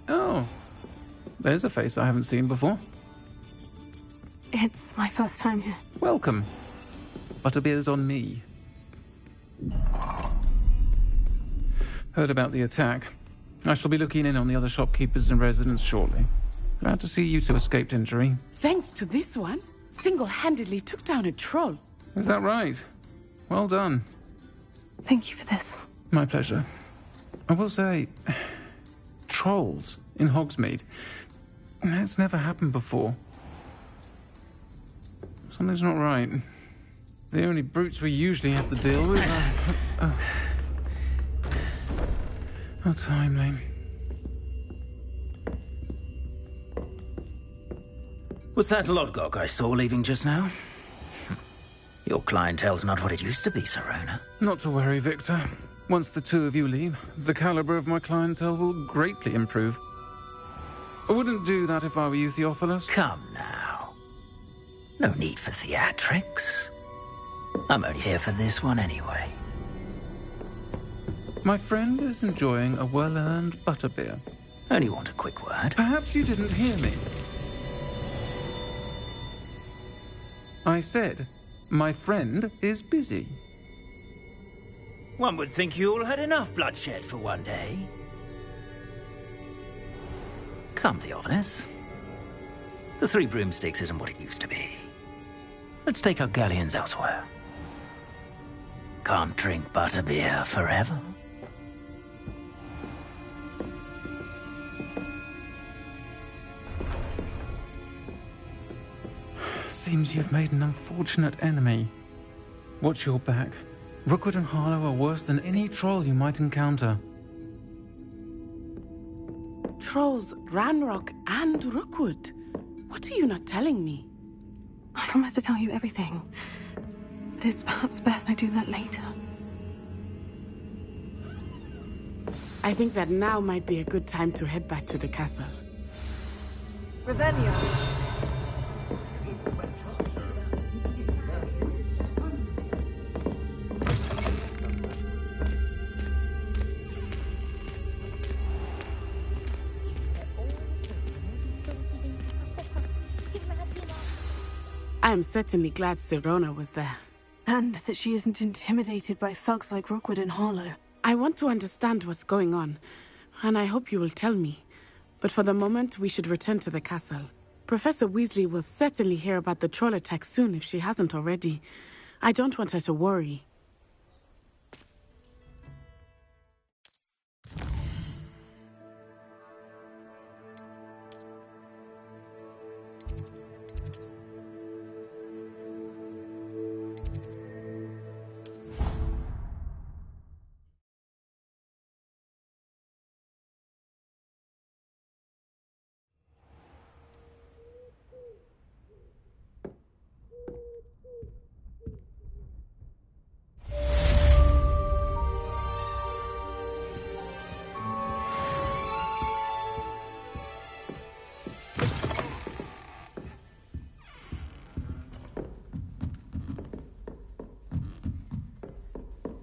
Oh, there's a face I haven't seen before. It's my first time here. Welcome. Butterbeer's on me. Heard about the attack. I shall be looking in on the other shopkeepers and residents shortly. Glad to see you two escaped injury. Thanks to this one, single-handedly took down a troll. Is that right? Well done. Thank you for this. My pleasure. I will say, trolls in Hogsmeade. That's never happened before. Something's not right. The only brutes we usually have to deal with are... How timely. Was that Lodgok I saw leaving just now? Your clientele's not what it used to be, Sirona. Not to worry, Victor. Once the two of you leave, the caliber of my clientele will greatly improve. I wouldn't do that if I were you, Theophilus. Come now. No need for theatrics. I'm only here for this one anyway. My friend is enjoying a well-earned butterbeer. Only want a quick word. Perhaps you didn't hear me. I said, my friend is busy. One would think you all had enough bloodshed for one day. Come, Theophilus. The 3 broomsticks isn't what it used to be. Let's take our galleons elsewhere. Can't drink butterbeer forever. Seems you've made an unfortunate enemy. Watch your back. Rookwood and Harlow are worse than any troll you might encounter. Trolls, Ranrock, and Rookwood. What are you not telling me? I promise to tell you everything. But it's perhaps best I do that later. I think that now might be a good time to head back to the castle. Ravenclaw. I am certainly glad Sirona was there. And that she isn't intimidated by thugs like Rookwood and Harlow. I want to understand what's going on, and I hope you will tell me. But for the moment, we should return to the castle. Professor Weasley will certainly hear about the troll attack soon if she hasn't already. I don't want her to worry.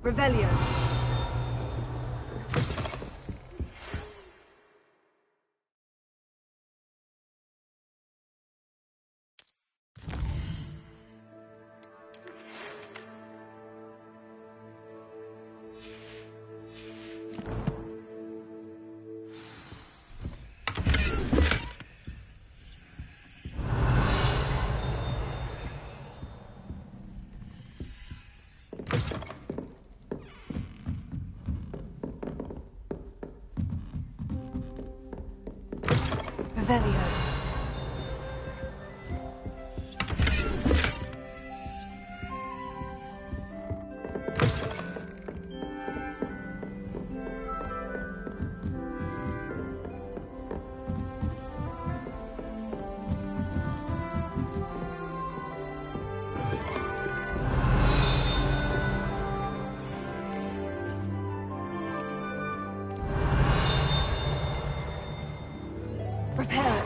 Revelio. Revelio. Prepare.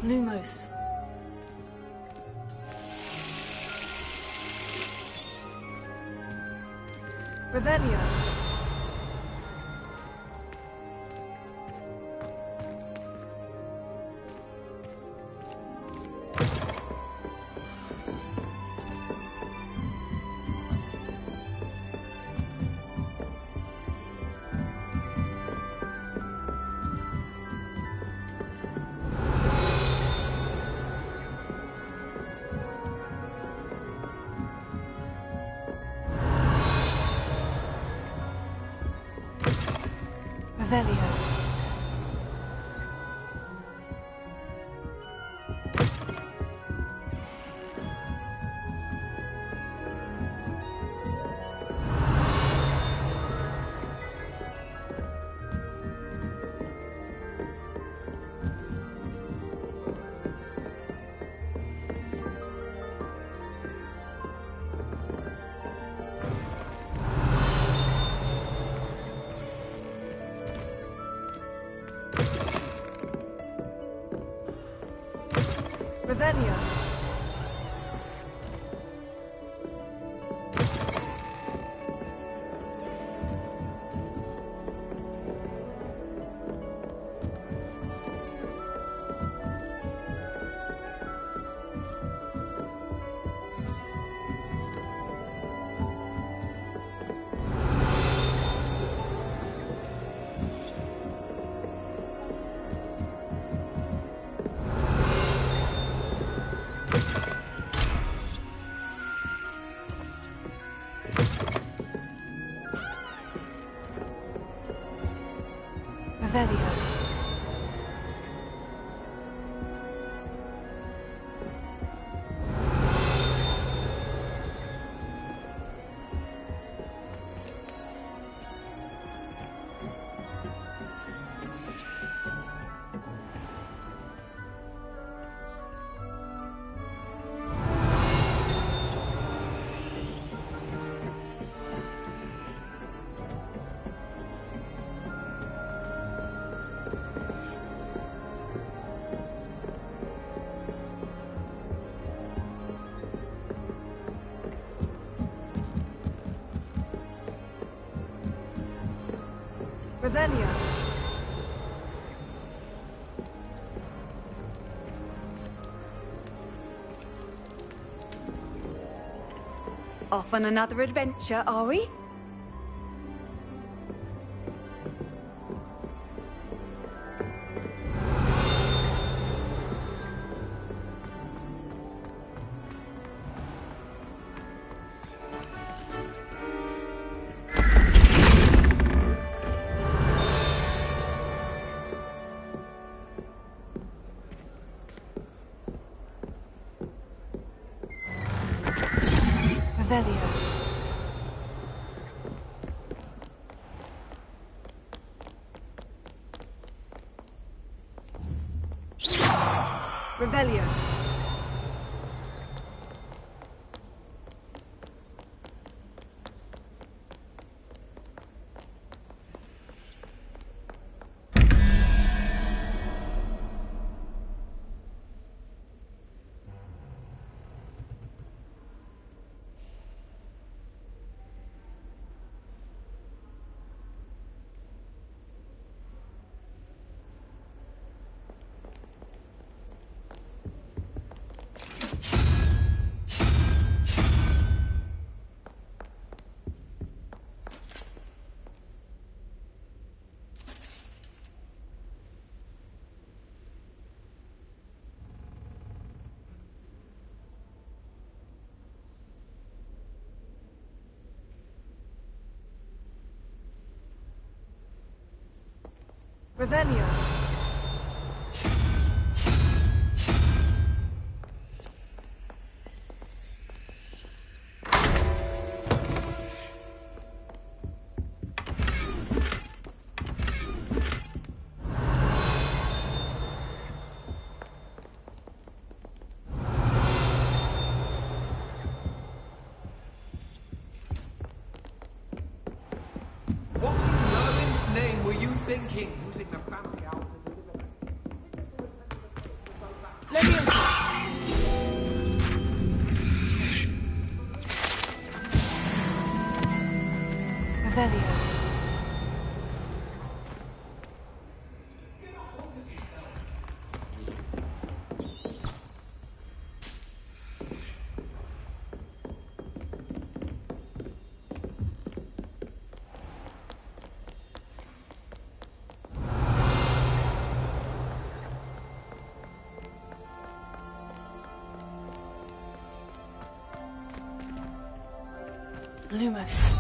Lumos. Revelio. Revelio. Revelio. Revelio. Revelio. Off on another adventure, are we? Revelio. Revelio. Revelio. Revelio. Lumos.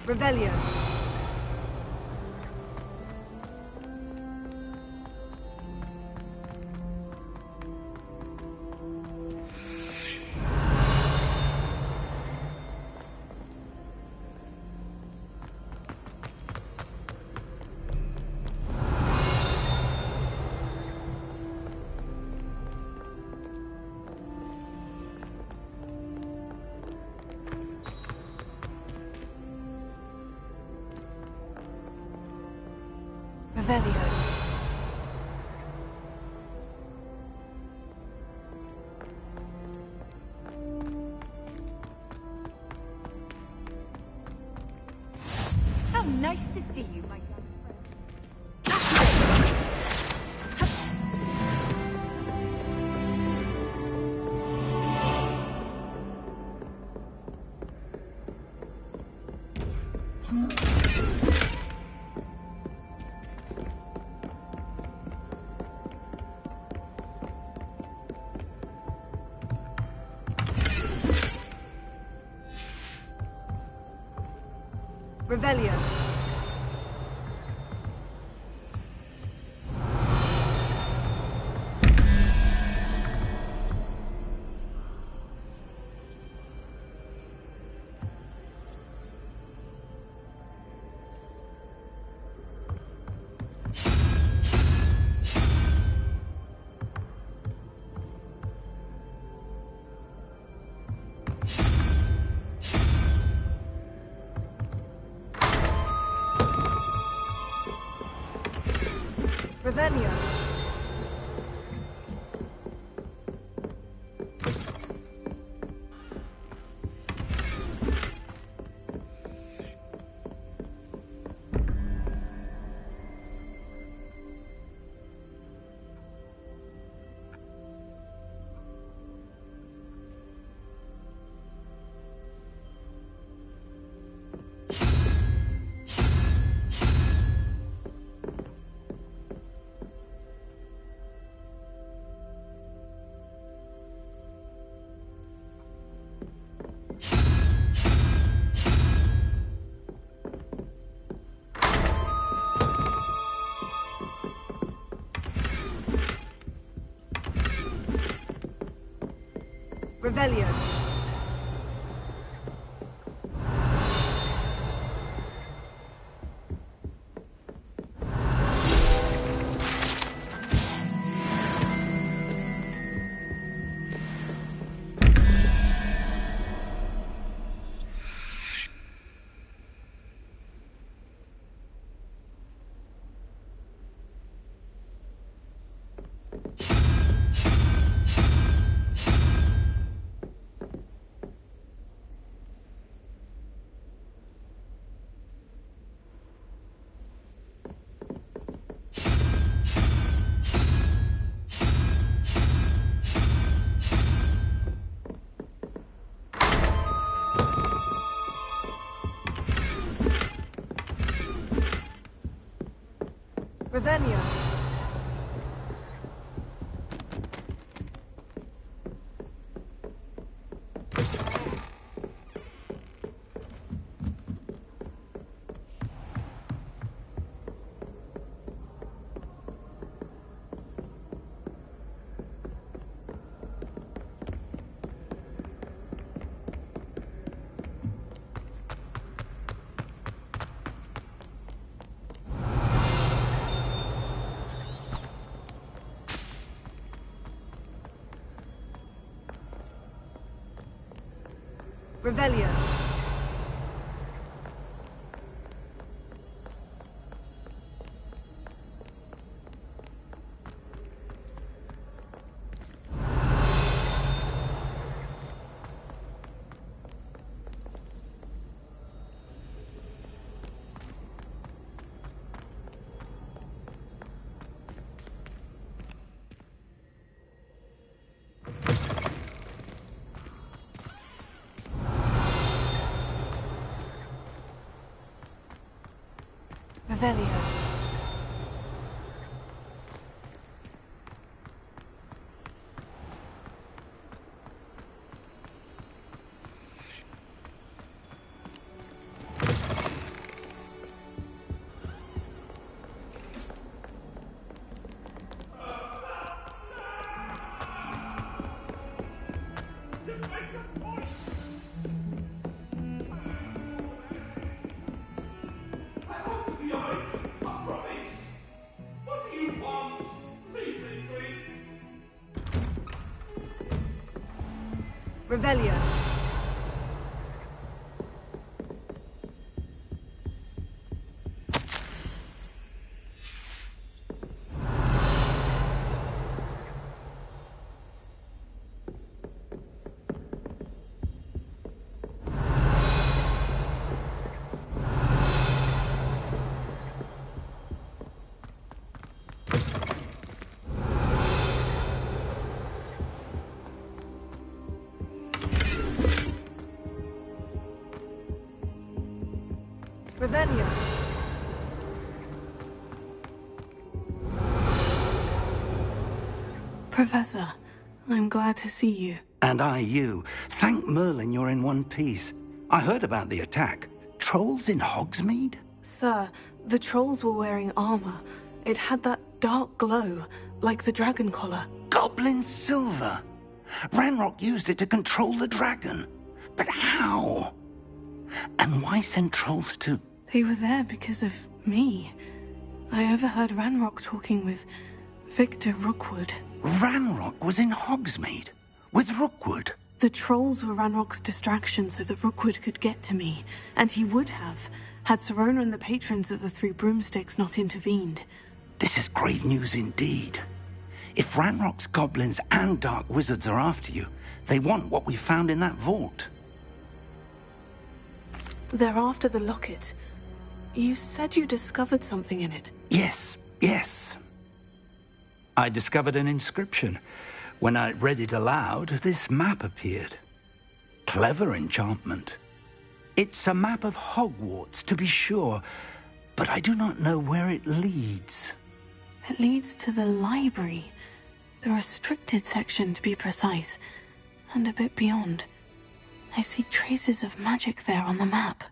Revelio. Revelio. How nice to see you, my young Revelio. Revelio. Revelio. Revelio. Revelio. Revelio. Revelio. Revelio. Professor, I'm glad to see you. And I you. Thank Merlin you're in one piece. I heard about the attack. Trolls in Hogsmeade? Sir, the trolls were wearing armor. It had that dark glow, like the dragon collar. Goblin silver! Ranrock used it to control the dragon. But how? And why send trolls to... They were there because of me. I overheard Ranrock talking with Victor Rookwood. Ranrock was in Hogsmeade? With Rookwood? The trolls were Ranrock's distraction so that Rookwood could get to me. And he would have, had Serona and the patrons of the Three Broomsticks not intervened. This is grave news indeed. If Ranrock's goblins and dark wizards are after you, they want what we found in that vault. They're after the locket. You said you discovered something in it. Yes. I discovered an inscription. When I read it aloud, this map appeared. Clever enchantment. It's a map of Hogwarts, to be sure, but I do not know where it leads. It leads to the library. The restricted section, to be precise, and a bit beyond. I see traces of magic there on the map.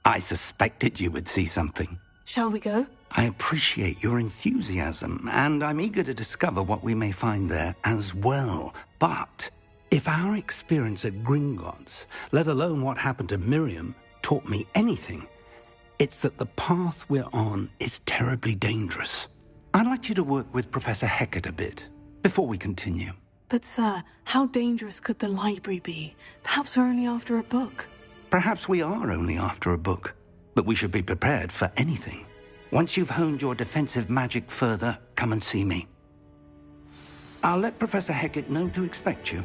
I suspected you would see something. Shall we go? I appreciate your enthusiasm, and I'm eager to discover what we may find there as well. But if our experience at Gringotts, let alone what happened to Miriam, taught me anything, it's that the path we're on is terribly dangerous. I'd like you to work with Professor Hecat a bit, before we continue. But sir, how dangerous could the library be? Perhaps we're only after a book. Perhaps we are only after a book, but we should be prepared for anything. Once you've honed your defensive magic further, come and see me. I'll let Professor Hecat know to expect you.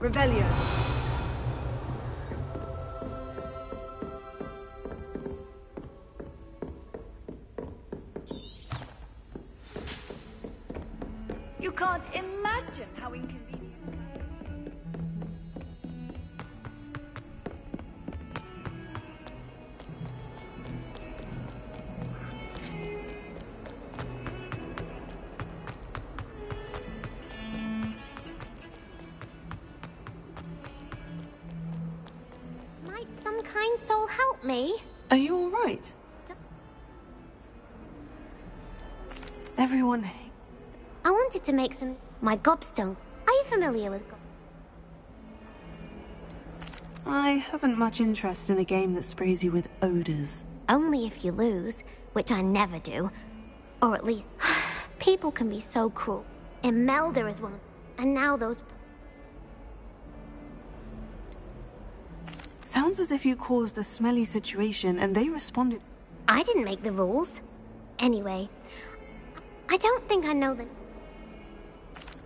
Revelio. You can't imagine how inconvenient. Might some kind soul help me? Are you all right? Everyone... I wanted to make my gobstone. Are you familiar with I haven't much interest in a game that sprays you with odors. Only if you lose, which I never do. Or at least, people can be so cruel. Imelda is one of them. And now those... Sounds as if you caused a smelly situation and they responded. I didn't make the rules. Anyway, I don't think I know the...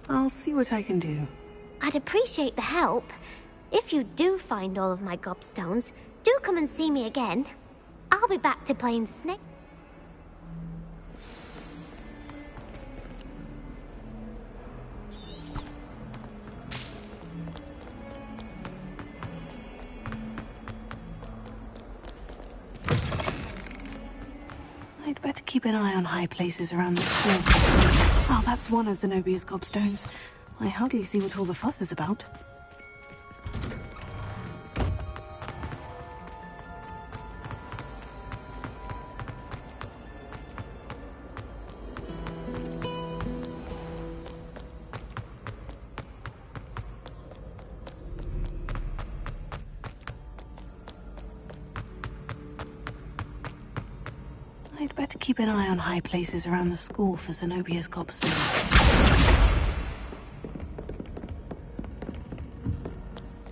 I'll see what I can do. I'd appreciate the help. If you do find all of my gobstones, do come and see me again. I'll be back to playing Snake. I'd better keep an eye on high places around the school. Oh, that's one of Zenobia's gobstones. I hardly see what all the fuss is about. I'd better keep an eye on high places around the school for Zenobia's gobstones.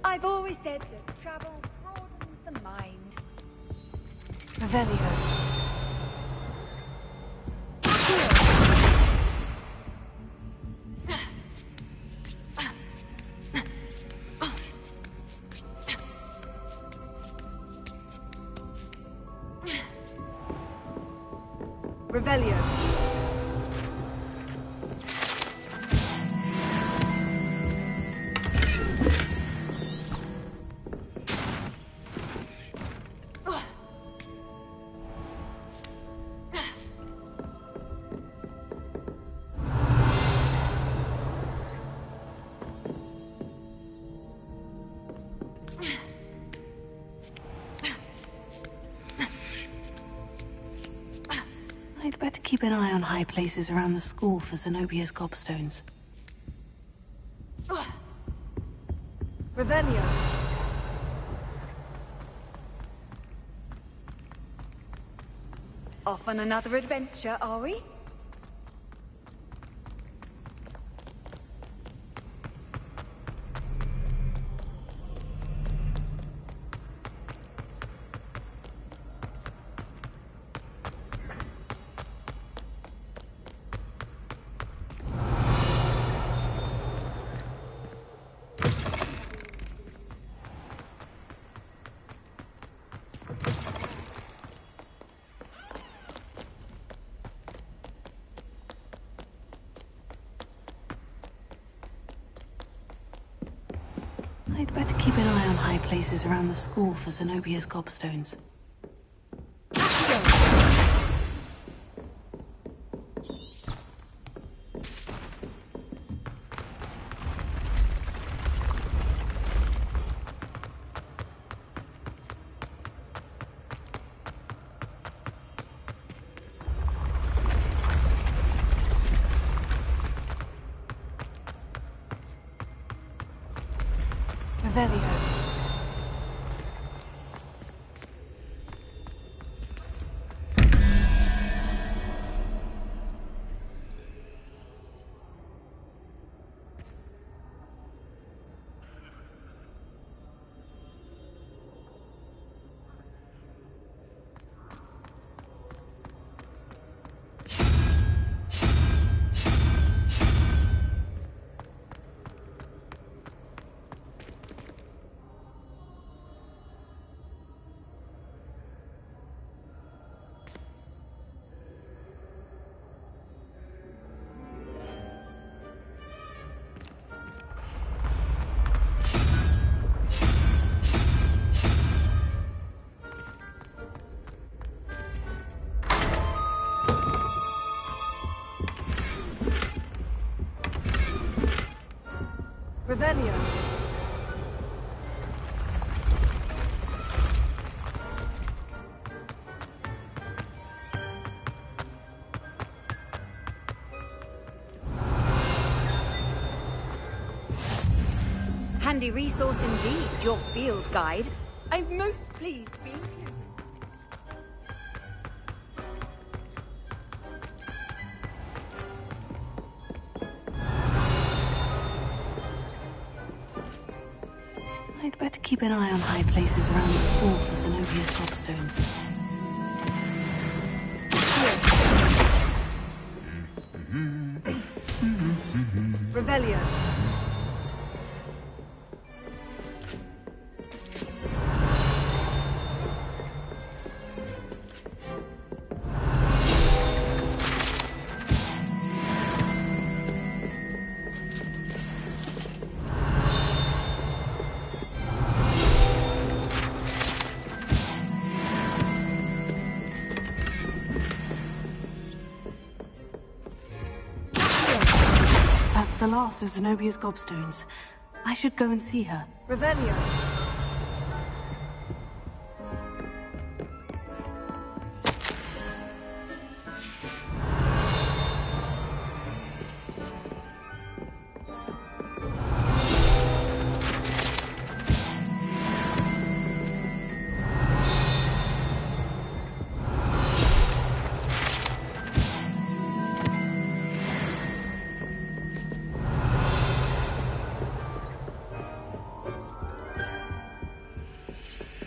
I've always said that travel broadens the mind. Revelio. Revelio. I'd better keep an eye on high places around the school for Zenobia's gobstones. Revelio. Off on another adventure, are we? I'd better keep an eye on high places around the school for Zenobia's gobstones. Revelio. Revelio. Handy resource indeed, your field guide. I'm most pleased to be included. I'd better keep an eye on high places around the school for Zenobia's gobstones. Revelio. That's the last of Zenobia's gobstones. I should go and see her. Revelio.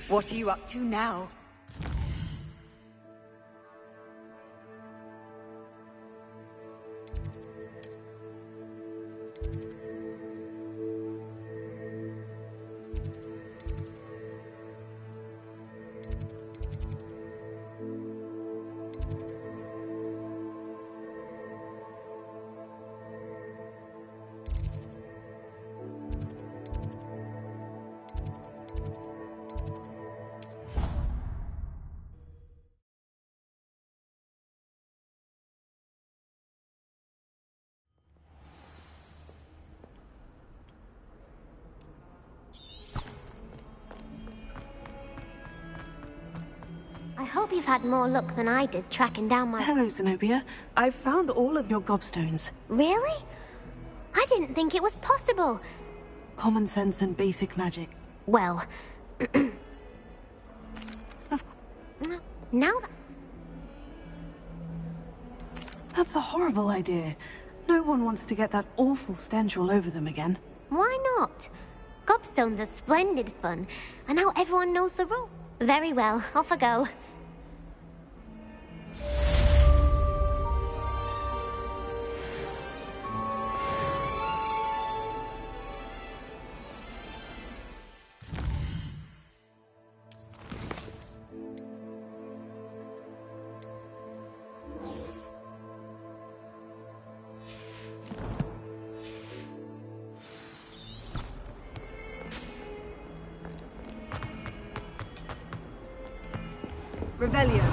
What are you up to now? I hope you've had more luck than I did tracking down my... Hello, Zenobia. I've found all of your gobstones. Really? I didn't think it was possible. Common sense and basic magic. Well... Now that... That's a horrible idea. No one wants to get that awful stench all over them again. Why not? Gobstones are splendid fun, and now everyone knows the rule. Very well, off I go. Revelio.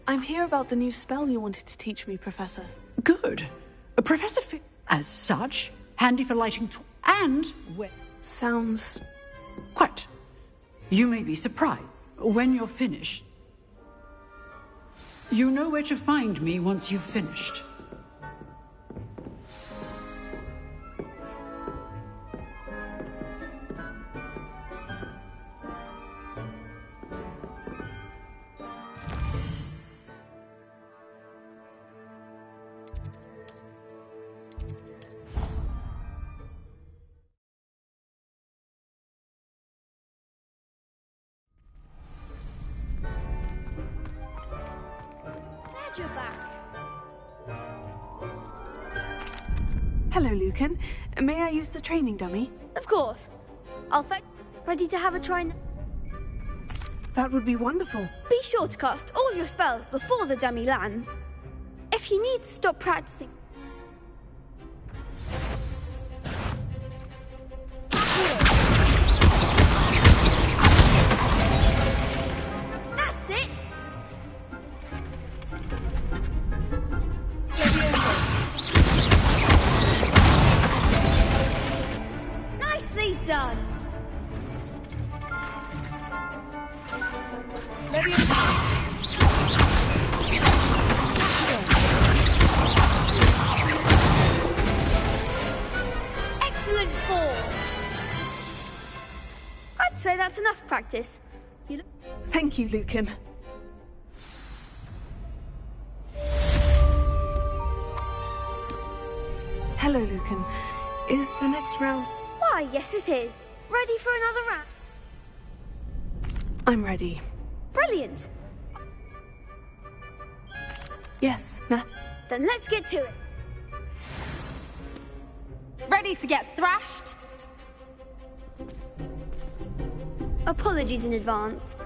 I'm here about the new spell you wanted to teach me, Professor. Good. As such, handy for lighting and... Sounds... Quite. You may be surprised. When you're finished... You know where to find me once you've finished. You're back. Hello, Lucan. May I use the training dummy? Of course. I'll fetch. Ready to have a try now? That would be wonderful. Be sure to cast all your spells before the dummy lands. If you need to stop practicing... That's it! Nicely done! Excellent form! I'd say that's enough practice. You look... Thank you, Lucan. Hello, Lucan. Is the next round... Why, yes it is. Ready for another round? I'm ready. Brilliant. Yes, Nat? Then let's get to it. Ready to get thrashed? Apologies in advance.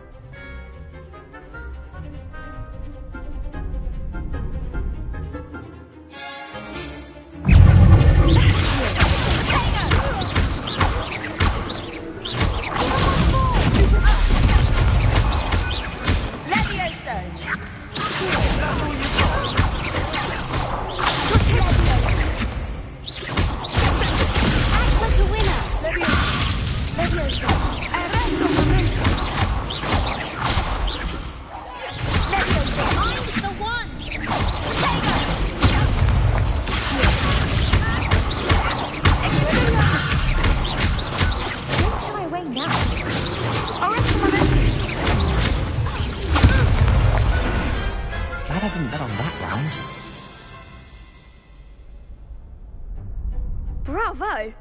Bravo!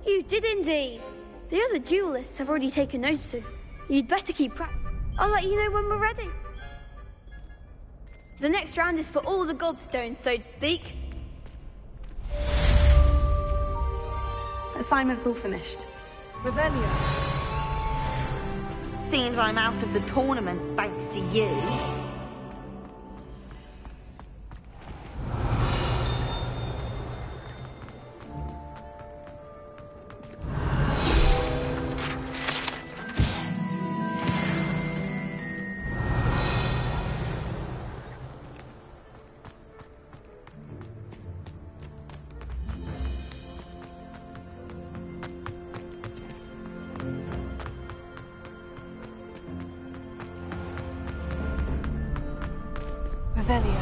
You did indeed. The other duelists have already taken notes, so you'd better keep I'll let you know when we're ready. The next round is for all the gobstones, so to speak. Assignment's all finished. Revelio. Seems I'm out of the tournament thanks to you. Revelio.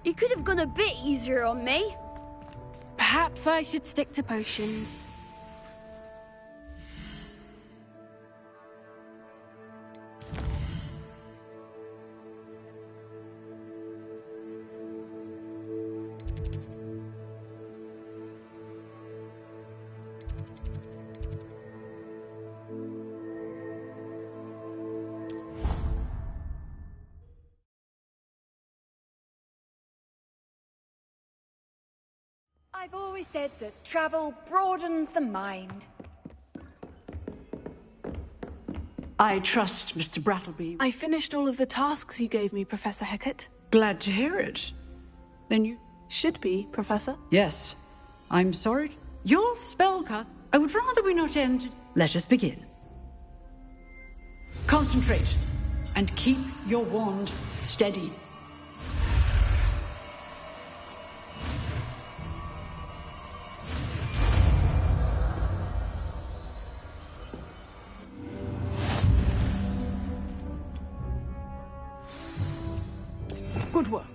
You could have gone a bit easier on me. Perhaps I should stick to potions. I've always said that travel broadens the mind. I trust Mr. Brattleby. I finished all of the tasks you gave me, Professor Hecat. Glad to hear it. Then you... Should be, Professor. Yes. I'm sorry. Your spellcast... I would rather we not end... Let us begin. Concentrate. And keep your wand steady. Good work.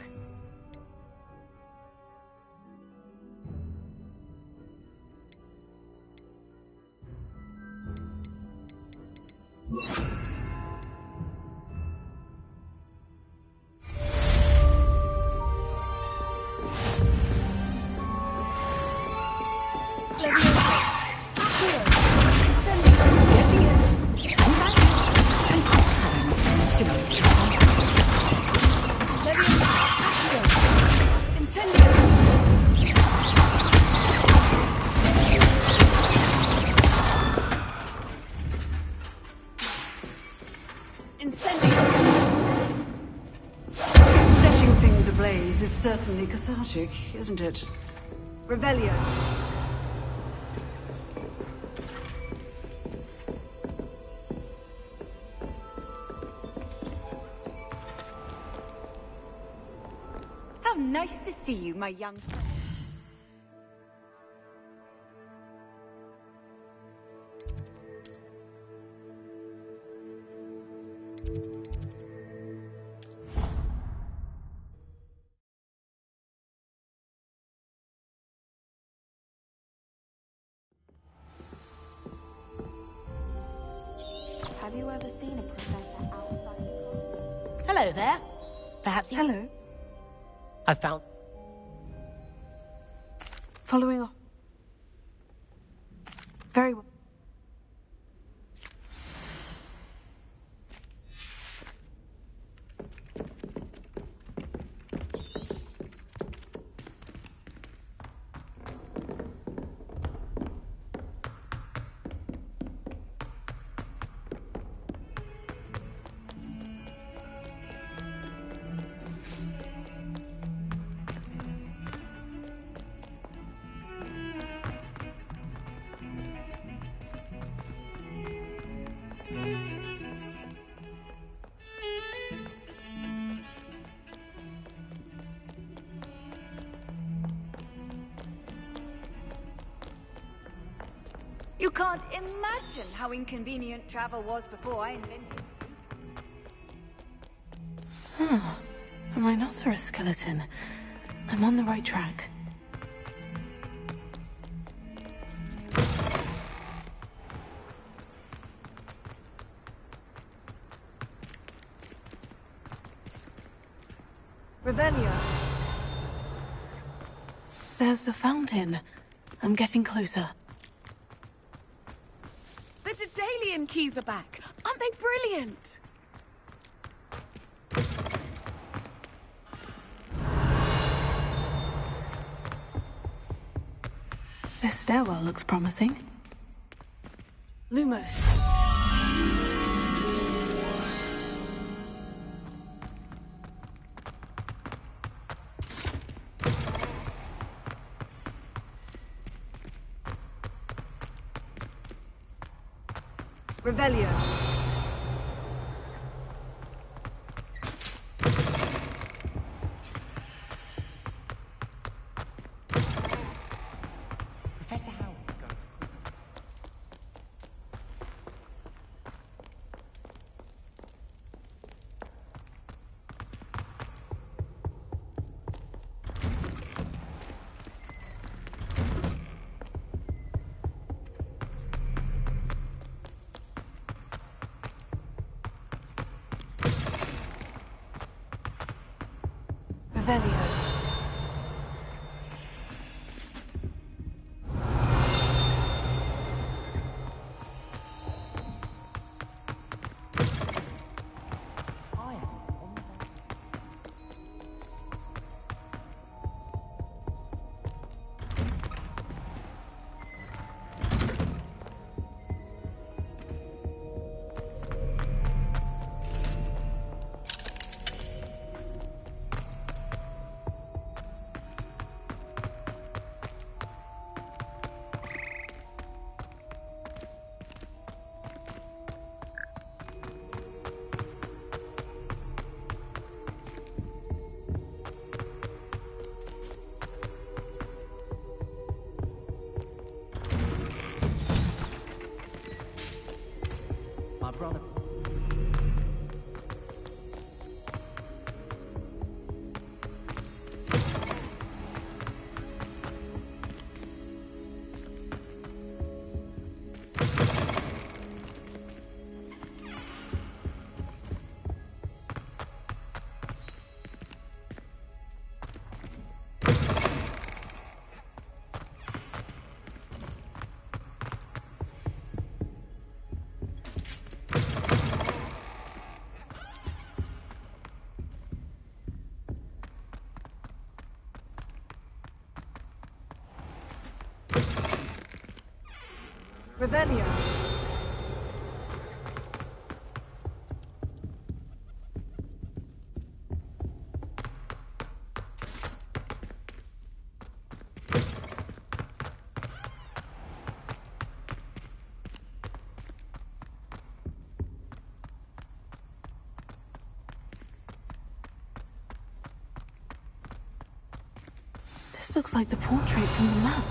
Setting things ablaze is certainly cathartic, isn't it? Revelio. How nice to see you, my young friend. Have you ever seen a professor outside? Hello there. Perhaps you... Hello. I found... Following up. Very well. You can't imagine how inconvenient travel was before I invented. Ah, a rhinoceros skeleton. I'm on the right track. Revelio. There's the fountain. I'm getting closer. The Daedalian keys are back. Aren't they brilliant? This stairwell looks promising. Lumos. Revelio. Professor Howard. Revelio. My brother. Revelio. This looks like the portrait from the map.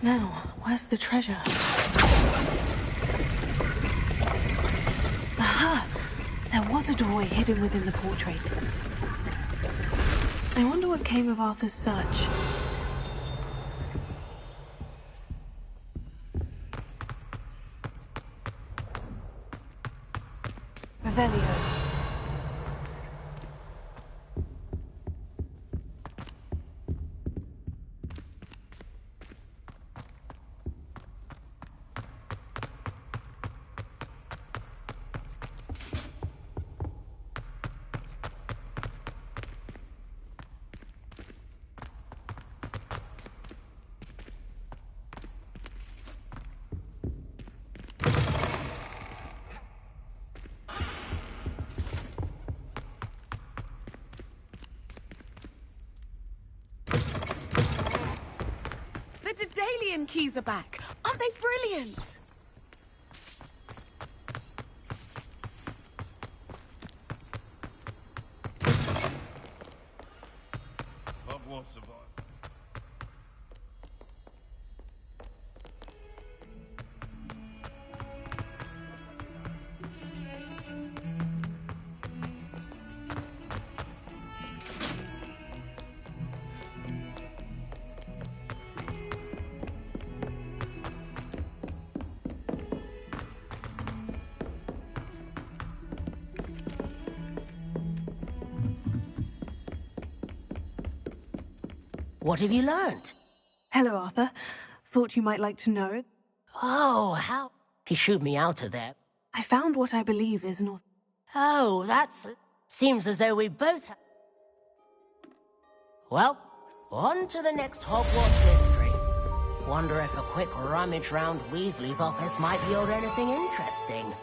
Now, where's the treasure? Aha! There was a doorway hidden within the portrait. I wonder what came of Arthur's search. Daedalian keys are back. Aren't they brilliant? Hogwarts survived. What have you learned? Hello, Arthur. Thought you might like to know. Oh, how... He shooed me out of there. I found what I believe is an... Oh, that's... Seems as though we both... Well, on to the next Hogwarts mystery. Wonder if a quick rummage round Weasley's office might yield anything interesting.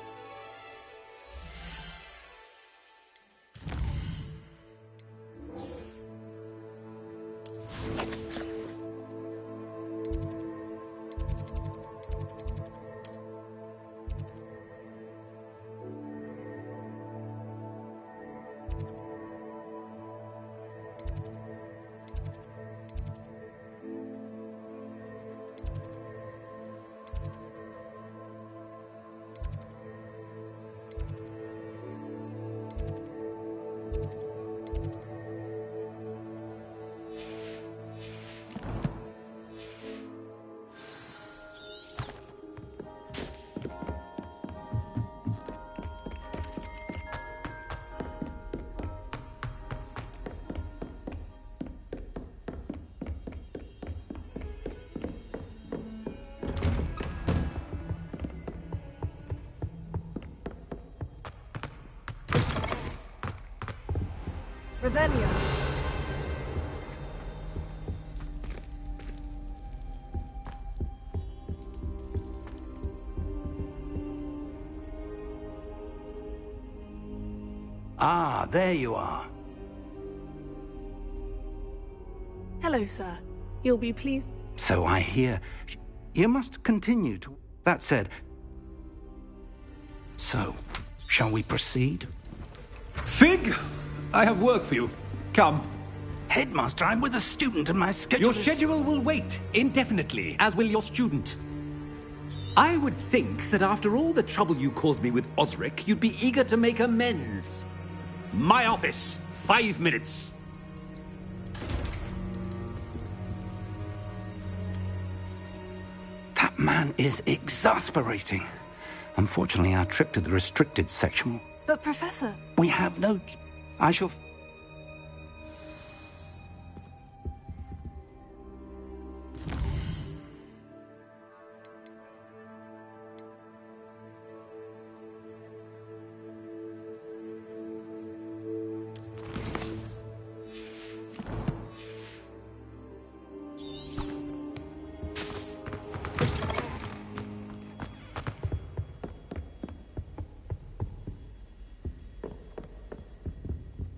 Revelio. Ah, there you are. Hello, sir. You'll be pleased... So I hear. You must continue to... That said... So, shall we proceed? Fig! I have work for you. Come. Headmaster, I'm with a student and my schedule Your schedule will wait indefinitely, as will your student. I would think that after all the trouble you caused me with Osric, you'd be eager to make amends. My office. 5 minutes. That man is exasperating. Unfortunately, our trip to the restricted section will... But, Professor... We have no... I shall...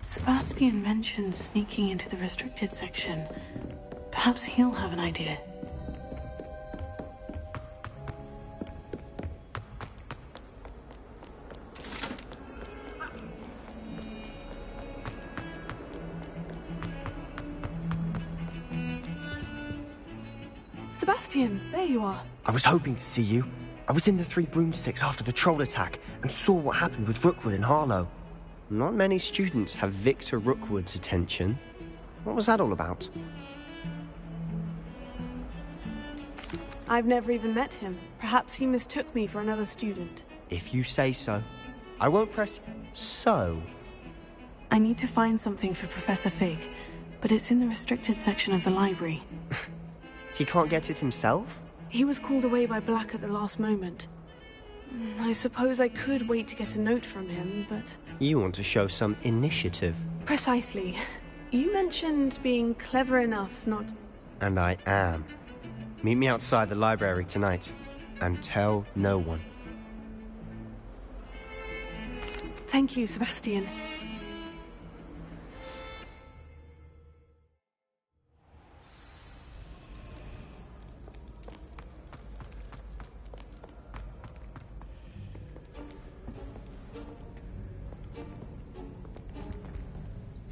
Sebastian mentioned sneaking into the restricted section. Perhaps he'll have an idea. Sebastian, there you are. I was hoping to see you. I was in the Three Broomsticks after the troll attack and saw what happened with Rookwood and Harlow. Not many students have Victor Rookwood's attention. What was that all about? I've never even met him. Perhaps he mistook me for another student. If you say so. I won't press you. So? I need to find something for Professor Fig, but it's in the restricted section of the library. He can't get it himself? He was called away by Black at the last moment. I suppose I could wait to get a note from him, but... You want to show some initiative. Precisely. You mentioned being clever enough not... And I am. Meet me outside the library tonight, and tell no one. Thank you, Sebastian.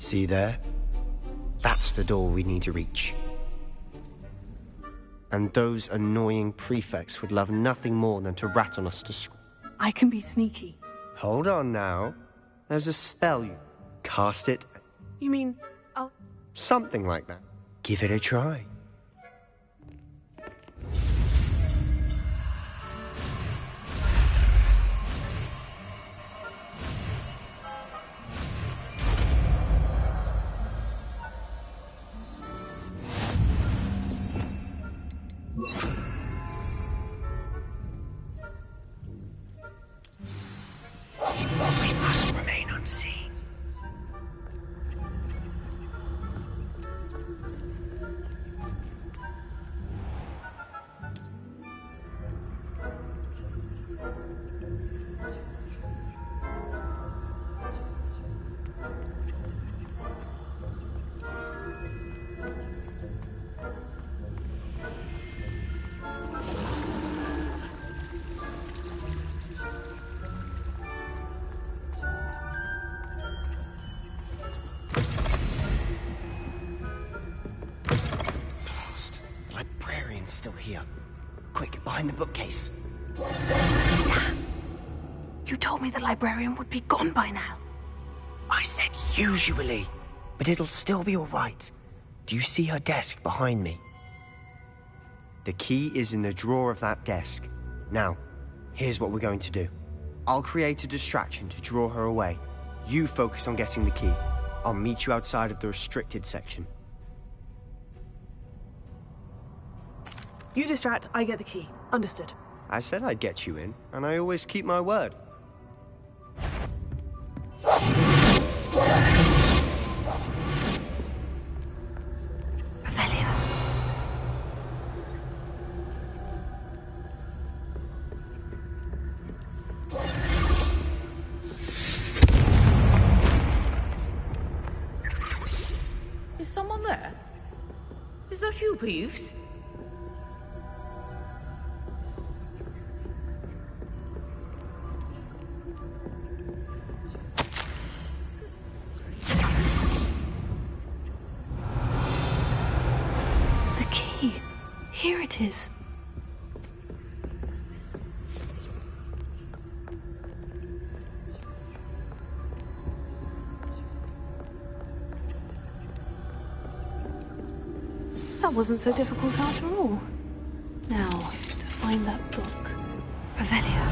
See there? That's the door we need to reach. And those annoying prefects would love nothing more than to rat on us to school. I can be sneaky. Hold on now. There's a spell you cast it. You mean, I'll... Something like that. Give it a try. We must remain unseen. Still here. Quick, behind the bookcase. You told me the librarian would be gone by now. I said usually, but it'll still be all right. Do you see her desk behind me? The key is in the drawer of that desk. Now, here's what we're going to do. I'll create a distraction to draw her away. You focus on getting the key. I'll meet you outside of the restricted section. You distract, I get the key. Understood. I said I'd get you in, and I always keep my word. Revelio. Is someone there? Is that you, Peeves? Here it is. That wasn't so difficult after all. Now, to find that book. Revelio.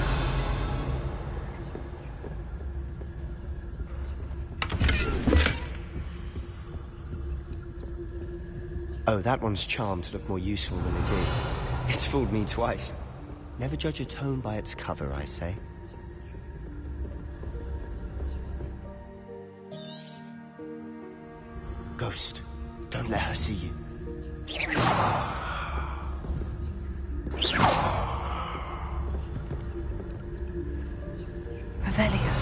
Oh, that one's charmed to look more useful than it is. It's fooled me twice. Never judge a tome by its cover, I say. Ghost, don't let her see you. Revelio.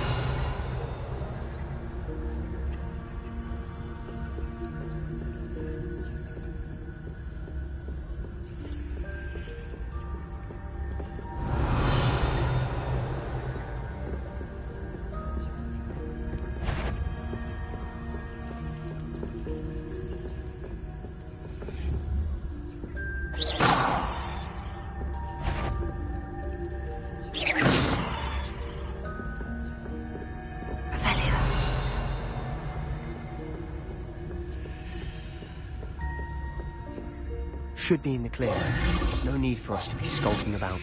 Should be in the clear. There's no need for us to be skulking about.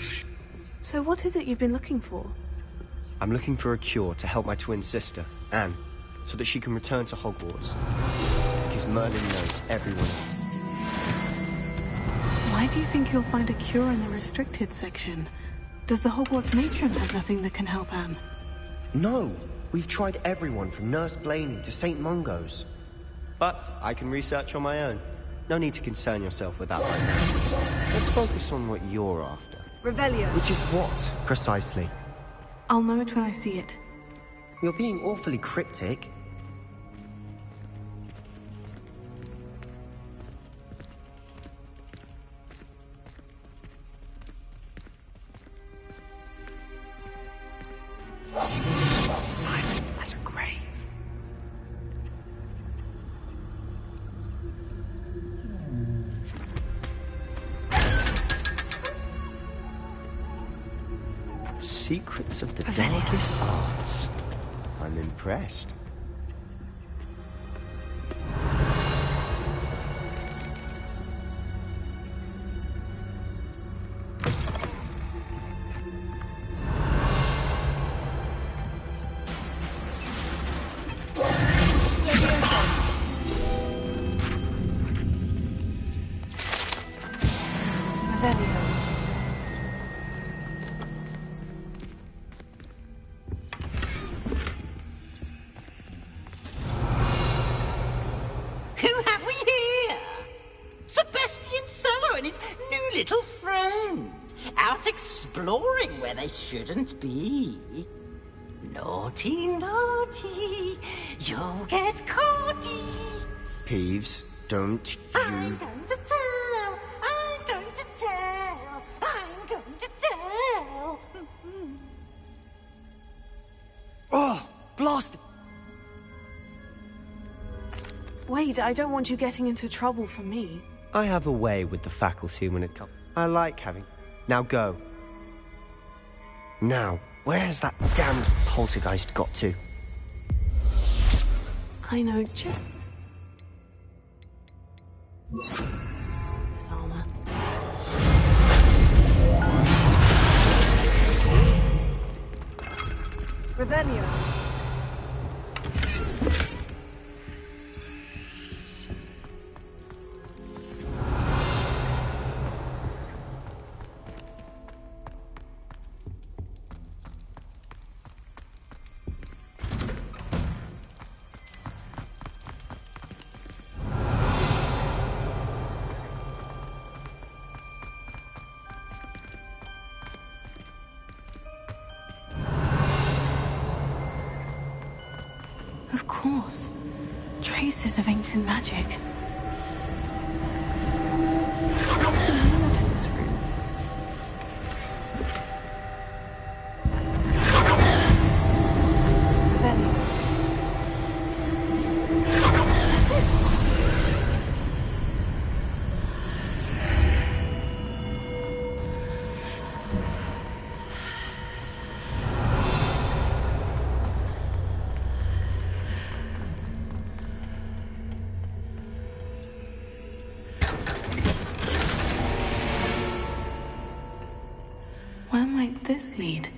So what is it you've been looking for? I'm looking for a cure to help my twin sister, Anne, so that she can return to Hogwarts. Because Merlin knows everyone else. Why do you think you'll find a cure in the restricted section? Does the Hogwarts matron have nothing that can help Anne? No! We've tried everyone from Nurse Blaney to St. Mungo's. But I can research on my own. No need to concern yourself with that right now. Let's focus on what you're after. Revelio. Which is what, precisely? I'll know it when I see it. You're being awfully cryptic. Silent as a grave. Secrets of the darkest arts. I'm impressed. Exploring where they shouldn't be. Naughty, naughty, you'll get caughty. Peeves, don't you... I'm going to tell, I'm going to tell, I'm going to tell. Oh, blast! Wait, I don't want you getting into trouble for me. I have a way with the faculty when it comes. I like having... Now go. Now, where has that damned poltergeist got to? I know just this... This armor. Revelio. Of course. Traces of ancient magic. What's the meaning to this room? Revelio. That's it. Where might this lead?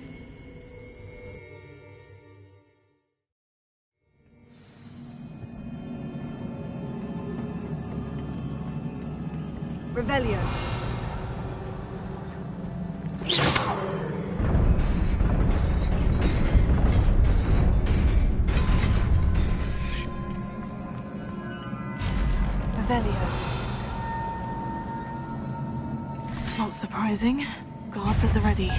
Revelio. Revelio. Not surprising. Guards at the ready.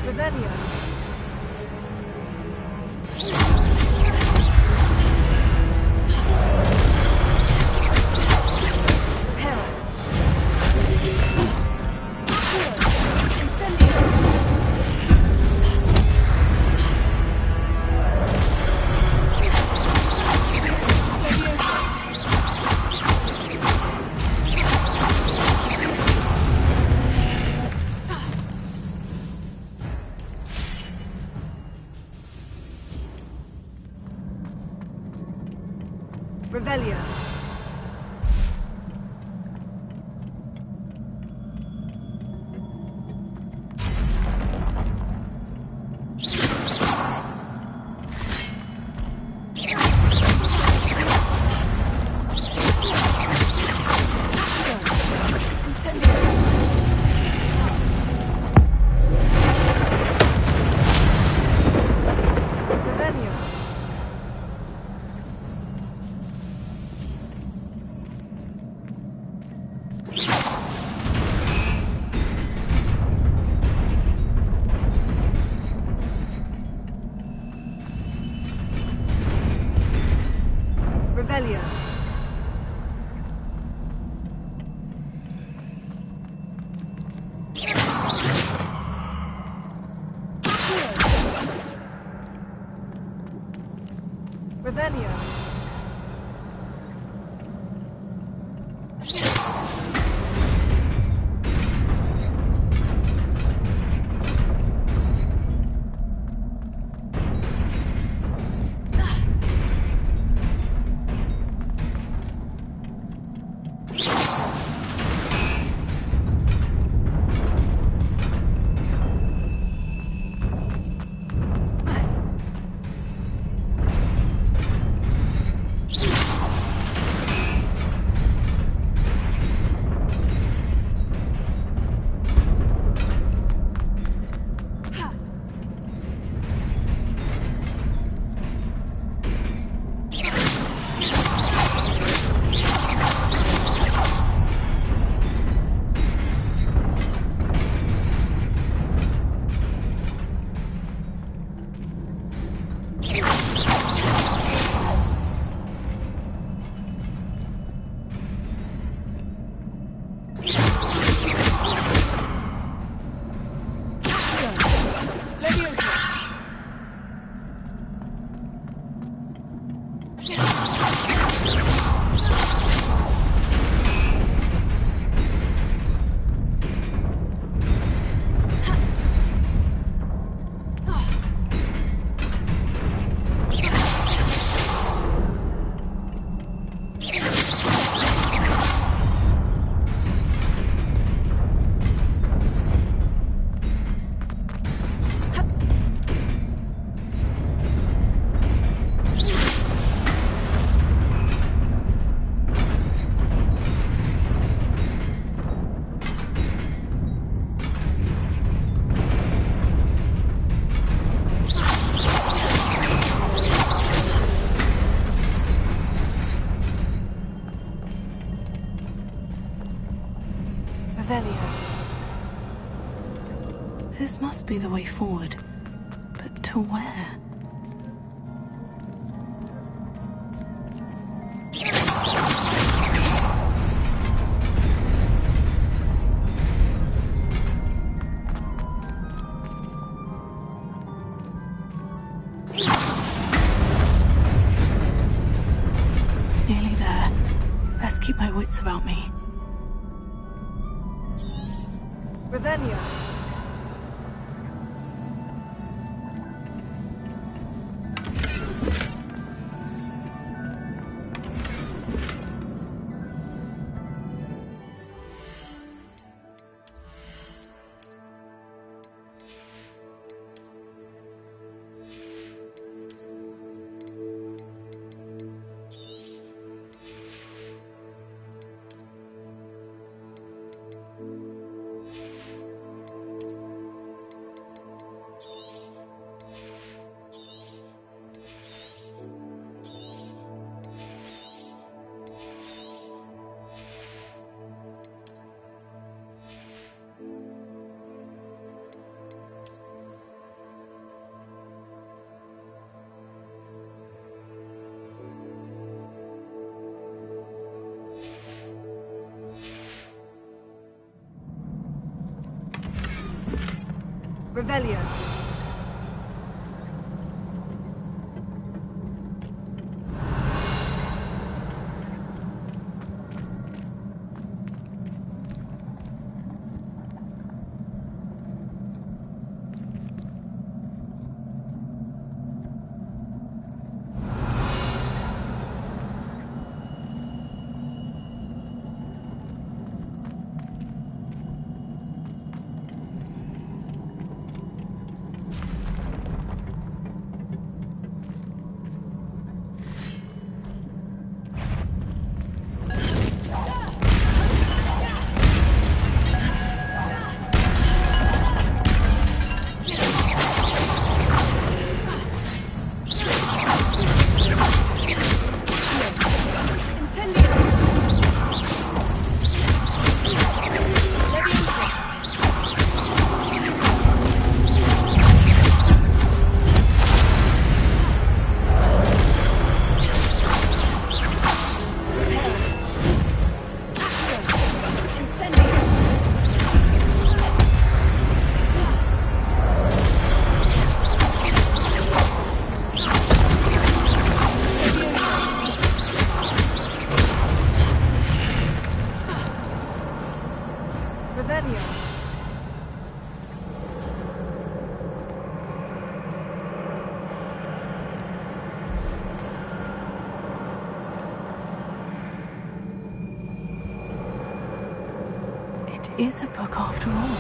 Revelio. Incendio. Revelio. This must be the way forward. But to where? Nearly there. Best keep my wits about me. Revelio. Revelio. It is a book after all.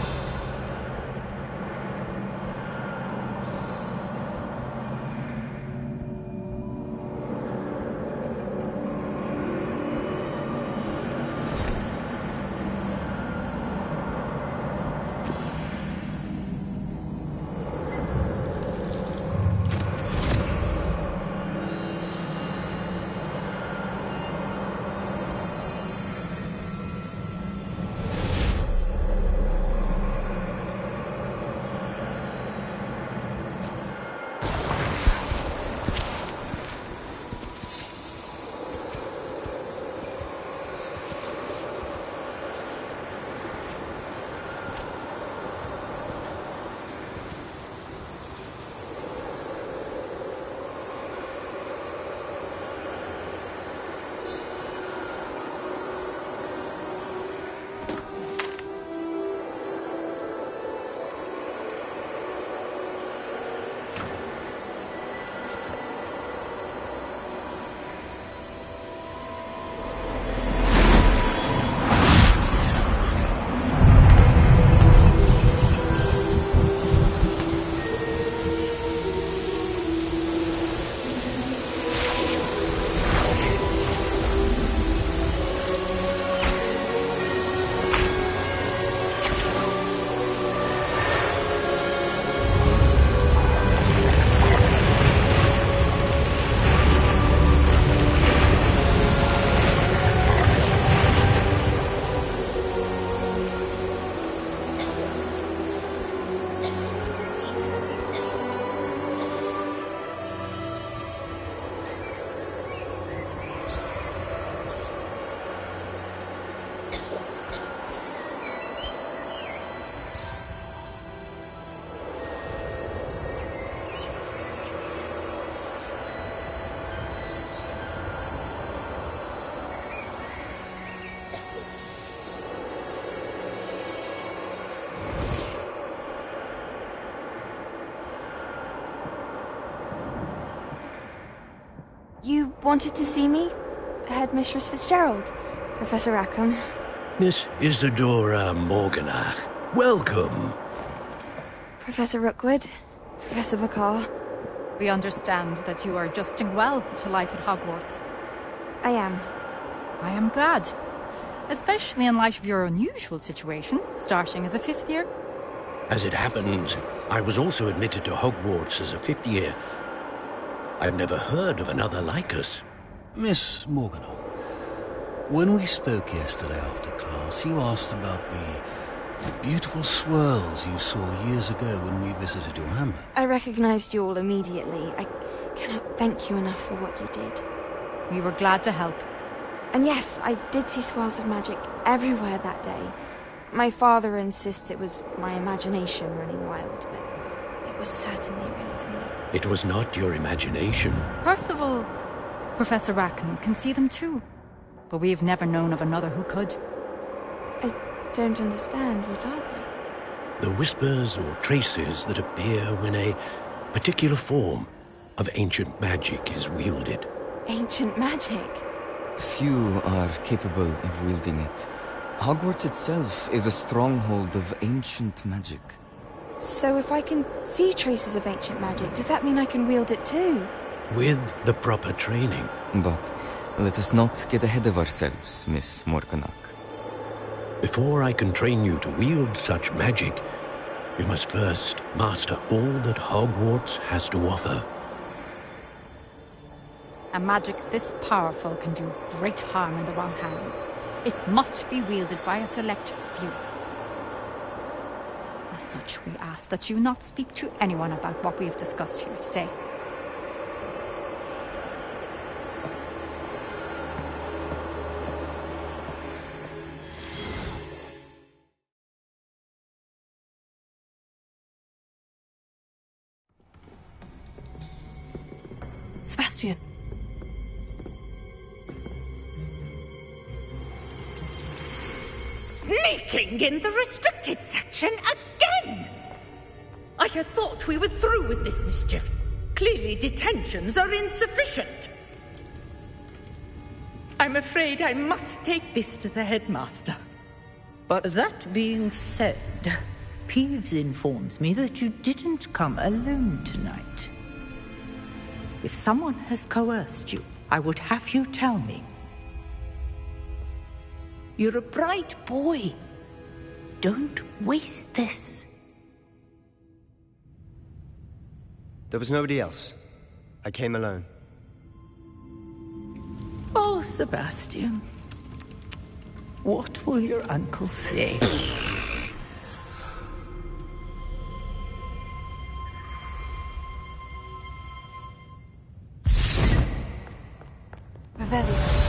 wanted to see me? Headmistress Fitzgerald, Professor Rackham. Miss Isadora Morganach, welcome. Professor Rookwood, Professor Bakar. We understand that you are adjusting well to life at Hogwarts. I am. I am glad. Especially in light of your unusual situation, starting as a 5th year. As it happens, I was also admitted to Hogwarts as a 5th year. I've never heard of another like us. Miss Morganach, when we spoke yesterday after class, you asked about the beautiful swirls you saw years ago when we visited your hamlet. I recognized you all immediately. I cannot thank you enough for what you did. We were glad to help. And yes, I did see swirls of magic everywhere that day. My father insists it was my imagination running wild, but it was certainly real to me. It was not your imagination. Percival, Professor Rackham can see them too. But we've never known of another who could. I don't understand. What are they? The whispers or traces that appear when a particular form of ancient magic is wielded. Ancient magic? Few are capable of wielding it. Hogwarts itself is a stronghold of ancient magic. So if I can see traces of ancient magic, does that mean I can wield it too? With the proper training. But let us not get ahead of ourselves, Miss Morganach. Before I can train you to wield such magic, you must first master all that Hogwarts has to offer. A magic this powerful can do great harm in the wrong hands. It must be wielded by a select few. As such, we ask that you not speak to anyone about what we have discussed here today. Sebastian. Sneaking in the restricted section again! I had thought we were through with this mischief. Clearly detentions are insufficient. I'm afraid I must take this to the headmaster. But that being said, Peeves informs me that you didn't come alone tonight. If someone has coerced you, I would have you tell me. You're a bright boy. Don't waste this. There was nobody else. I came alone. Oh, Sebastian. What will your uncle say? Revelio.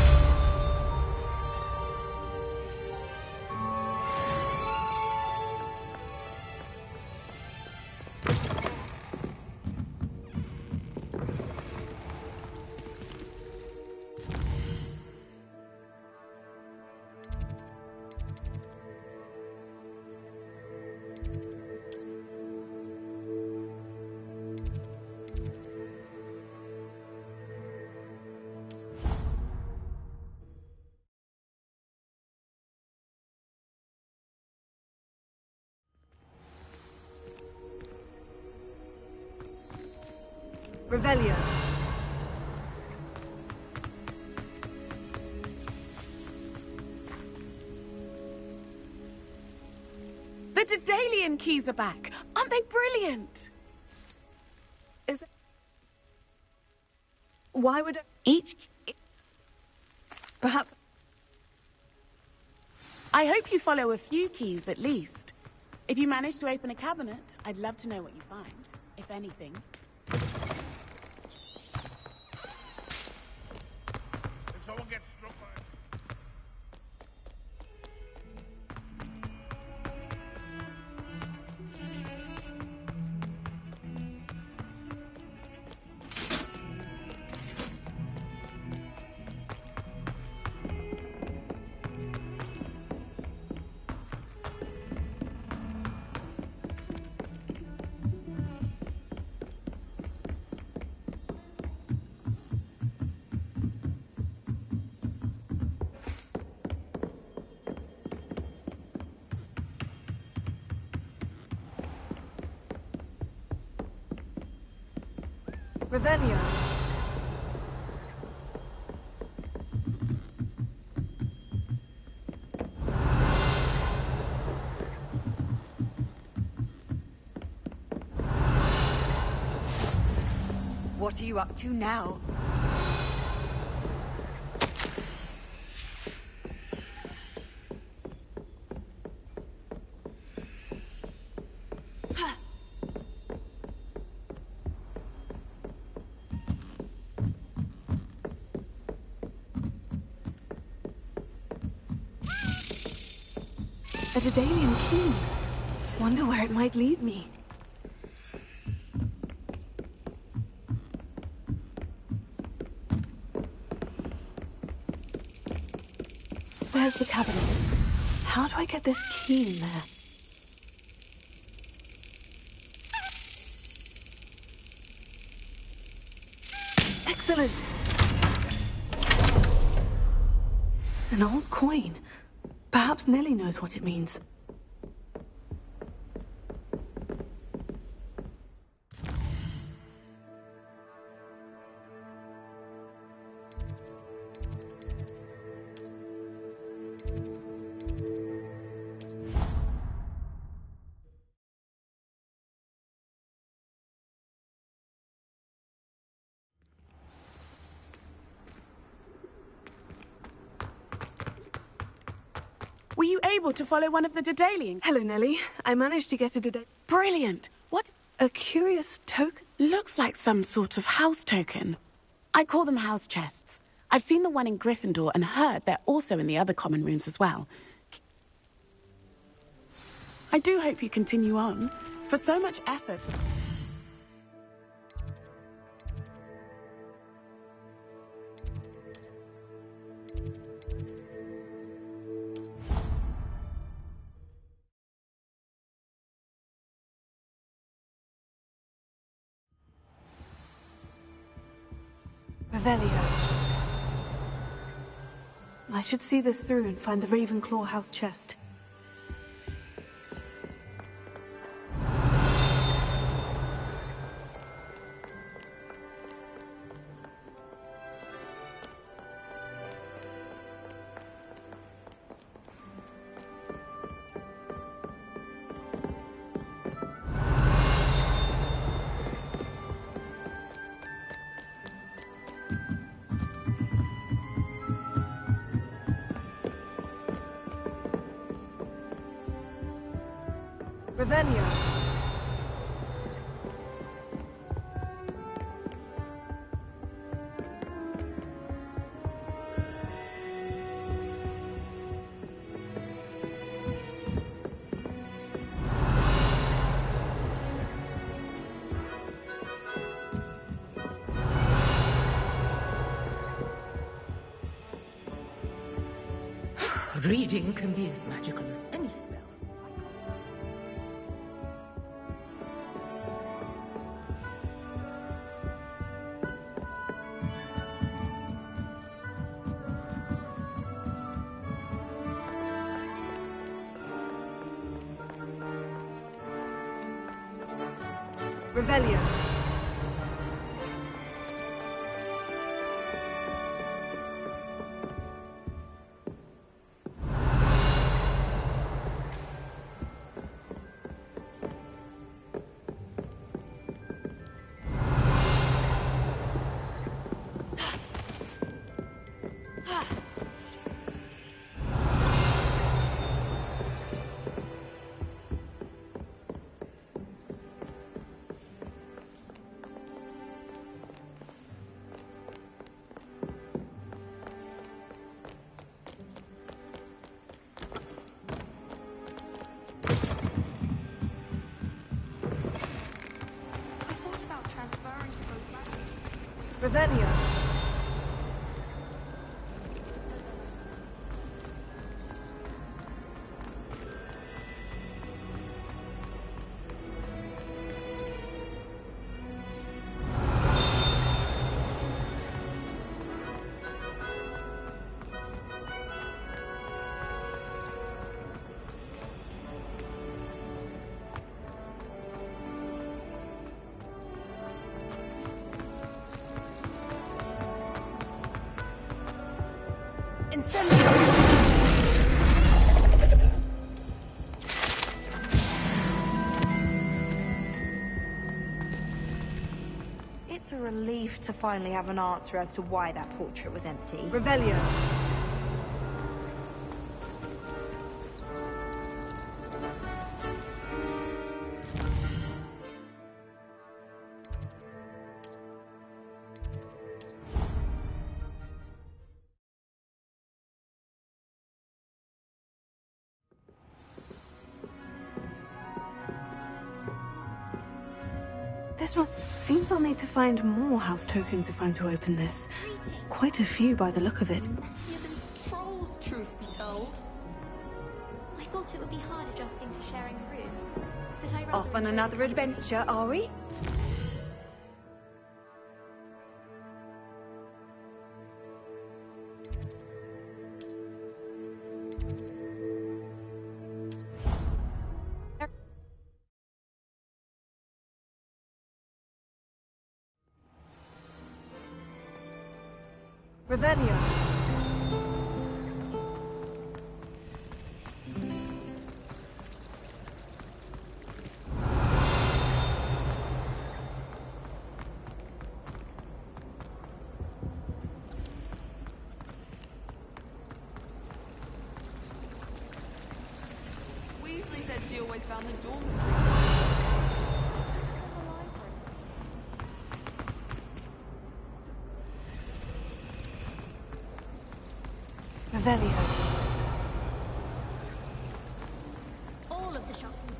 Revelio. The Daedalian keys are back. Aren't they brilliant? Why would each... Perhaps... I hope you follow a few keys at least. If you manage to open a cabinet, I'd love to know what you find, if anything. Someone gets struck by Revelio. What are you up to now? A Daedalian key. Wonder where it might lead me. There's the cabinet. How do I get this key in there? Excellent! An old coin. Perhaps Nellie knows what it means. Were you able to follow one of the Daedalian? Hello, Nellie. I managed to get a Brilliant. What? A curious token? Looks like some sort of house token. I call them house chests. I've seen the one in Gryffindor and heard they're also in the other common rooms as well. I do hope you continue on. For so much effort. Revelio. I should see this through and find the Ravenclaw house chest. Revelio. Reading can be as magical as any spell. Revelio. Revelio. It's a relief to finally have an answer as to why that portrait was empty. Revelio. Seems I'll need to find more house tokens if I'm to open this. Quite a few by the look of it. Trolls, truth be told. I thought it would be hard adjusting to sharing a room, but I rather Off on another adventure, are we? Revelio. Weasley said she always found the dormitory. Revelio. all of the shopping.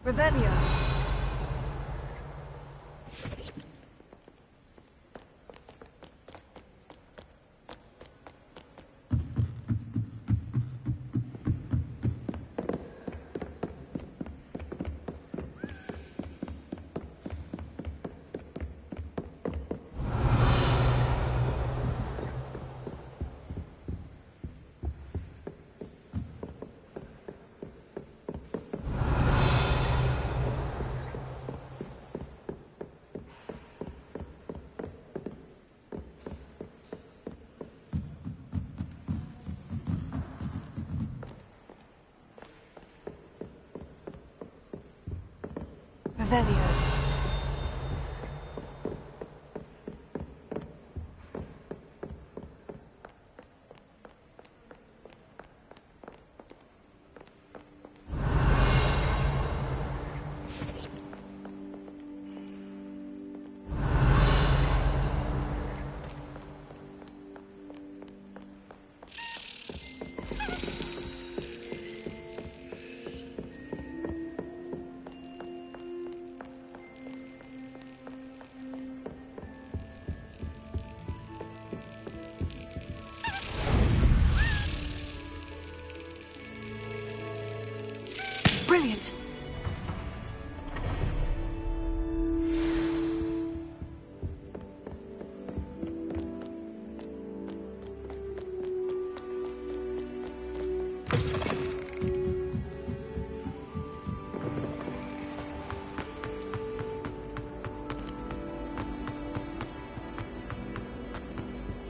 Revelio. Revelio. Brilliant.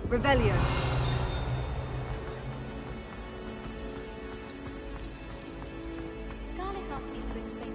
Revelio. Garlic asked me to explain.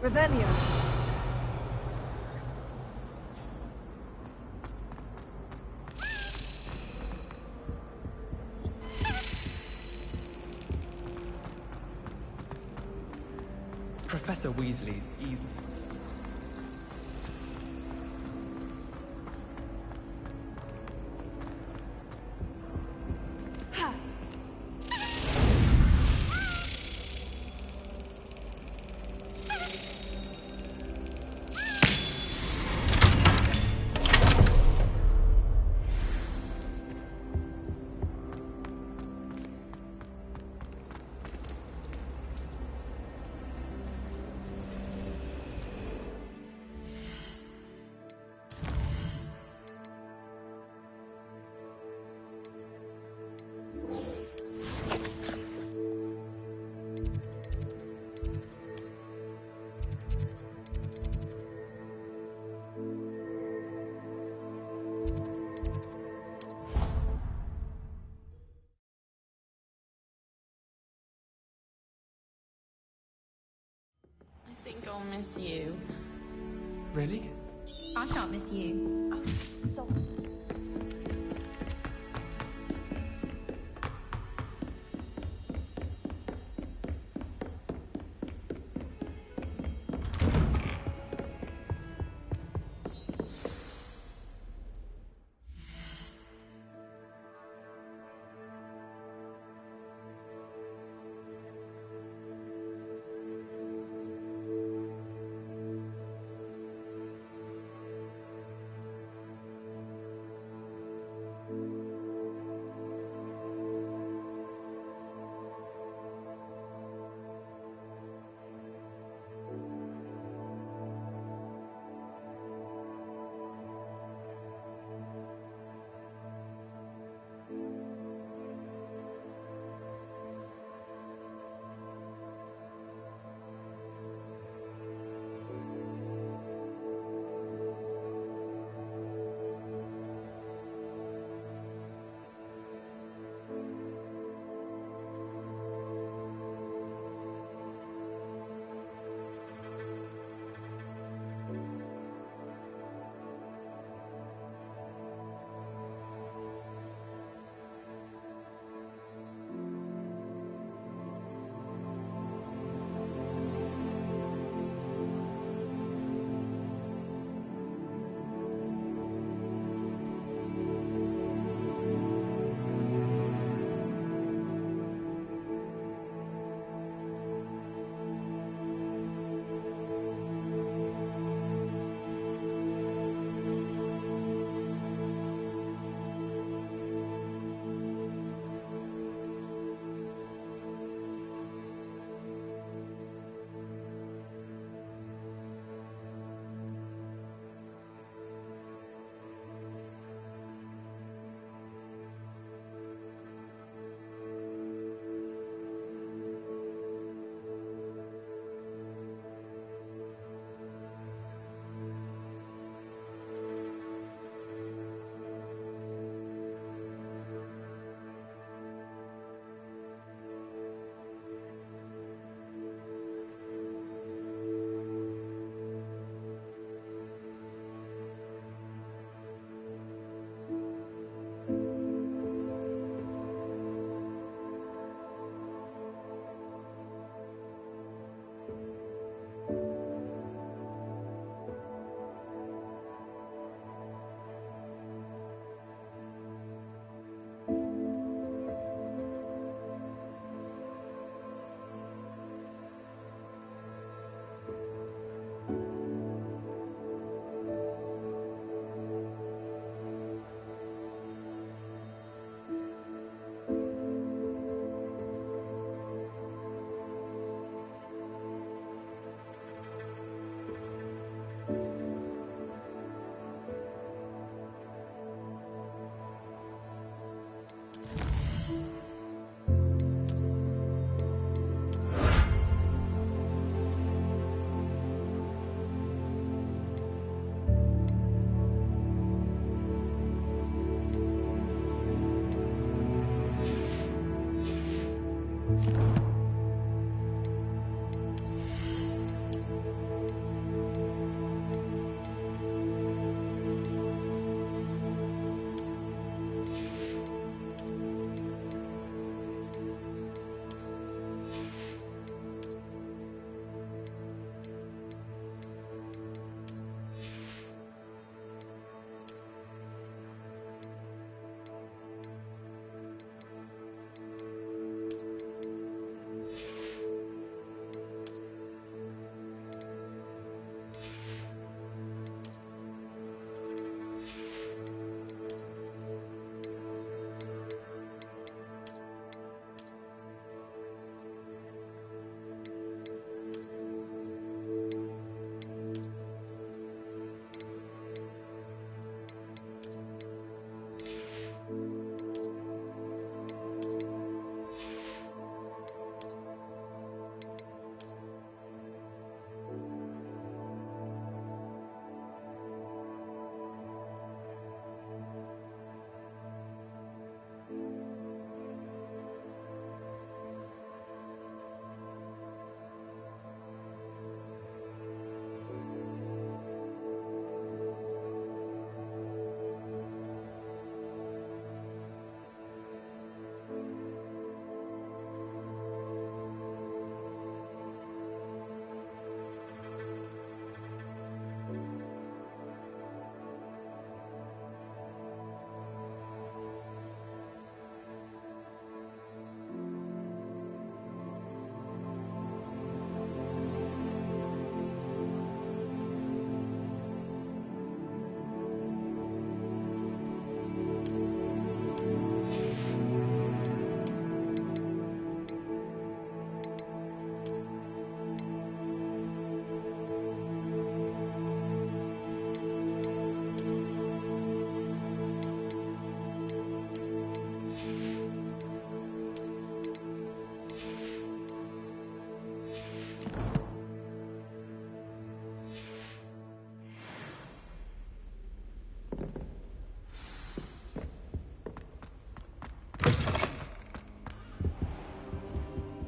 Revelio. Professor Weasley's evil. I think I'll miss you. Really? I shan't miss you.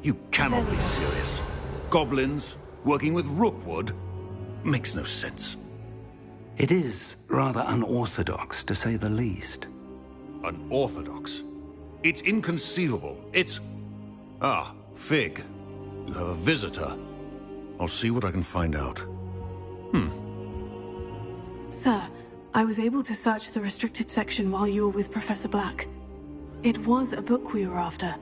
You cannot be serious. Goblins working with Rookwood makes no sense. It is rather unorthodox, to say the least. Unorthodox? It's inconceivable. It's... Ah, Fig. You have a visitor. I'll see what I can find out. Sir, I was able to search the restricted section while you were with Professor Black. It was a book we were after.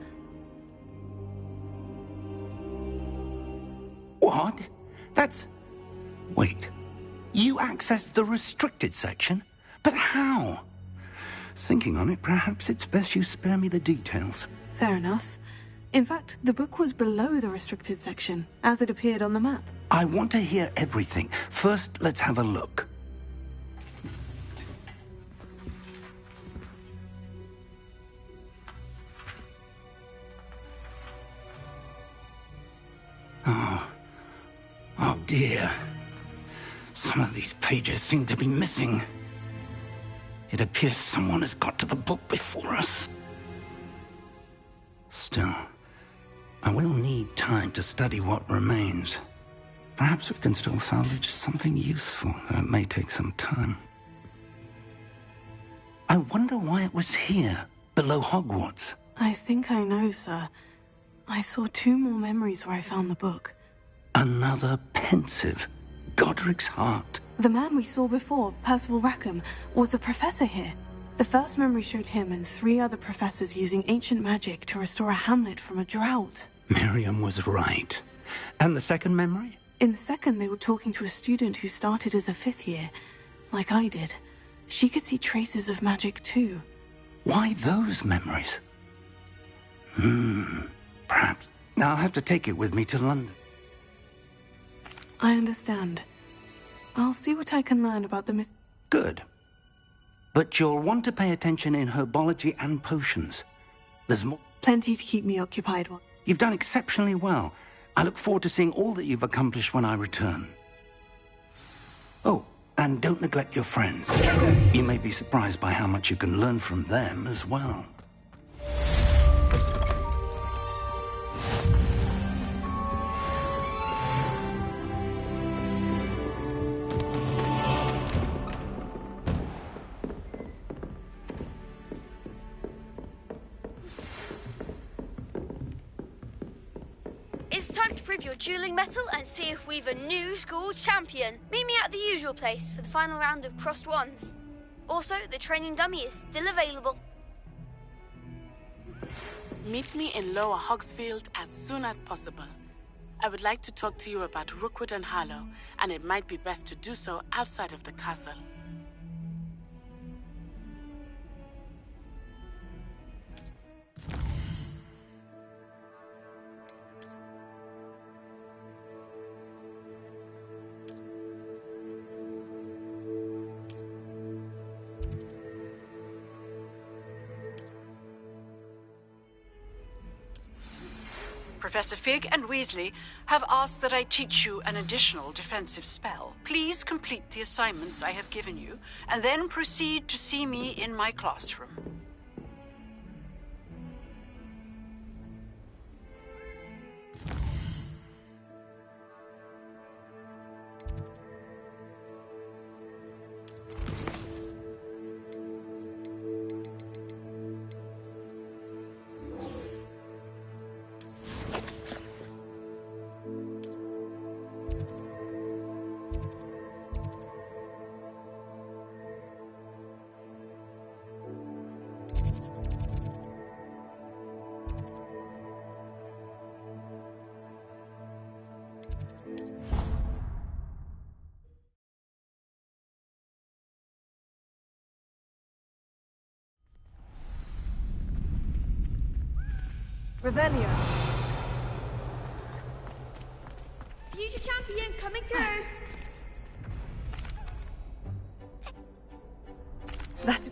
What? That's... Wait. You accessed the restricted section? But how? Thinking on it, perhaps it's best you spare me the details. Fair enough. In fact, the book was below the restricted section, as it appeared on the map. I want to hear everything. First, let's have a look. Oh dear. Some of these pages seem to be missing. It appears someone has got to the book before us. Still, I will need time to study what remains. Perhaps we can still salvage something useful, though it may take some time. I wonder why it was here, below Hogwarts. I think I know, sir. I saw 2 more memories where I found the book. Another pensive. Godric's heart. The man we saw before, Percival Rackham, was a professor here. The first memory showed him and 3 other professors using ancient magic to restore a hamlet from a drought. Miriam was right. And the second memory? In the second, they were talking to a student who started as a 5th year, like I did. She could see traces of magic too. Why those memories? Perhaps. I'll have to take it with me to London. I understand. I'll see what I can learn about the Good. But you'll want to pay attention in herbology and potions. There's more. Plenty to keep me occupied. You've done exceptionally well. I look forward to seeing all that you've accomplished when I return. Oh, and don't neglect your friends. You may be surprised by how much you can learn from them as well. It's time to prove your dueling mettle and see if we've a new school champion. Meet me at the usual place for the final round of crossed wands. Also, the training dummy is still available. Meet me in Lower Hogsfield as soon as possible. I would like to talk to you about Rookwood and Harlow, and it might be best to do so outside of the castle. Professor Fig and Weasley have asked that I teach you an additional defensive spell. Please complete the assignments I have given you, and then proceed to see me in my classroom. Revelio. Future champion coming through. That's...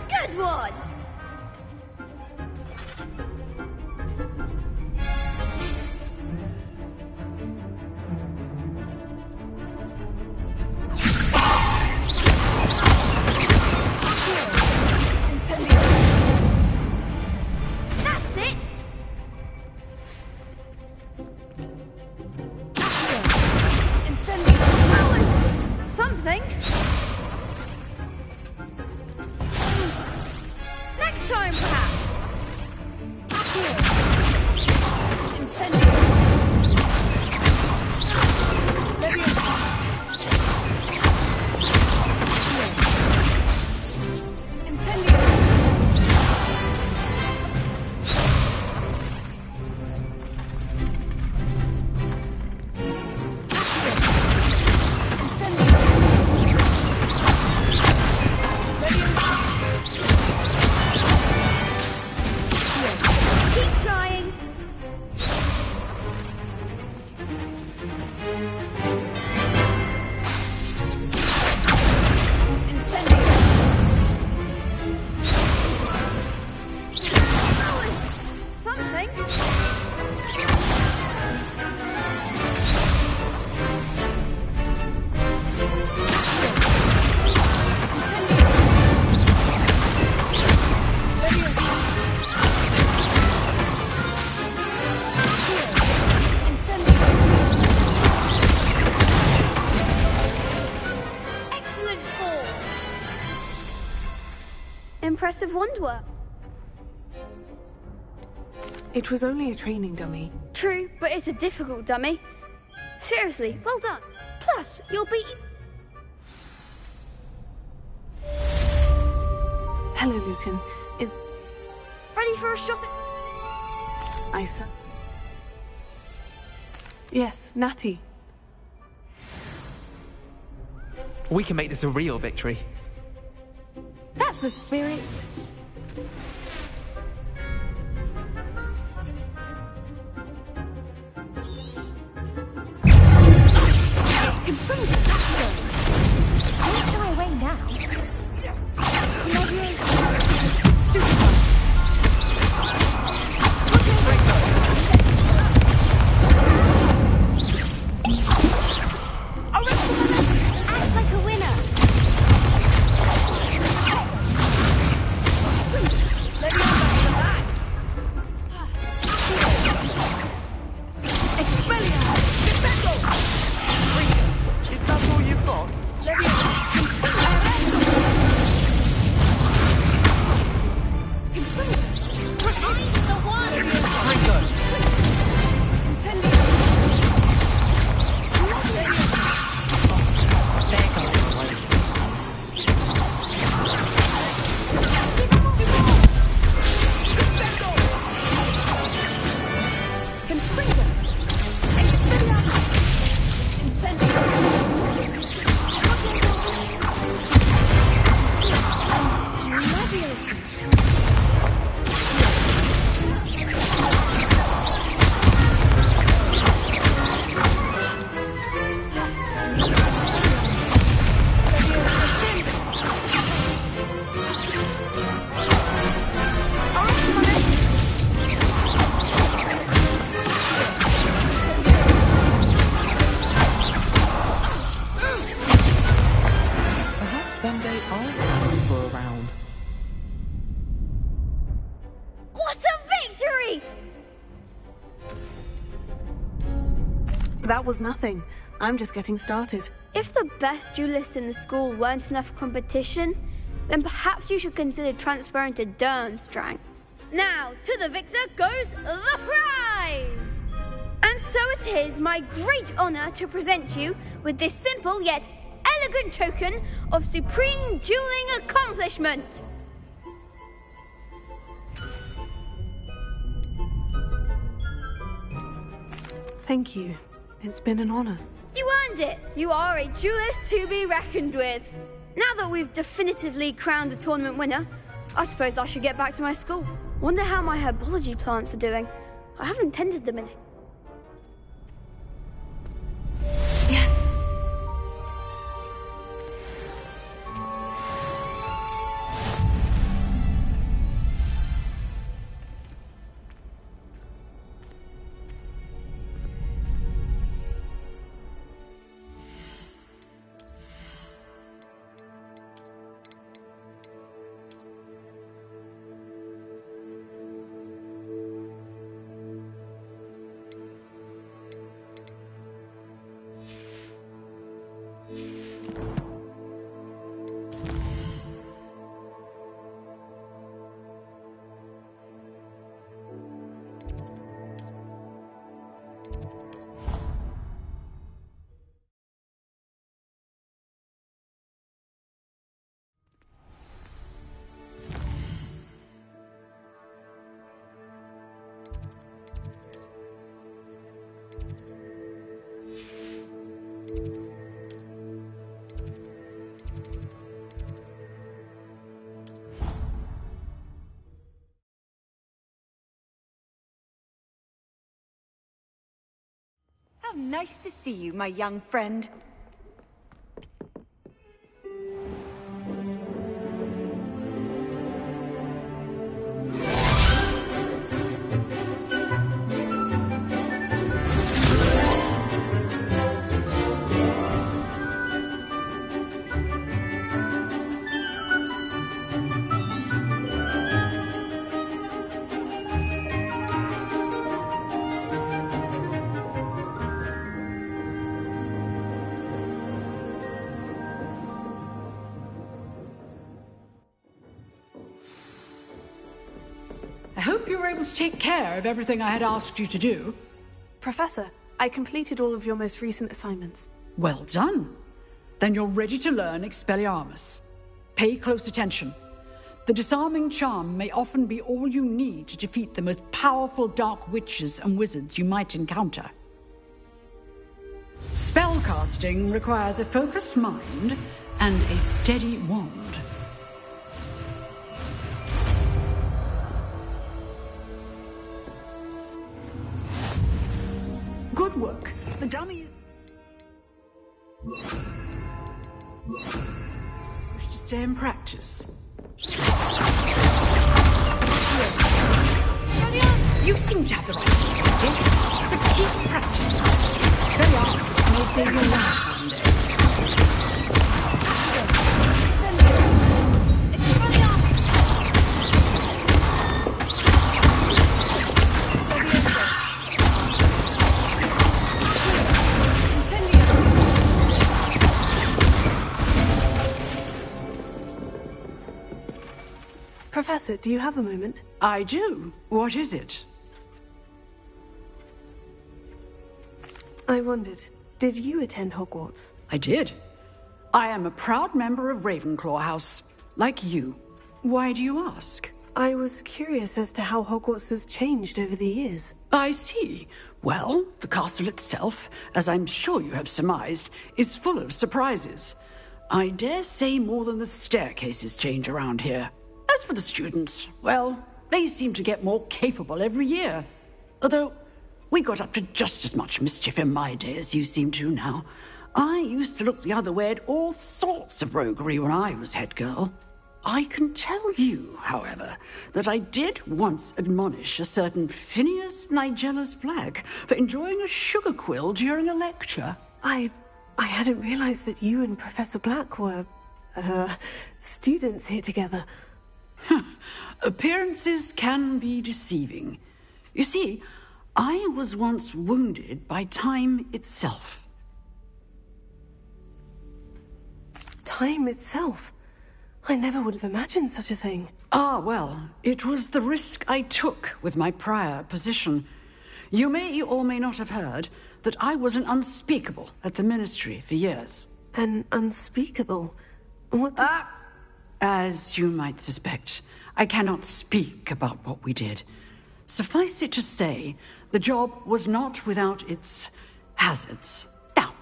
Good one. impressive wand work. It was only a training dummy. True, but it's a difficult dummy. Seriously, well done. Plus, you'll be... Hello, Lucan. Is... ready for a shot at... Isa? Yes, Natty. We can make this a real victory. That's the spirit. Don't shy away now. Act like a winner. Let me know the bat. Expelliarmus! Defendo! Is that all you've got? Let me What a victory! That was nothing. I'm just getting started. If the best duelists in the school weren't enough competition, then perhaps you should consider transferring to Durmstrang. Now, to the victor goes the prize! And so it is my great honor to present you with this simple yet elegant token of supreme dueling accomplishment. Thank you. It's been an honor. You earned it! You are a duelist to be reckoned with. Now that we've definitively crowned the tournament winner, I suppose I should get back to my school. Wonder how my herbology plants are doing. I haven't tended them in it. Yes! How nice to see you, my young friend. hope you were able to take care of everything I had asked you to do. Professor, I completed all of your most recent assignments. Well done. Then you're ready to learn Expelliarmus. Pay close attention. The disarming charm may often be all you need to defeat the most powerful dark witches and wizards you might encounter. Spellcasting requires a focused mind and a steady wand. Good work. The dummy is... Wish to stay in practice. You seem to have the right idea, but keep practicing. Expelliarmus may save your life one day. Professor, do you have a moment? I do. What is it? I wondered, did you attend Hogwarts? I did. I am a proud member of Ravenclaw House, like you. Why do you ask? I was curious as to how Hogwarts has changed over the years. I see. Well, the castle itself, as I'm sure you have surmised, is full of surprises. I dare say more than the staircases change around here. As for the students, well, they seem to get more capable every year. Although, we got up to just as much mischief in my day as you seem to now. I used to look the other way at all sorts of roguery when I was head girl. I can tell you, however, that I did once admonish a certain Phineas Nigella's Black for enjoying a sugar quill during a lecture. I hadn't realized that you and Professor Black were, students here together. Appearances can be deceiving. You see, I was once wounded by time itself. Time itself? I never would have imagined such a thing. Ah, well, it was the risk I took with my prior position. You may or may not have heard that I was an unspeakable at the Ministry for years. An unspeakable? What does... As you might suspect, I cannot speak about what we did. Suffice it to say, the job was not without its hazards. Now,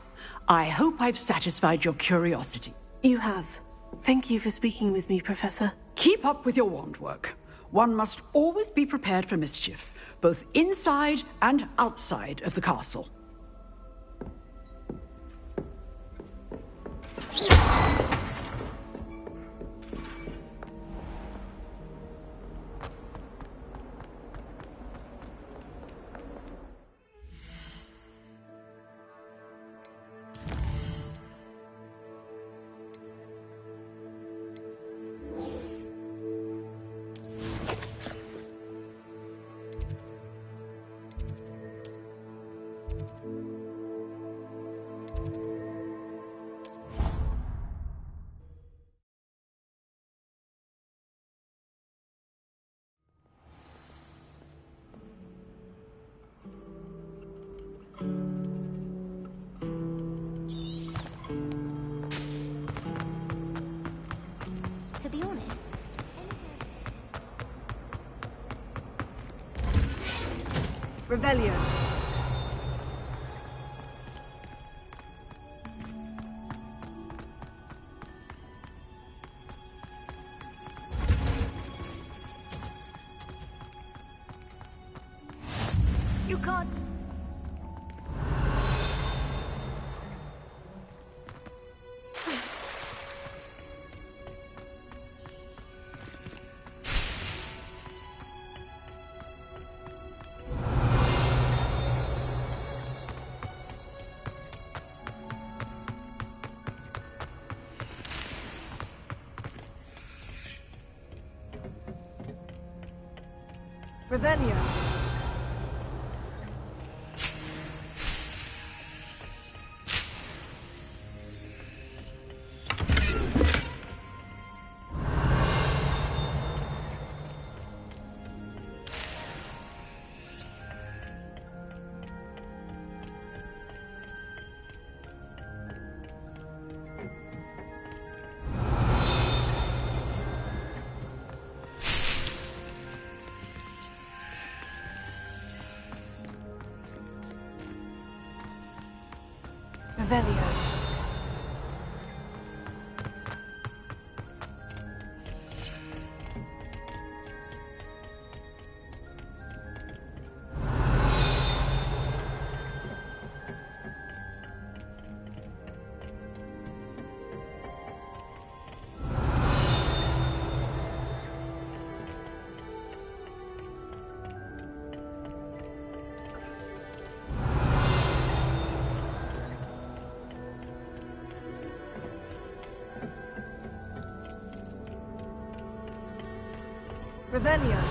I hope I've satisfied your curiosity. You have. Thank you for speaking with me, Professor. Keep up with your wand work. One must always be prepared for mischief, both inside and outside of the castle. To be honest, Revelio. You can't... Revelio. Revelio. Revelio.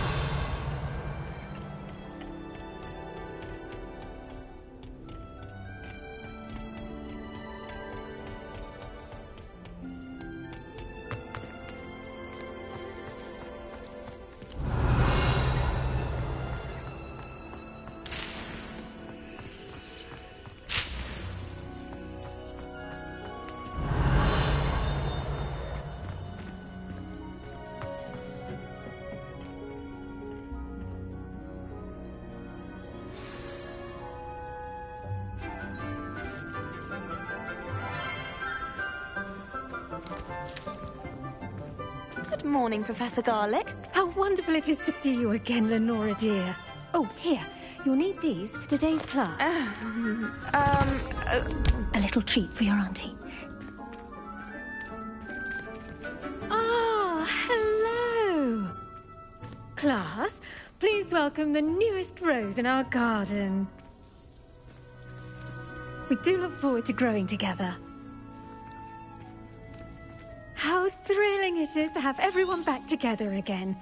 Good morning, Professor Garlick. How wonderful it is to see you again, Lenora dear. Oh, here. You'll need these for today's class. A little treat for your auntie. Ah, hello. Class, please welcome the newest rose in our garden. We do look forward to growing together. How thrilling it is to have everyone back together again.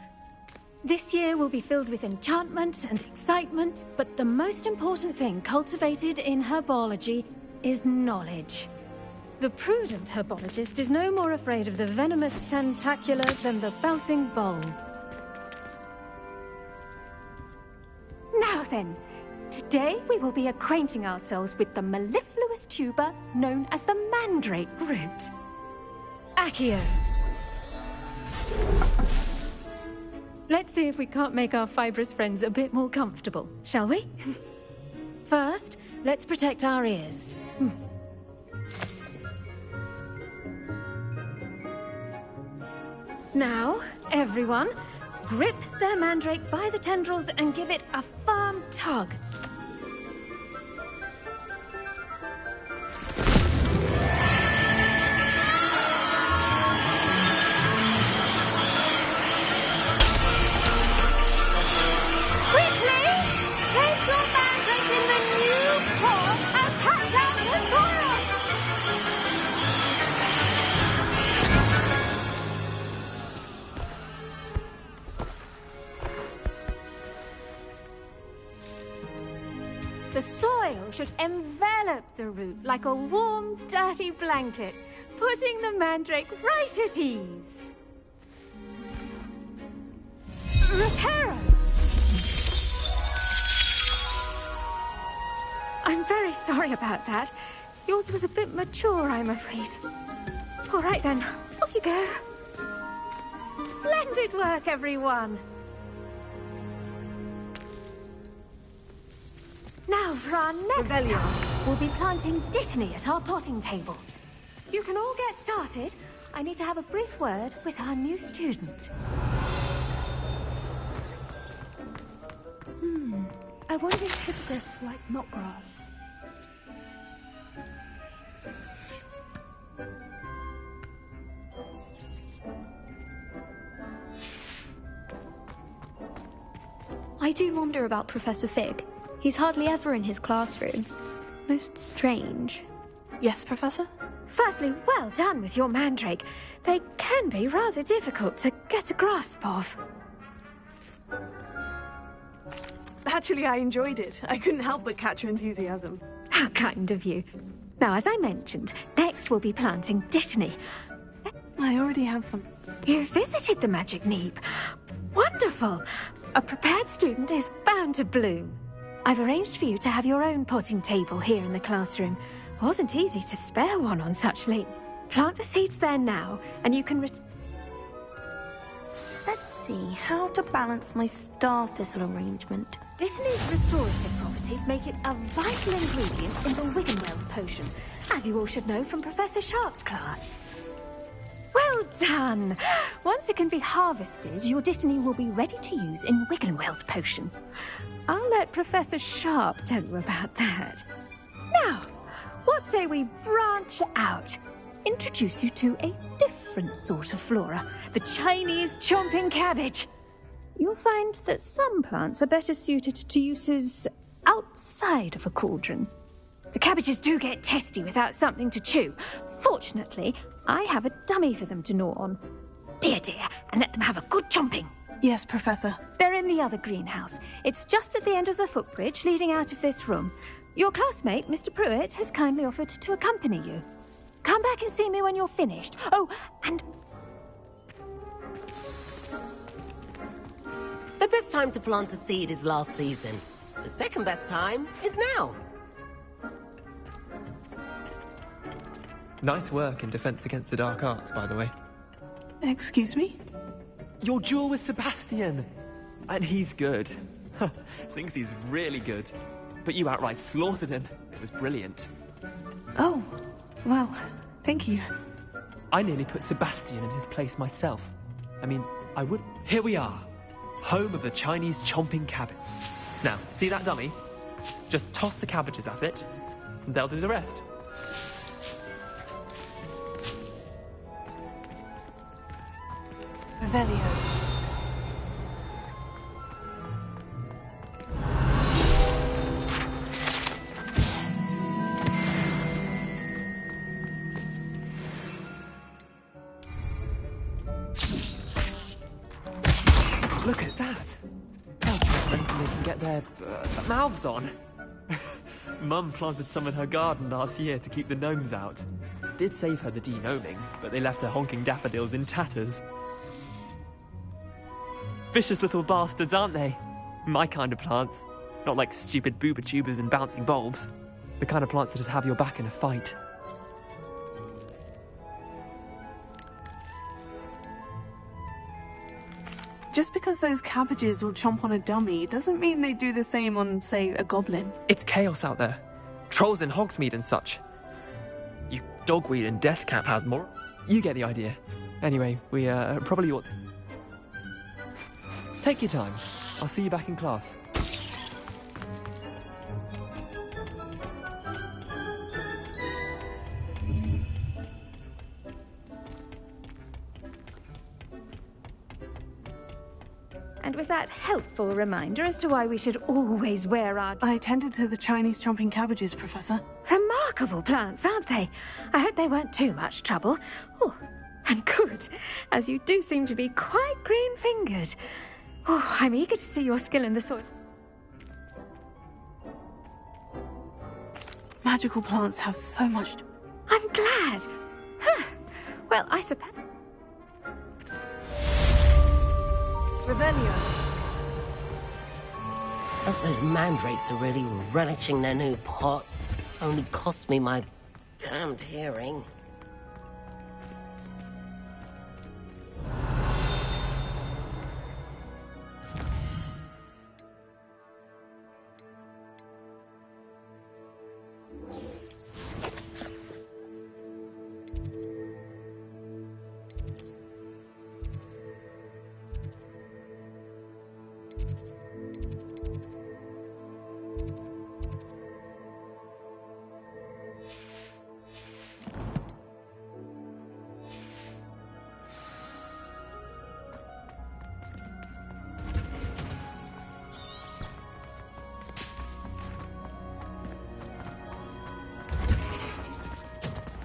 This year will be filled with enchantment and excitement, but the most important thing cultivated in herbology is knowledge. The prudent herbologist is no more afraid of the venomous tentacula than the bouncing bulb. Now then, today we will be acquainting ourselves with the mellifluous tuber known as the mandrake root. Accio. Let's see if we can't make our fibrous friends a bit more comfortable, shall we? First, let's protect our ears. Now, everyone, grip their mandrake by the tendrils and give it a firm tug. The soil should envelop the root like a warm, dirty blanket, putting the mandrake right at ease. Reparo! I'm very sorry about that. Yours was a bit mature, I'm afraid. All right then, off you go. Splendid work, everyone. Now, for our next task, we'll be planting Dittany at our potting tables. You can all get started. I need to have a brief word with our new student. I wonder if hippogriffs like knotgrass. I do wonder about Professor Fig. He's hardly ever in his classroom. Most strange. Yes, Professor? Firstly, well done with your mandrake. They can be rather difficult to get a grasp of. Actually, I enjoyed it. I couldn't help but catch your enthusiasm. How kind of you. Now, as I mentioned, next we'll be planting Dittany. I already have some. You visited the Magic Neep. Wonderful! A prepared student is bound to bloom. I've arranged for you to have your own potting table here in the classroom. Wasn't easy to spare one on such late. Plant the seeds there now, and you can Let's see how to balance my star thistle arrangement. Dittany's restorative properties make it a vital ingredient in the Wiggenweld potion, as you all should know from Professor Sharp's class. Well done! Once it can be harvested, your Dittany will be ready to use in Wiggenweld potion. I'll let Professor Sharp tell you about that. Now, what say we branch out? Introduce you to a different sort of flora, the Chinese chomping cabbage. You'll find that some plants are better suited to uses outside of a cauldron. The cabbages do get testy without something to chew. Fortunately, I have a dummy for them to gnaw on. Be a dear and let them have a good chomping. Yes, Professor. They're in the other greenhouse. It's just at the end of the footbridge leading out of this room. Your classmate, Mr. Pruitt, has kindly offered to accompany you. Come back and see me when you're finished. Oh, and... The best time to plant a seed is last season. The second best time is now. Nice work in Defense Against the Dark Arts, by the way. Excuse me? Your duel with Sebastian! And he's good. Thinks he's really good. But you outright slaughtered him. It was brilliant. Oh, well, thank you. I nearly put Sebastian in his place myself. I mean, I would... Here we are. Home of the Chinese chomping cabbage. Now, see that dummy? Just toss the cabbages at it, and they'll do the rest. Revelio. Look at that! They'll try anything they can get their mouths on. Mum planted some in her garden last year to keep the gnomes out. Did save her the de-gnoming, but they left her honking daffodils in tatters. Vicious little bastards, aren't they? My kind of plants. Not like stupid booba tubers and bouncing bulbs. The kind of plants that just have your back in a fight. Just because those cabbages will chomp on a dummy doesn't mean they do the same on, say, a goblin. It's chaos out there. Trolls in Hogsmeade and such. You dogweed and Deathcap has more. You get the idea. Anyway, we probably ought to... Take your time. I'll see you back in class. And with that helpful reminder as to why we should always wear our... I attended to the Chinese chomping cabbages, Professor. Remarkable plants, aren't they? I hope they weren't too much trouble. Oh, and good, as you do seem to be quite green-fingered. Oh, I'm eager to see your skill in the soil. Magical plants have so much... I'm glad. Huh. Well, I suppose... Revelio. Hope those mandrakes are really relishing their new pots. Only cost me my damned hearing.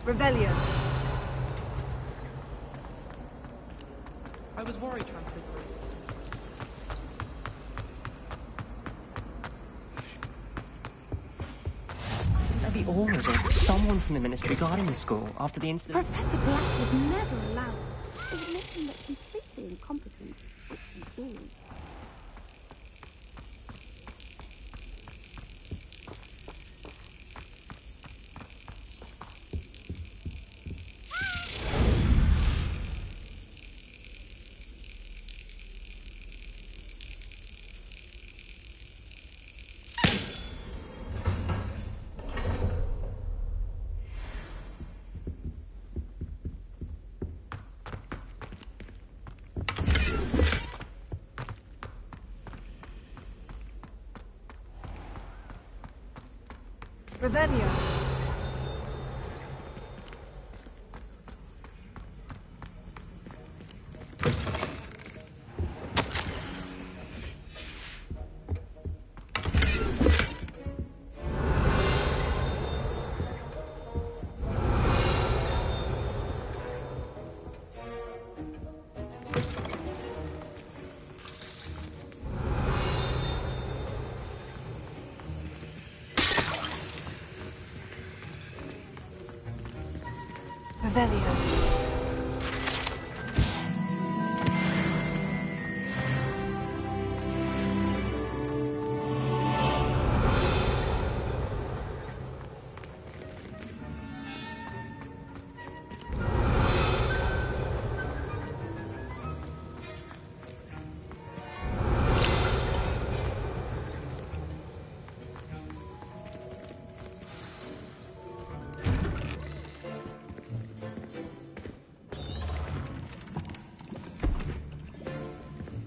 Revelio. I was worried trying to... There'll be orders or someone from the ministry guarding the school after the incident. Professor Black would never allow it. It would make him look completely incompetent. Which he is. Revelio. Revelio.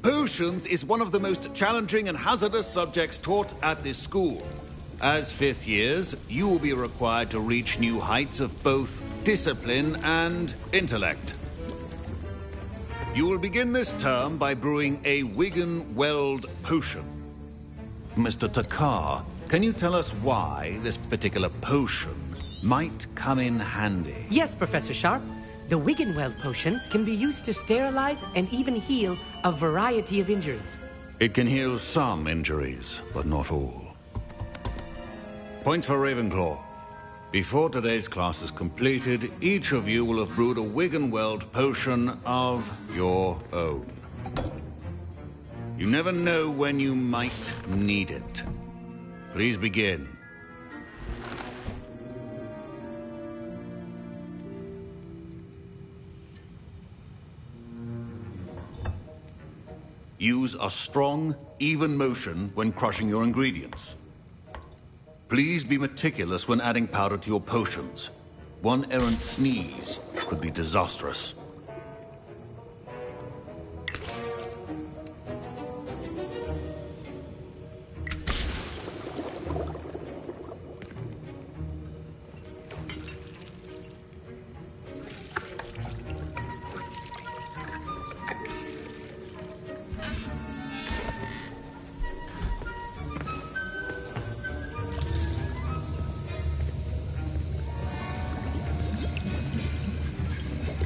Potions is one of the most challenging and hazardous subjects taught at this school. As fifth years, you will be required to reach new heights of both discipline and intellect. You will begin this term by brewing a Wigan-Weld potion. Mr. Takar, can you tell us why this particular potion might come in handy? Yes, Professor Sharp. The Wigan-Weld potion can be used to sterilize and even heal a variety of injuries. It can heal some injuries, but not all. Point for Ravenclaw. Before today's class is completed, each of you will have brewed a Wigan-Weld potion of your own. You never know when you might need it. Please begin. Use a strong, even motion when crushing your ingredients. Please be meticulous when adding powder to your potions. One errant sneeze could be disastrous.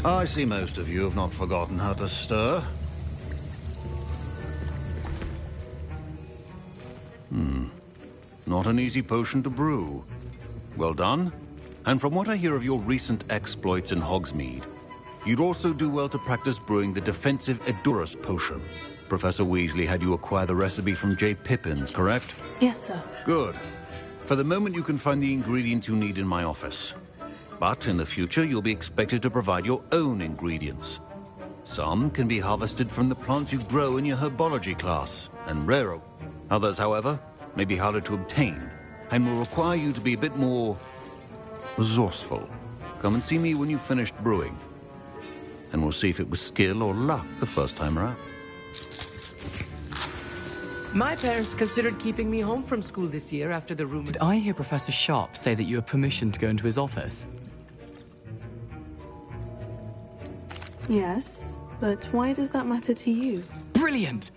I see most of you have not forgotten how to stir. Not an easy potion to brew. Well done. And from what I hear of your recent exploits in Hogsmeade, you'd also do well to practice brewing the defensive Edurus potion. Professor Weasley had you acquire the recipe from J. Pippins, correct? Yes, sir. Good. For the moment, you can find the ingredients you need in my office. But in the future, you'll be expected to provide your own ingredients. Some can be harvested from the plants you grow in your herbology class, and rarer. Others, however, may be harder to obtain, and will require you to be a bit more resourceful. Come and see me when you've finished brewing, and we'll see if it was skill or luck the first time around. My parents considered keeping me home from school this year after the rumor. Did I hear Professor Sharp say that you have permission to go into his office? Yes, but why does that matter to you? Brilliant!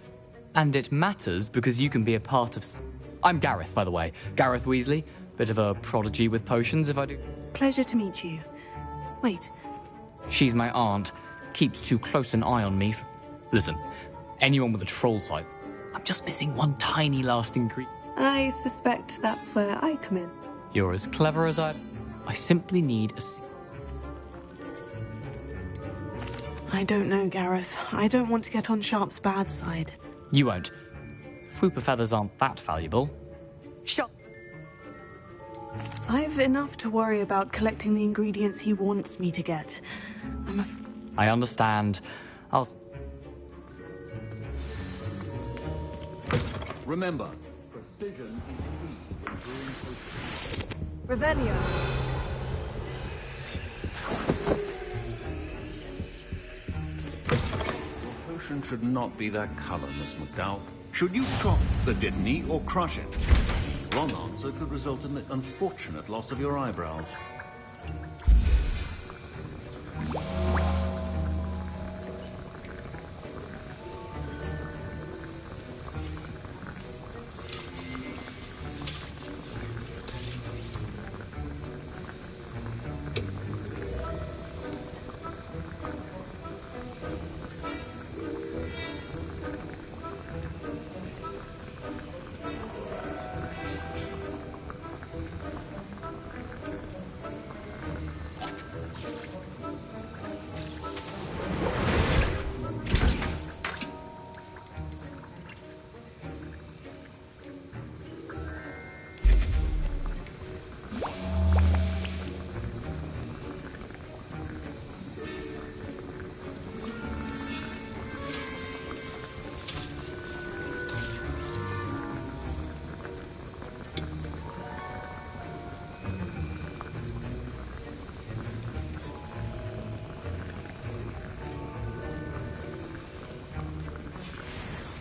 And it matters because you can be a part of... I'm Gareth, by the way. Gareth Weasley. Bit of a prodigy with potions, if I do... Pleasure to meet you. Wait. She's my aunt. Keeps too close an eye on me. Listen, anyone with a troll sight... I'm just missing one tiny last ingredient. I suspect that's where I come in. You're as clever as I simply need a... I don't know, Gareth. I don't want to get on Sharp's bad side. You won't. Fwooper feathers aren't that valuable. Shut... I've enough to worry about collecting the ingredients he wants me to get. I understand. I'll... Remember, precision is key when brewing potions. Revelio. Your potion should not be that color, Miss McDowell. Should you chop the Dittany or crush it? wrong answer could result in the unfortunate loss of your eyebrows.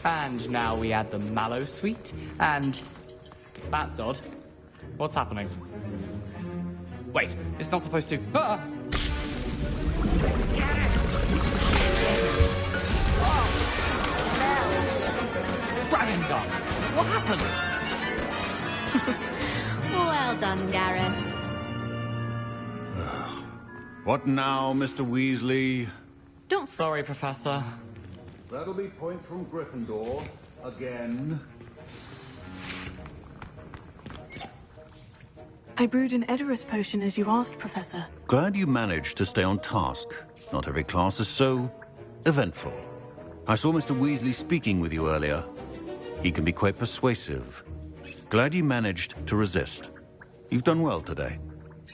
And now we add the mallow sweet, and... That's odd. What's happening? Wait, it's not supposed to... Ah! Dragon done! What happened? Well done, Gareth. What now, Mr. Weasley? Don't... Sorry, Professor. That'll be points from Gryffindor. Again. I brewed an Edorus potion as you asked, Professor. Glad you managed to stay on task. Not every class is so eventful. I saw Mr. Weasley speaking with you earlier. He can be quite persuasive. Glad you managed to resist. You've done well today.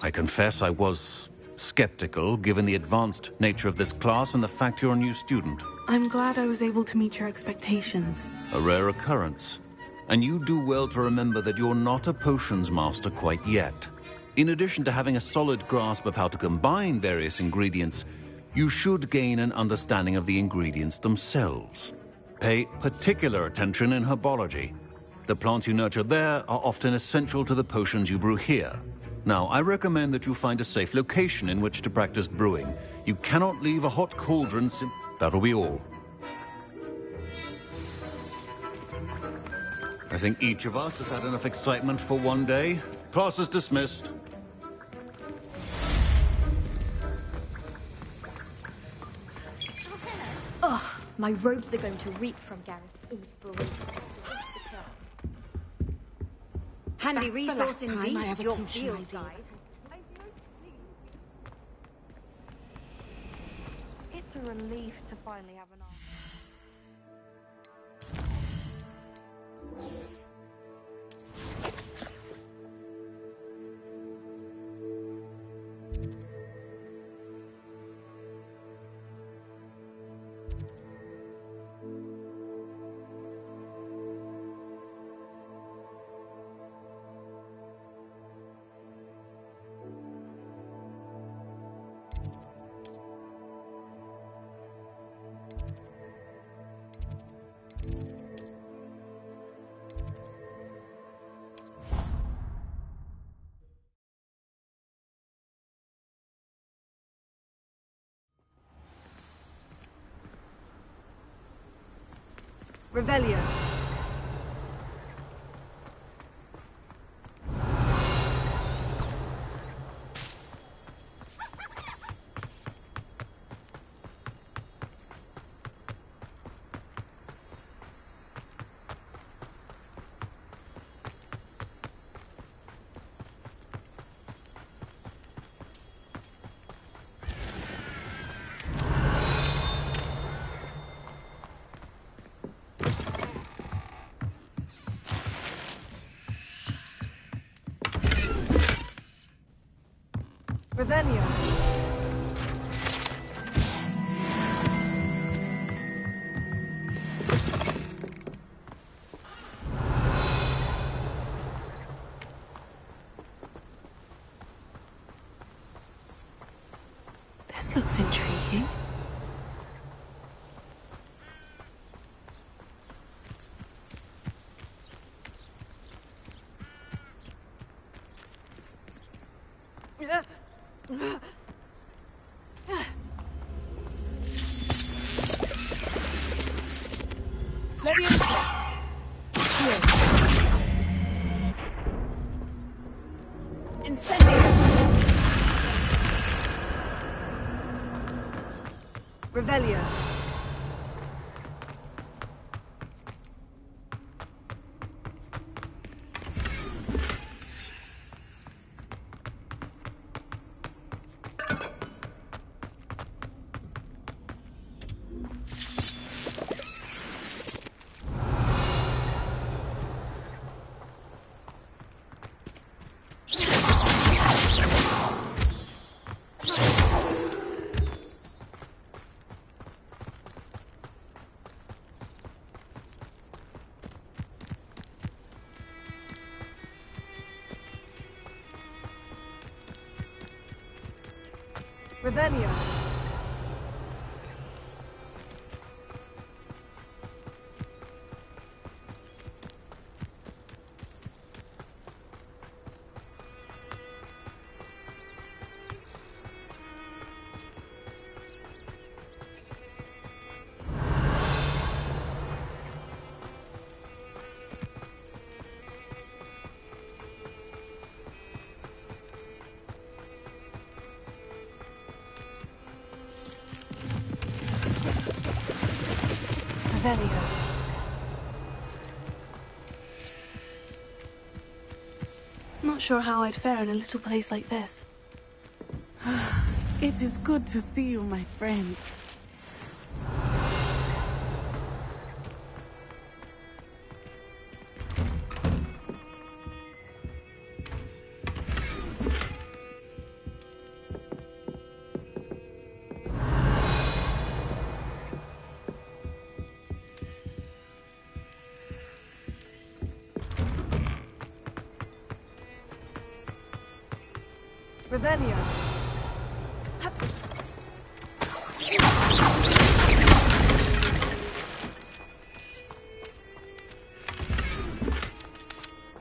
I confess I was skeptical, given the advanced nature of this class and the fact you're a new student. I'm glad I was able to meet your expectations. A rare occurrence. And you do well to remember that you're not a potions master quite yet. In addition to having a solid grasp of how to combine various ingredients, you should gain an understanding of the ingredients themselves. Pay particular attention in herbology. The plants you nurture there are often essential to the potions you brew here. Now, I recommend that you find a safe location in which to practice brewing. You cannot leave a hot cauldron. That'll be all. I think each of us has had enough excitement for one day. Class is dismissed. Ugh, my robes are going to reek from Gareth. Handy That's the resource last time indeed, I have a your potion field idea. guide. It's a relief to finally have an answer. Revelio. Revelio. This looks intriguing. Revelio. Revelio. Revelio. Not sure how I'd fare in a little place like this. It is good to see you, my friend. Revelio.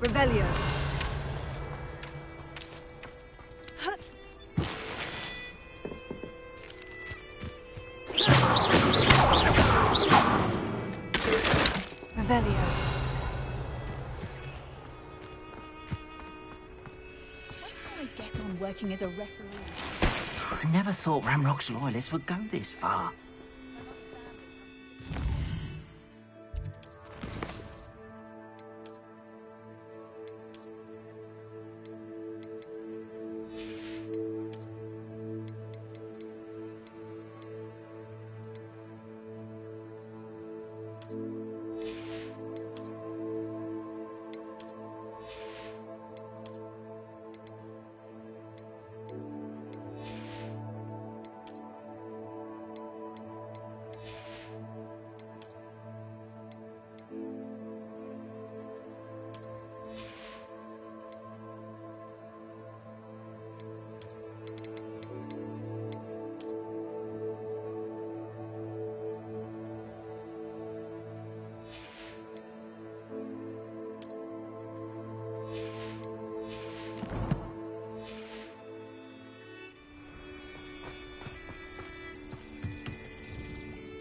Revelio. Revelio. Get on working as a referee. I never thought Ramrock's loyalists would go this far.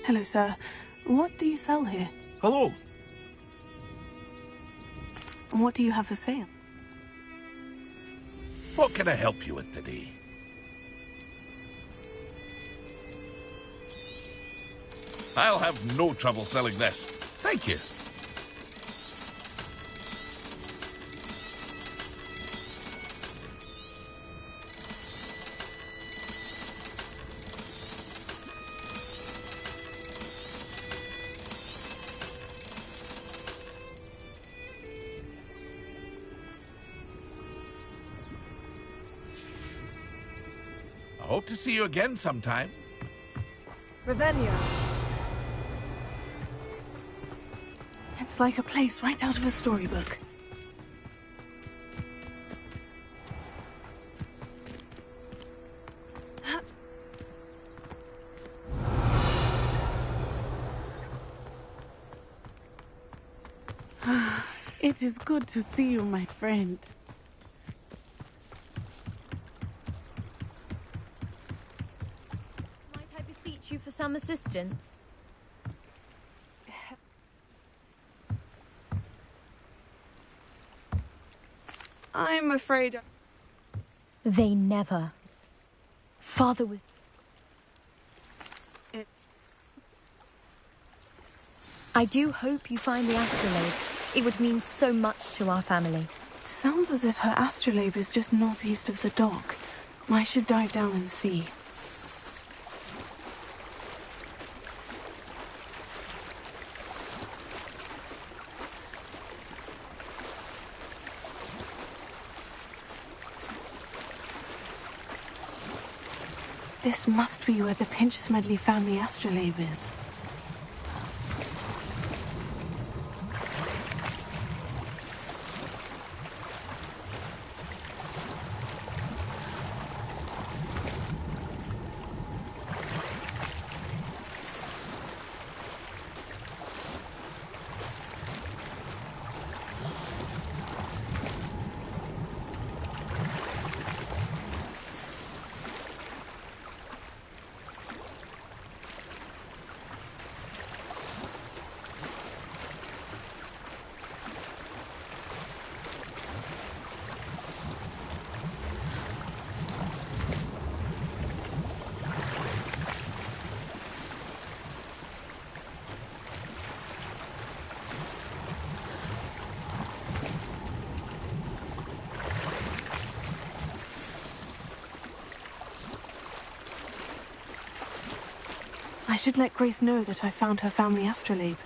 Hello, sir. What do you sell here? Hello. And what do you have for sale? What can I help you with today? I'll have no trouble selling this. Thank you. I hope to see you again sometime. Revelio. It's like a place right out of a storybook. It is good to see you, my friend. Might I beseech you for some assistance? I'm afraid... They never. Father was... I do hope you find the astrolabe. It would mean so much to our family. It sounds as if her astrolabe is just northeast of the dock. I should dive down and see. This must be where the Pinch-Smedley family astrolabe is. I should let Grace know that I found her family astrolabe.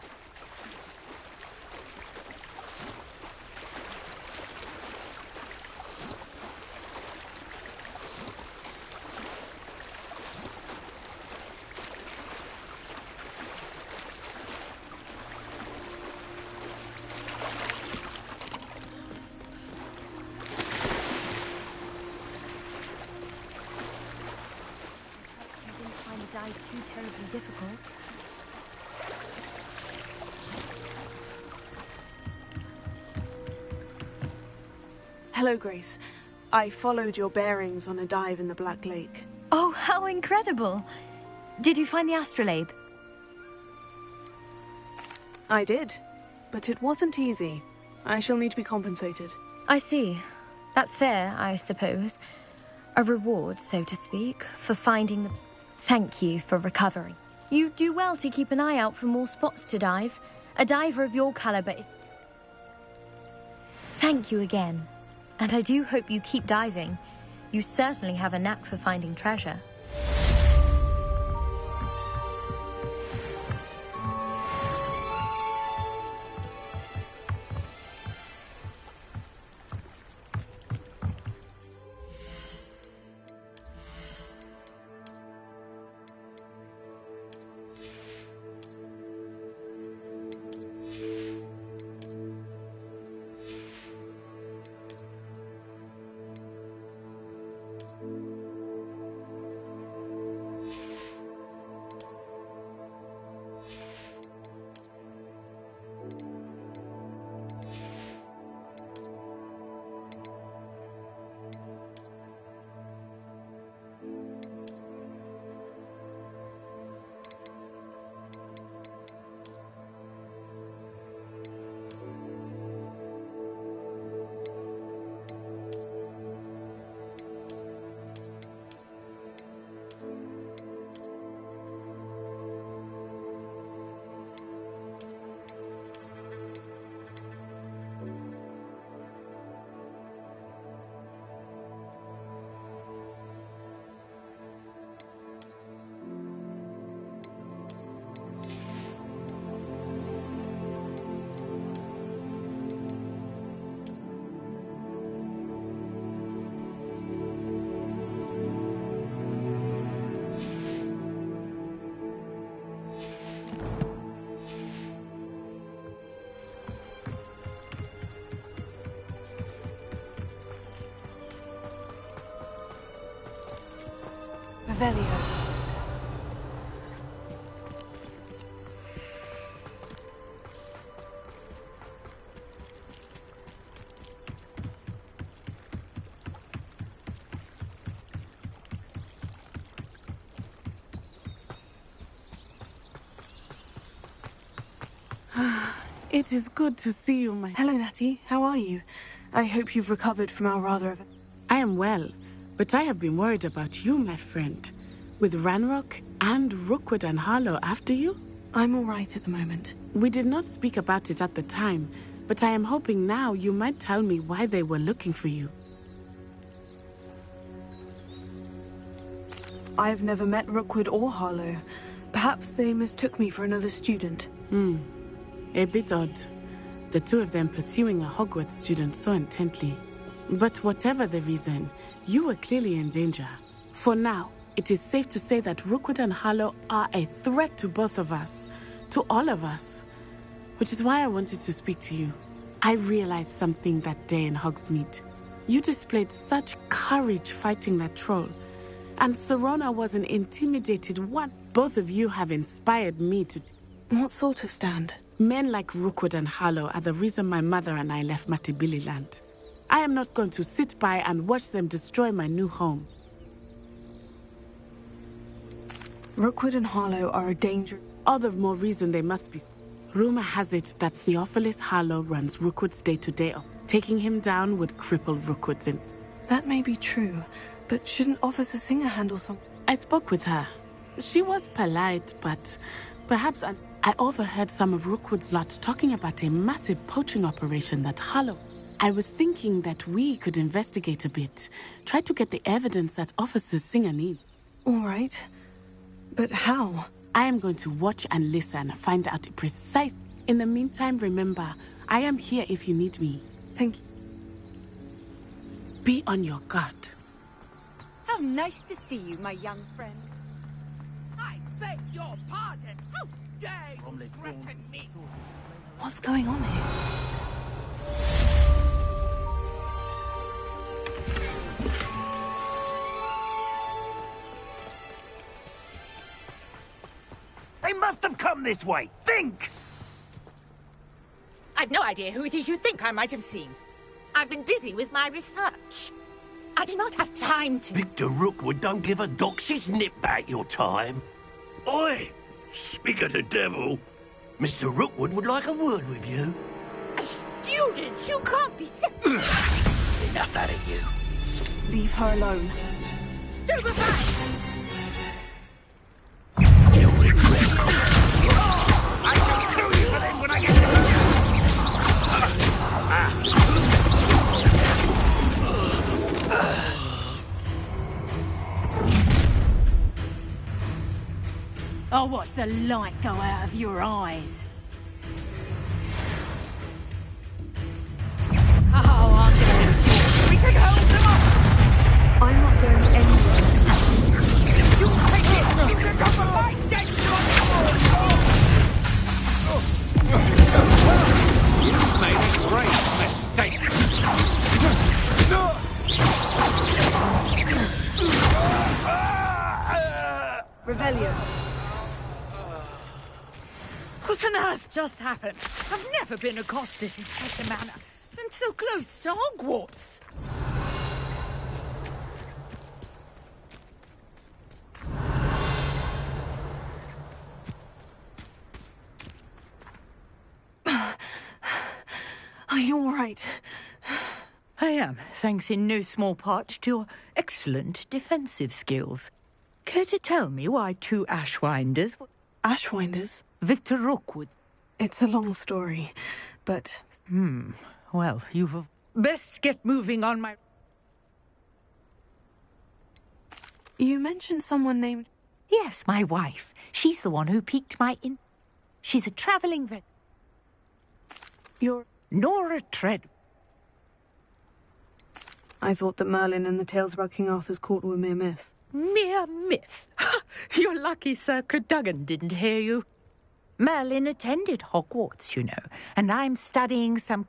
Too terribly difficult. Hello, Grace. I followed your bearings on a dive in the Black Lake. Oh, how incredible! Did you find the astrolabe? I did, but it wasn't easy. I shall need to be compensated. I see. That's fair, I suppose. A reward, so to speak, for finding the... Thank you for recovering. You do well to keep an eye out for more spots to dive. A diver of your caliber is... Thank you again. And I do hope you keep diving. You certainly have a knack for finding treasure. Revelio. It is good to see you, my... Hello, Natty. How are you? I hope you've recovered from our rather... I am well, but I have been worried about you, my friend. With Ranrock and Rookwood and Harlow after you? I'm all right at the moment. We did not speak about it at the time, but I am hoping now you might tell me why they were looking for you. I've never met Rookwood or Harlow. Perhaps they mistook me for another student. A bit odd. The two of them pursuing a Hogwarts student so intently. But whatever the reason, you were clearly in danger. For now, it is safe to say that Rookwood and Harlow are a threat to both of us. To all of us. Which is why I wanted to speak to you. I realized something that day in Hogsmeade. You displayed such courage fighting that troll. And Serona was an intimidated one. Both of you have inspired me to... What sort of stand? Men like Rookwood and Harlow are the reason my mother and I left Matibili land. I am not going to sit by and watch them destroy my new home. Rookwood and Harlow are a danger. All the more reason they must be. Rumor has it that Theophilus Harlow runs Rookwood's day-to-day. Taking him down would cripple Rookwood's in. That may be true, but shouldn't Officer Singer handle some... I spoke with her. She was polite, but perhaps I overheard some of Rookwood's lot talking about a massive poaching operation that Harlow... I was thinking that we could investigate a bit. Try to get the evidence that Officer Singer needs. All right. But how? I am going to watch and listen, find out precise. In the meantime, remember, I am here if you need me. Thank you. Be on your guard. How nice to see you, my young friend. I beg your pardon. How dare you threaten me? What's going on here? They must have come this way. Think! I've no idea who it is you think I might have seen. I've been busy with my research. I do not have time to... Victor Rookwood don't give a doxy's nip back your time. Oi! Speak of the devil. Mr. Rookwood would like a word with you. A student? You can't be... Enough out of you. Leave her alone. Stupefy! You'll regret it. I shall kill you for this when I get to I'll watch the light go out of your eyes. Oh, I'm gonna be tortured. We can hold them up! I'm not going anywhere. You take it! You can drop a light dead You made a great mistake. Revelio. What on earth just happened? I've never been accosted in such a manner, and so close to Hogwarts. Are you all right? I am, thanks in no small part to your excellent defensive skills. Care to tell me why two Ashwinders... Ashwinders? Victor Rookwood. It's a long story, but... Well, you've... Best get moving on my... You mentioned someone named... Yes, my wife. She's the one who piqued my in... She's a travelling vet. You're... Nora Tread. I thought that Merlin and the tales about King Arthur's court were mere myth. Mere myth? You're lucky Sir Cadogan didn't hear you. Merlin attended Hogwarts, you know, and I'm studying some...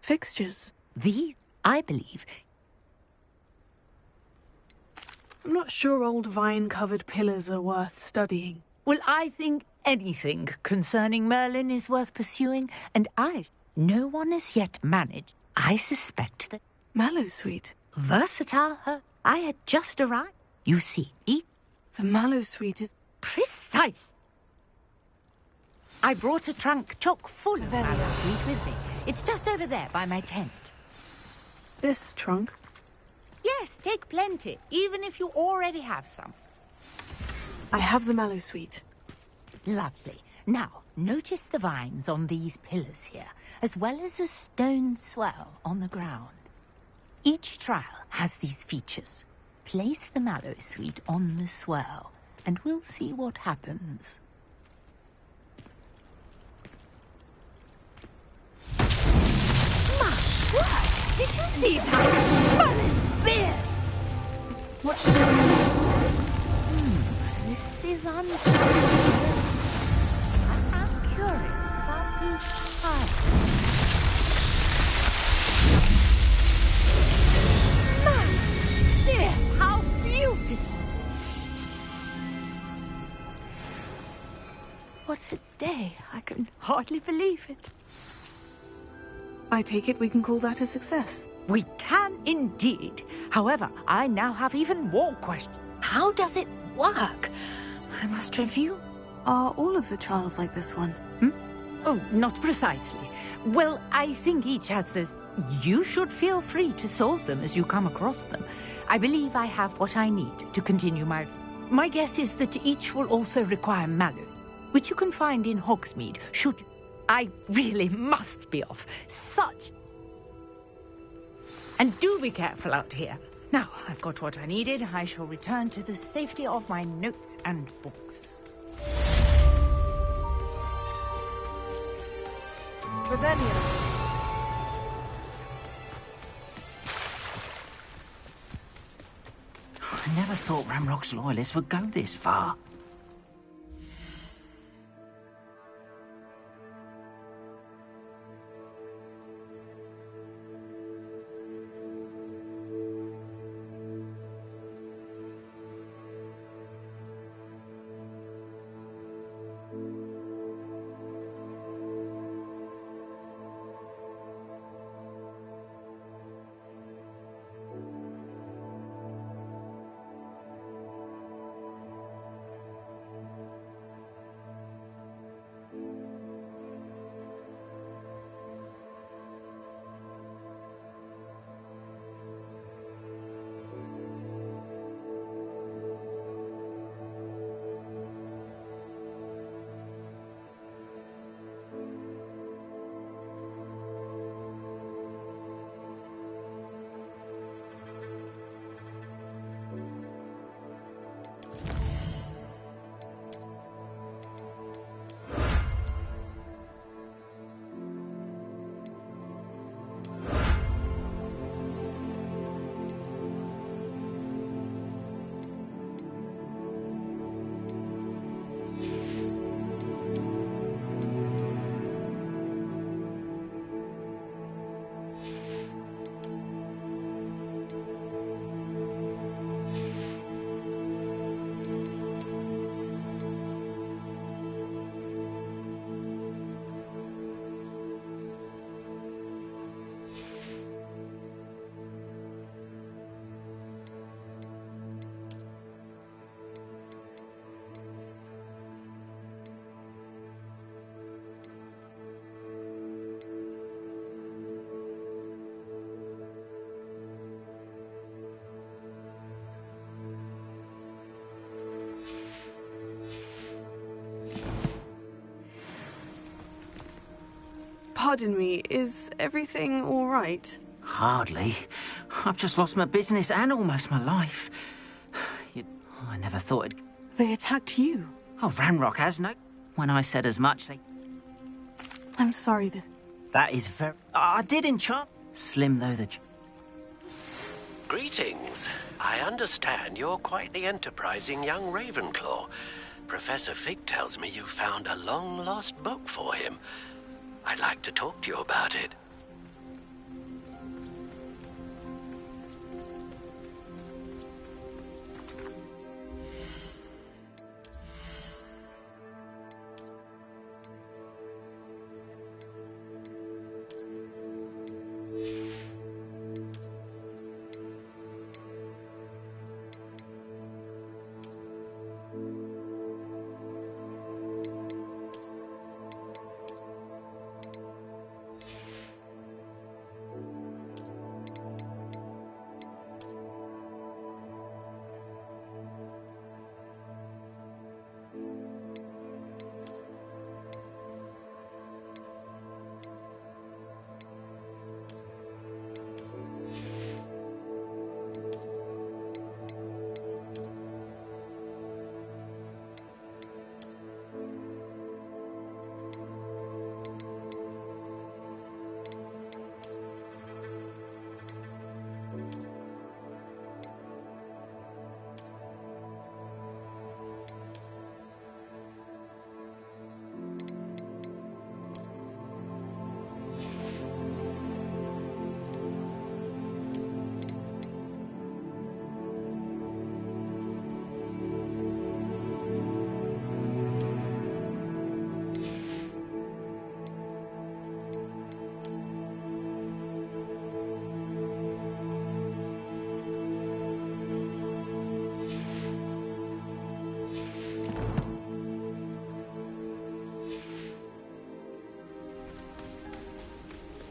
Fixtures? These, I believe... I'm not sure old vine-covered pillars are worth studying. Well, I think anything concerning Merlin is worth pursuing, and no one has yet managed. I suspect that... Mallowsweet? Versatile, her. I had just arrived. You see, The Mallowsweet is... Precise. I brought a trunk chock full of Mallowsweet with me. It's just over there by my tent. This trunk? Yes, take plenty, even if you already have some. I have the Mallowsweet. Lovely. Now, notice the vines on these pillars here, as well as a stone swell on the ground. Each trial has these features. Place the mallow sweet on the swell, and we'll see what happens. My word! Did you see that? Mullen's beard! What should I do? This is uncomfortable. I'm curious about these tiles. My dear, how beautiful! What a day. I can hardly believe it. I take it we can call that a success. We can indeed. However, I now have even more questions. How does it work? I must review. Are all of the trials like this one? Oh, not precisely. Well, I think each has this. You should feel free to solve them as you come across them. I believe I have what I need to continue my... My guess is that each will also require mallow, which you can find in Hogsmeade, should... I really must be off. Such... And do be careful out here. Now, I've got what I needed. I shall return to the safety of my notes and books. Revelio. I never thought Ramrock's loyalists would go this far. Pardon me, is everything all right? Hardly. I've just lost my business and almost my life. I never thought it'd... They attacked you? Oh, Ranrock has no... When I said as much, they... I'm sorry, That is very... I did enchant... Slim though the... Greetings. I understand you're quite the enterprising young Ravenclaw. Professor Fig tells me you found a long-lost book for him. I'd like to talk to you about it.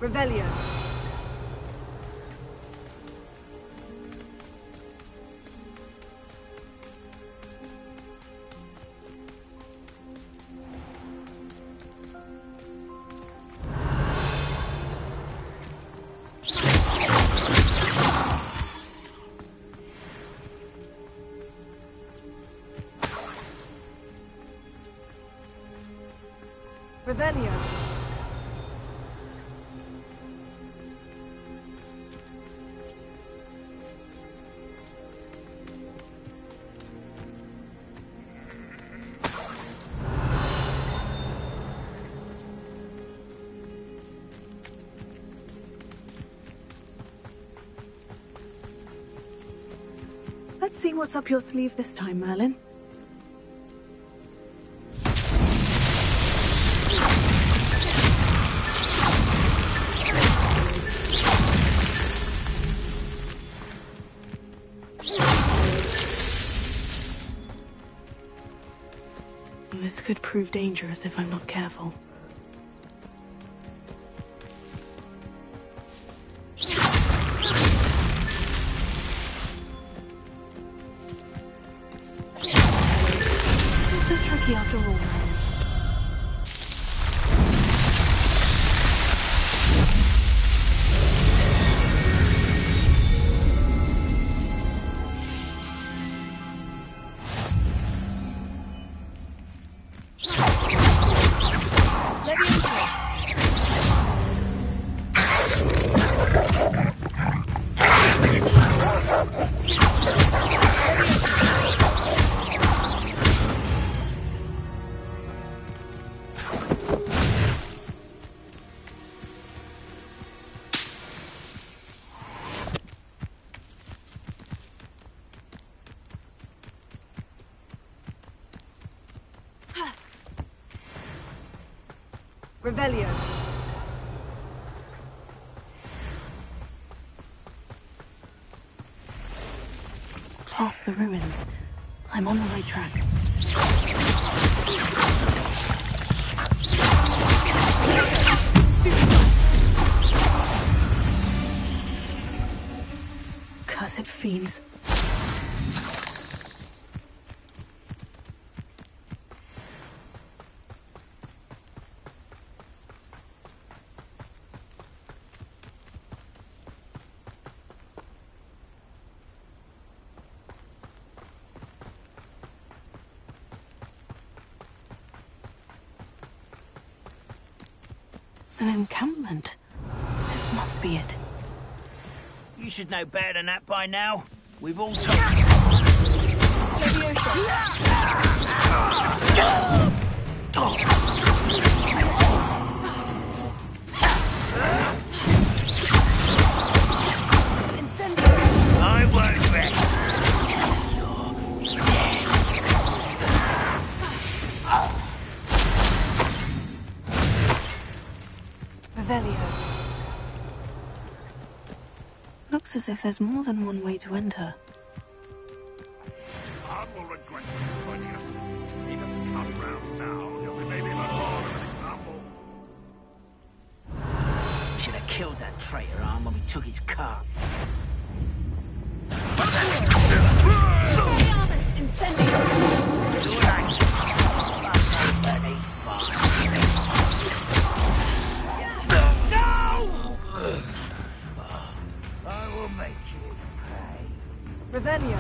Revelio. Revelio. Let's see what's up your sleeve this time, Merlin. This could prove dangerous if I'm not careful. It's so tricky after all, man. Revelio. Past the ruins. I'm on the right track. Cursed fiends. An encampment. This must be it. You should know better than that by now. We've all I won't rest. Revelio. Looks as if there's more than one way to enter. I will regret joining us. He doesn't come round now. He'll be maybe much more of an example. We should have killed that traitor arm when we took his carts. I will make you pay. Revelio.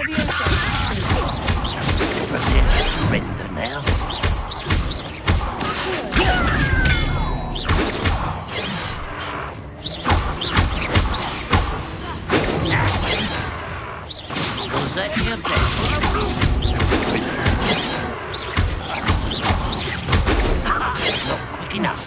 Surrender now. Was that your not quick enough.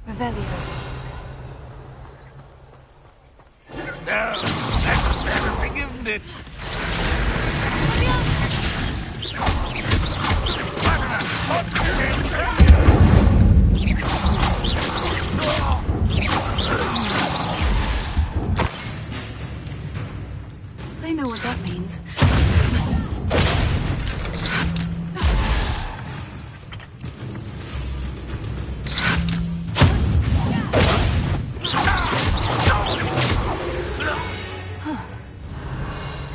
Revelio. That's everything, isn't it? I know what that means.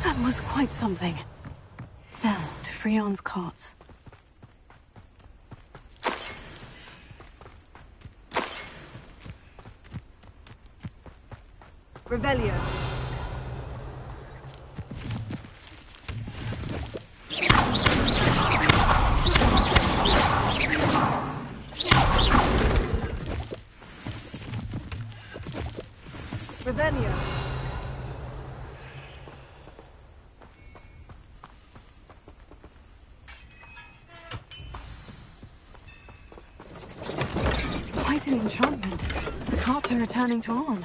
That was quite something. Now, to Freon's carts. Revelio. Revelio. Quite an enchantment. The carts are returning to Arn.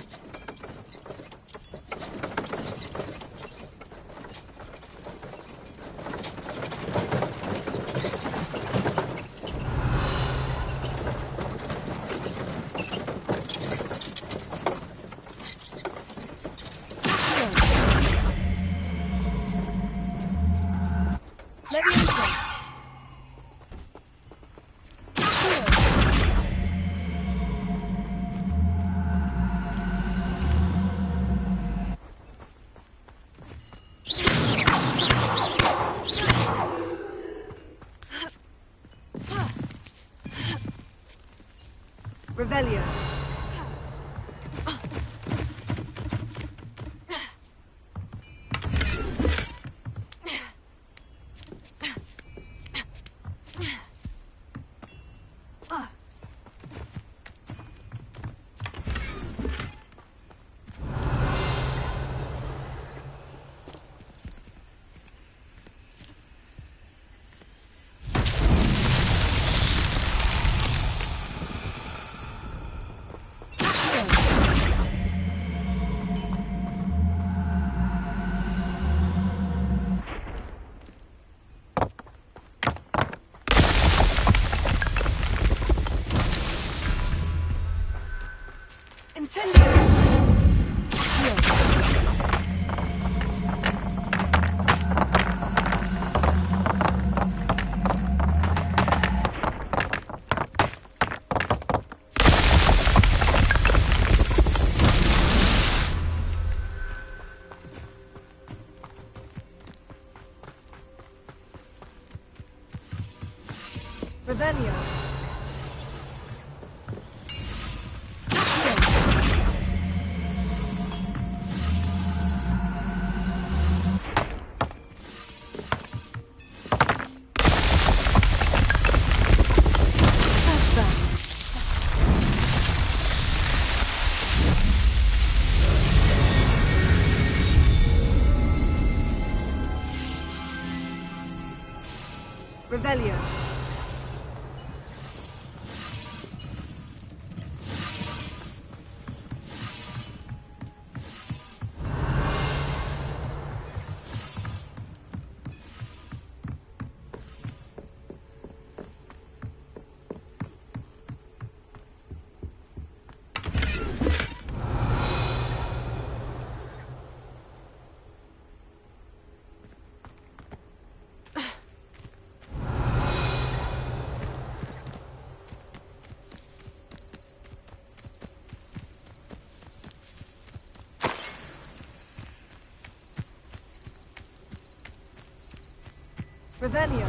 Revelio. Revelio. Revelio. Revelio.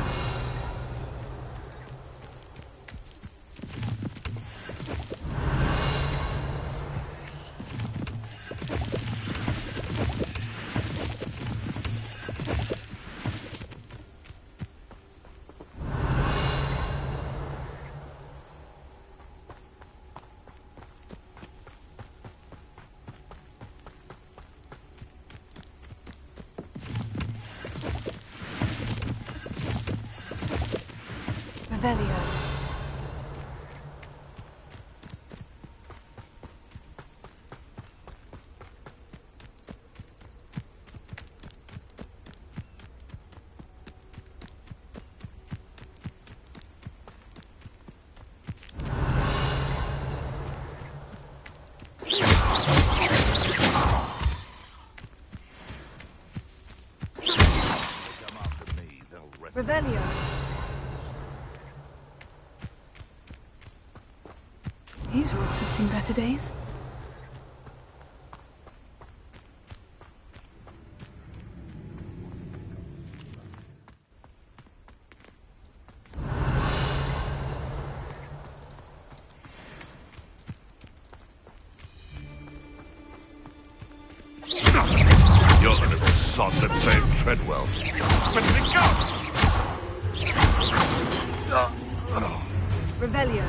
Revelio. Revelio. These rocks have seen better days. You're the little sod that saved Treadwell. Where did it go? Revelio.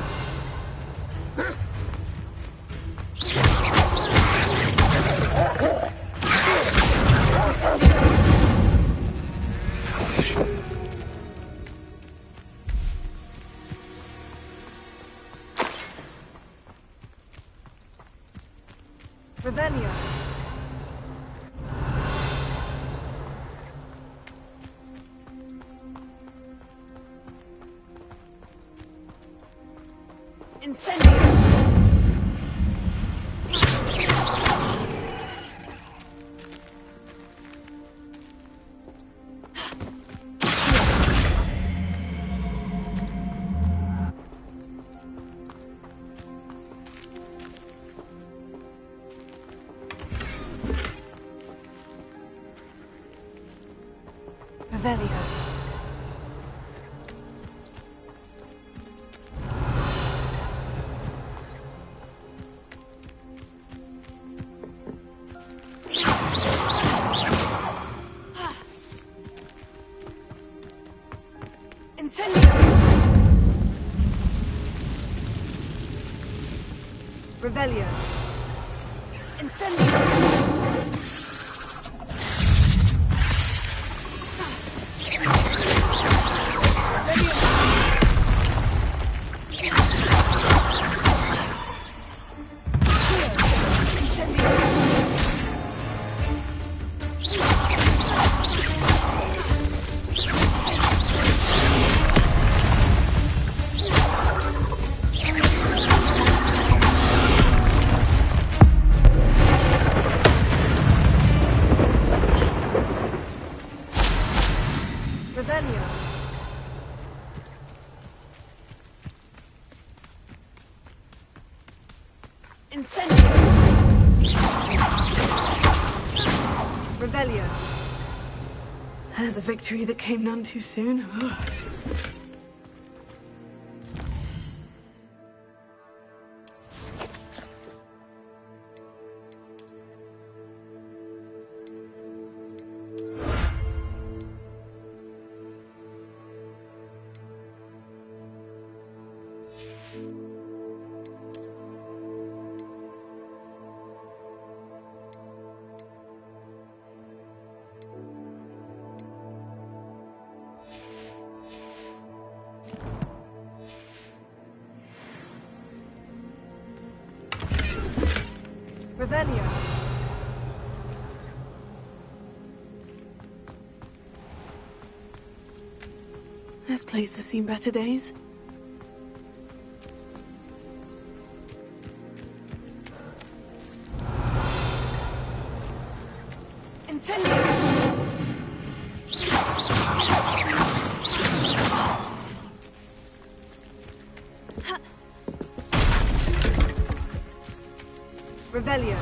Revelio. Incendio. Revelio. Incendio. Revelio. Incendio. Revelio. Incendio. Revelio. There's a victory that came none too soon. Revelio. This place has seen better days. Incendio. Revelio.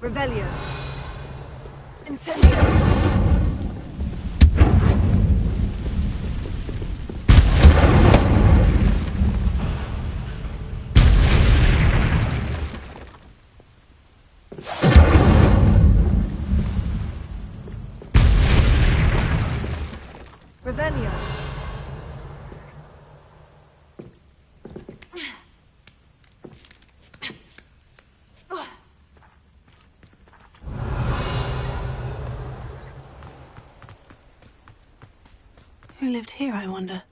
Revelio. Incendio. Revelio. Who lived here, I wonder?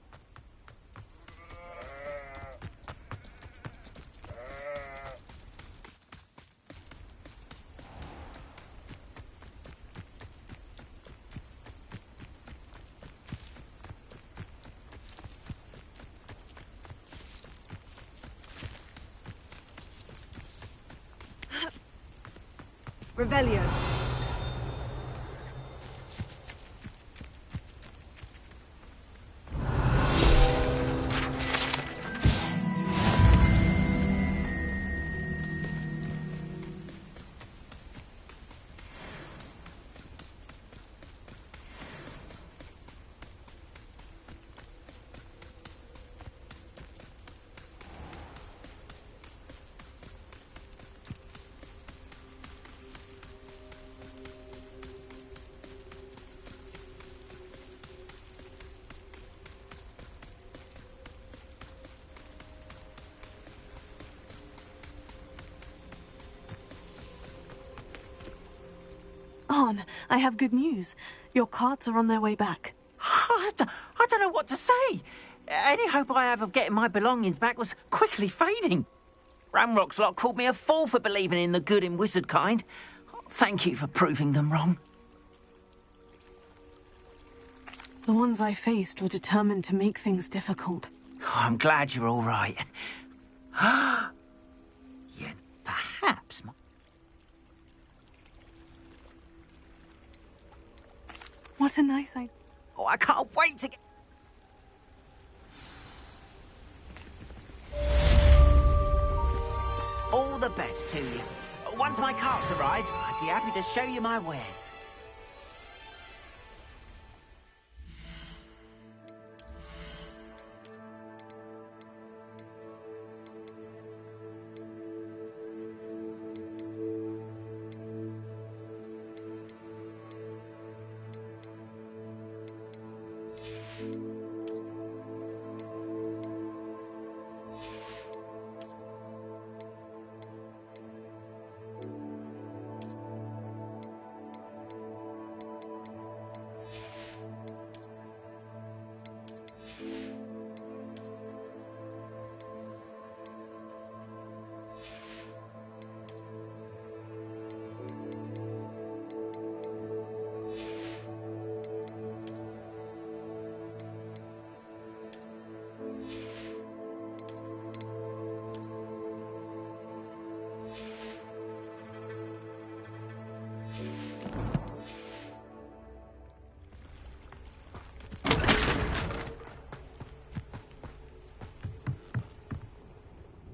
Revelio. Arn, I have good news. Your carts are on their way back. I don't know what to say. Any hope I have of getting my belongings back was quickly fading. Ramrock's lot called me a fool for believing in the good in wizard kind. Thank you for proving them wrong. The ones I faced were determined to make things difficult. Oh, I'm glad you're all right. Yet perhaps... What a nice idea. Oh, I can't wait to get... All the best to you. Once my carts arrive, I'd be happy to show you my wares.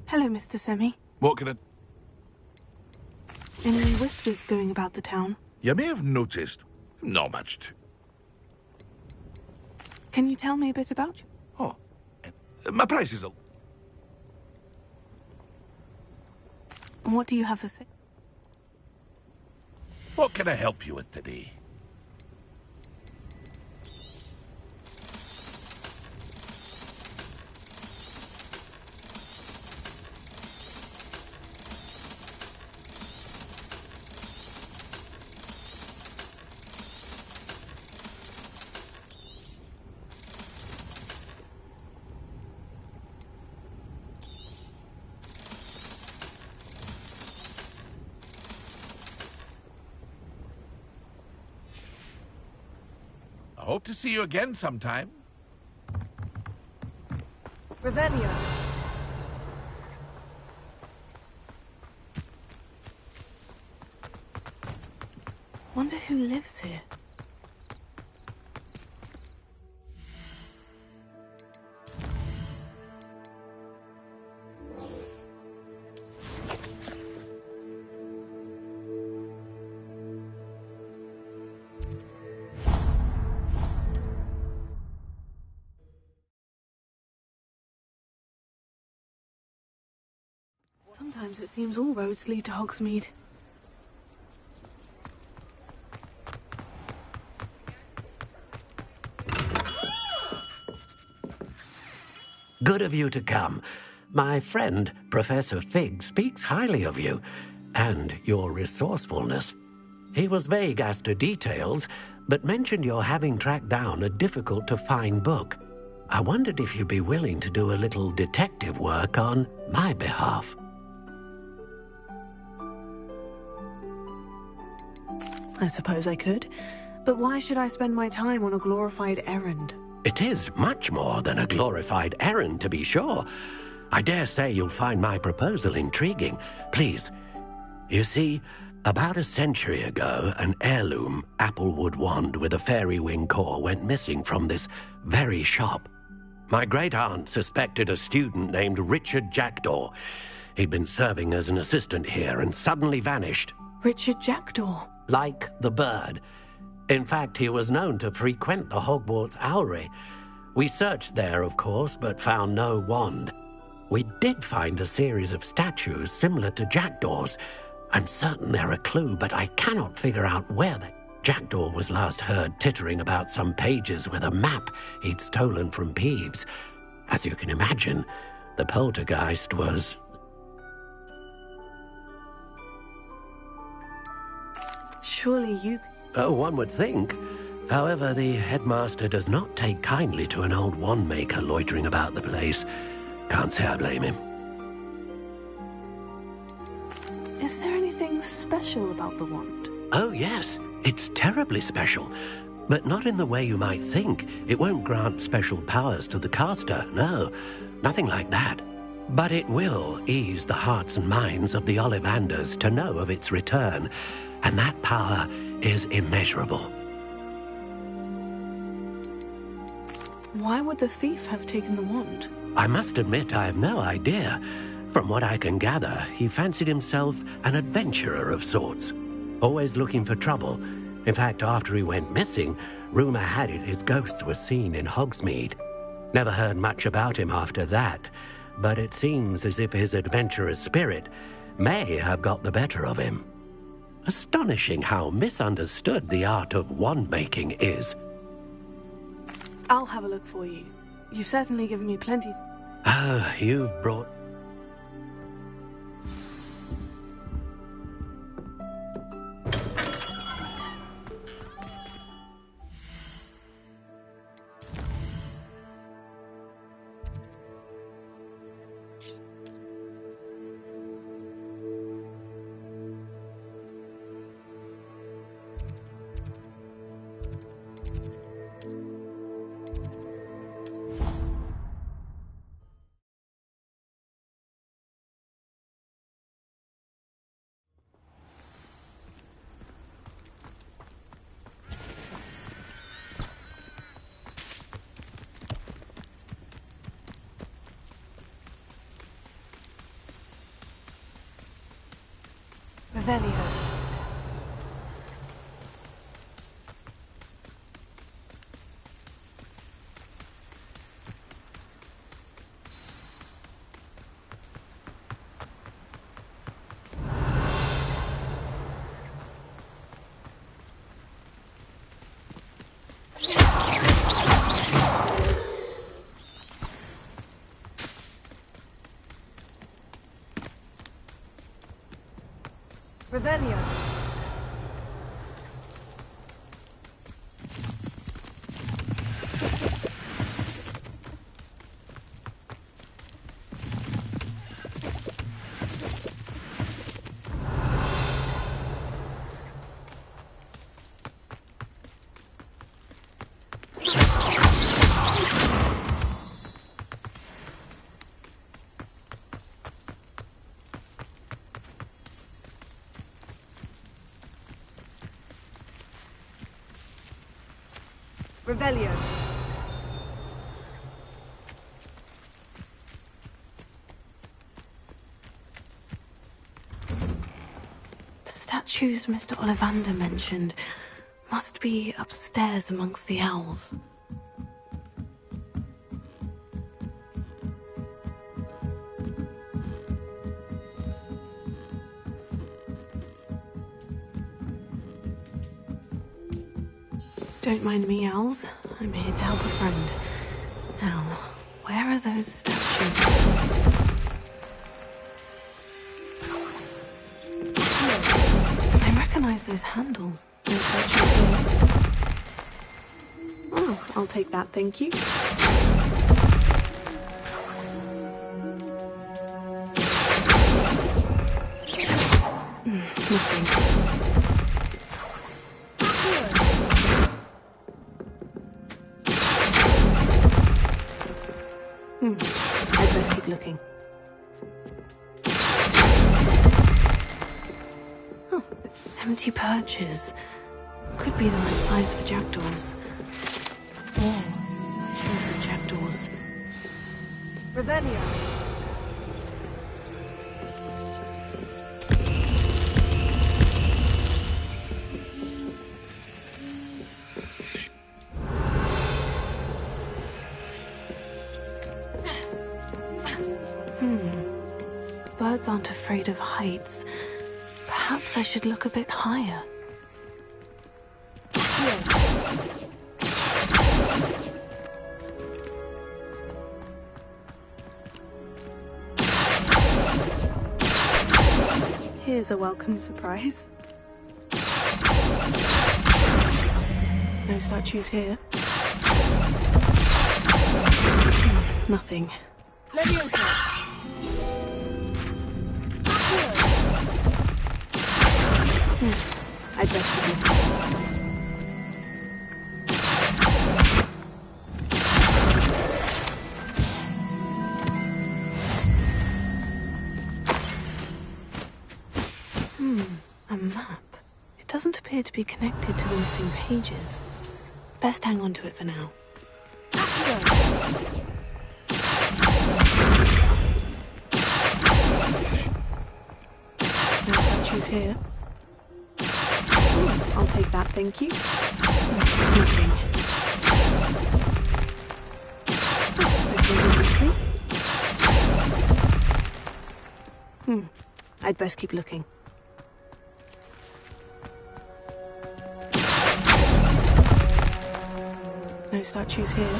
Hello, Mr. Semi. What can I... Any whispers going about the town? You may have noticed. Not much Can you tell me a bit about you? Oh, my price is... What do you have for sale? What can I help you with today? I hope to see you again sometime. Revelio. Wonder who lives here. Sometimes it seems all roads lead to Hogsmeade. Good of you to come. My friend, Professor Fig, speaks highly of you, and your resourcefulness. He was vague as to details, but mentioned your having tracked down a difficult-to-find book. I wondered if you'd be willing to do a little detective work on my behalf. I suppose I could, but why should I spend my time on a glorified errand? It is much more than a glorified errand, to be sure. I dare say you'll find my proposal intriguing. Please. You see, about a century ago, an heirloom applewood wand with a fairy wing core went missing from this very shop. My great-aunt suspected a student named Richard Jackdaw. He'd been serving as an assistant here and suddenly vanished. Richard Jackdaw? Like the bird. In fact, he was known to frequent the Hogwarts Owlery. We searched there, of course, but found no wand. We did find a series of statues similar to Jackdaw's. I'm certain they're a clue, but I cannot figure out where the Jackdaw was last heard tittering about some pages with a map he'd stolen from Peeves. As you can imagine, the poltergeist was... Surely you... Oh, one would think. However, the headmaster does not take kindly to an old wand-maker loitering about the place. Can't say I blame him. Is there anything special about the wand? Oh, yes. It's terribly special. But not in the way you might think. It won't grant special powers to the caster, no. Nothing like that. But it will ease the hearts and minds of the Ollivanders to know of its return. And that power is immeasurable. Why would the thief have taken the wand? I must admit I have no idea. From what I can gather, he fancied himself an adventurer of sorts. Always looking for trouble. In fact, after he went missing, rumor had it his ghost was seen in Hogsmeade. Never heard much about him after that, but it seems as if his adventurous spirit may have got the better of him. Astonishing how misunderstood the art of wand-making is. I'll have a look for you. You've certainly given me plenty... Oh, you've brought... Revelio. Revelio. Revelio. The statues Mr. Ollivander mentioned must be upstairs amongst the owls. Don't mind me, owls. I'm here to help a friend. Now, where are those statues? I recognize those handles. No statues here. Oh, I'll take that, thank you. Nothing. I'd best keep looking. Oh, empty perches. Could be the right size for jackdaws. Or shows of jackdaws. Revelio. Birds aren't afraid of heights. Perhaps I should look a bit higher. Here's a welcome surprise. No statues here. Nothing. Leviosa. I'd best begin. A map. It doesn't appear to be connected to the missing pages. Best hang on to it for now. No statues here. I'll take that, thank you. Nothing. This will be nicely. I'd best keep looking. No statues here.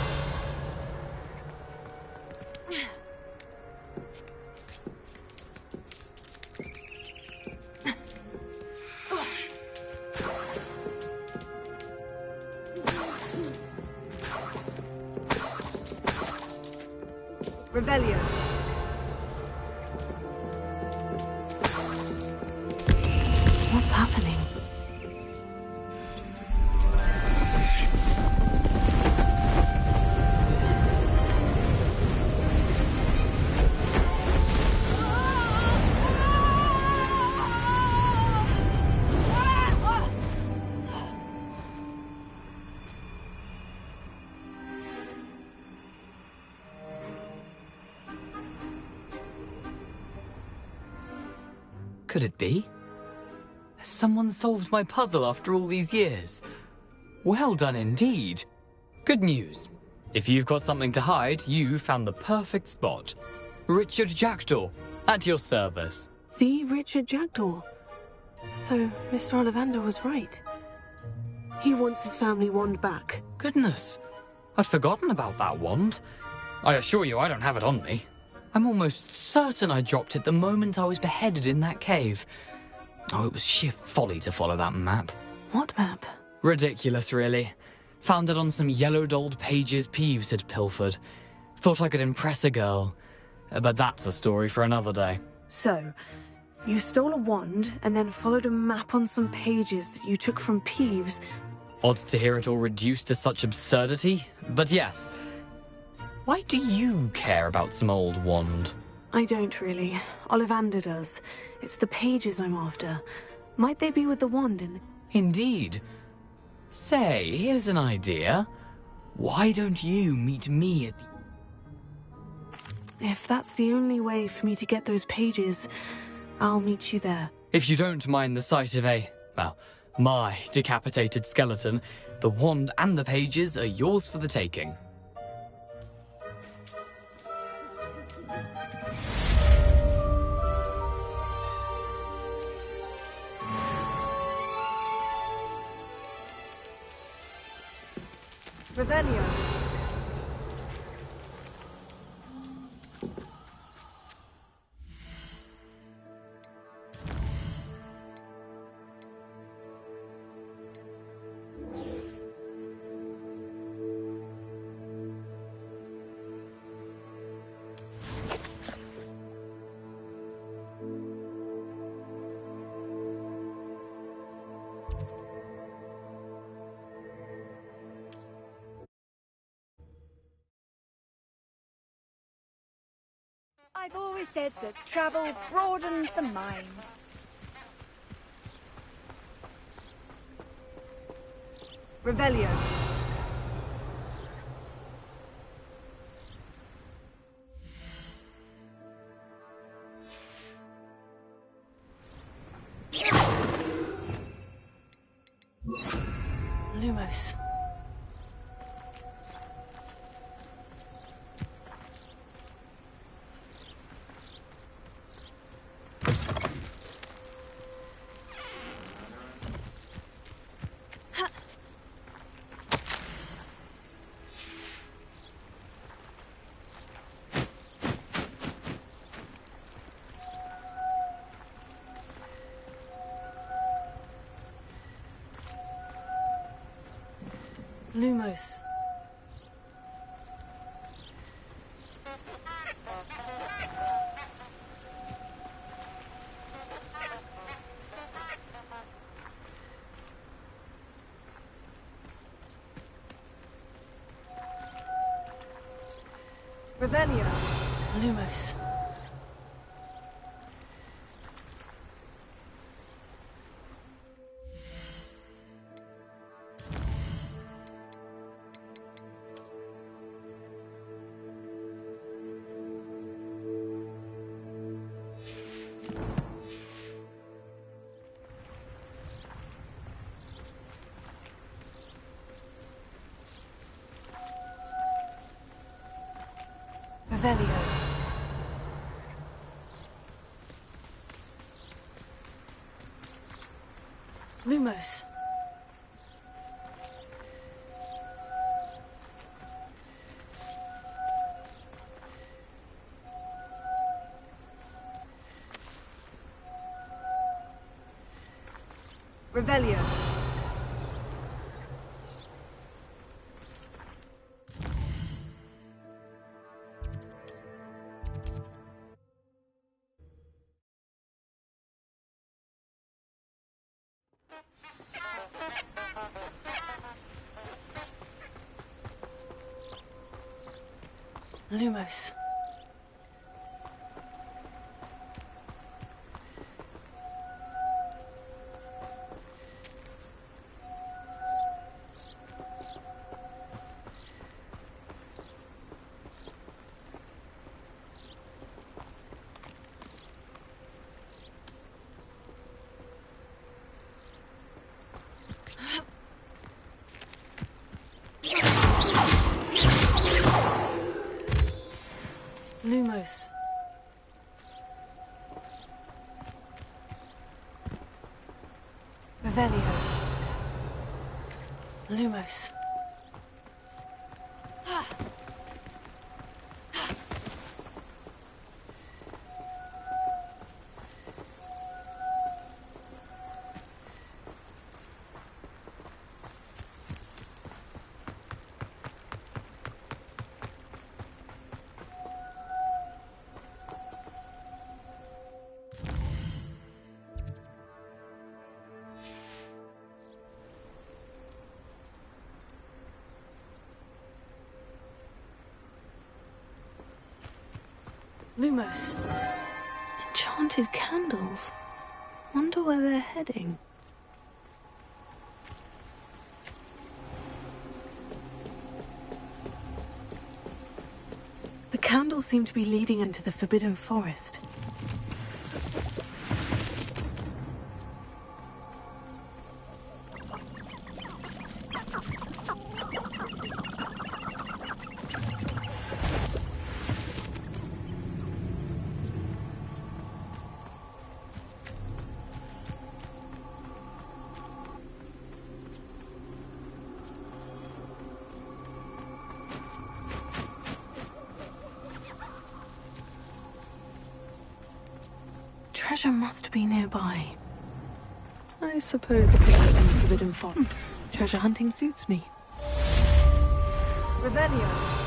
Revelio. What's happening? Could it be? Has someone solved my puzzle after all these years? Well done indeed. Good news. If you've got something to hide, you've found the perfect spot. Richard Jackdaw, at your service. The Richard Jackdaw. So, Mr. Ollivander was right. He wants his family wand back. Goodness, I'd forgotten about that wand. I assure you I don't have it on me. I'm almost certain I dropped it the moment I was beheaded in that cave. Oh, it was sheer folly to follow that map. What map? Ridiculous, really. Found it on some yellowed old pages Peeves had pilfered. Thought I could impress a girl. But that's a story for another day. So, you stole a wand and then followed a map on some pages that you took from Peeves. Odd to hear it all reduced to such absurdity, but yes. Why do you care about some old wand? I don't really. Ollivander does. It's the pages I'm after. Might they be with the wand in the... Indeed. Say, here's an idea. Why don't you meet me at the... If that's the only way for me to get those pages, I'll meet you there. If you don't mind the sight of my decapitated skeleton, the wand and the pages are yours for the taking. Revelio. I've always said that travel broadens the mind. Revelio. Lumos. Lumos. Revelio. Lumos. Revelio. Lumos. Revelio. Lumos. Lumos. Revelio. Lumos. Lumos. Enchanted candles. Wonder where they're heading. The candles seem to be leading into the Forbidden Forest. treasure must be nearby. I suppose the picnic in the Forbidden Forest. Treasure hunting suits me. Revelio.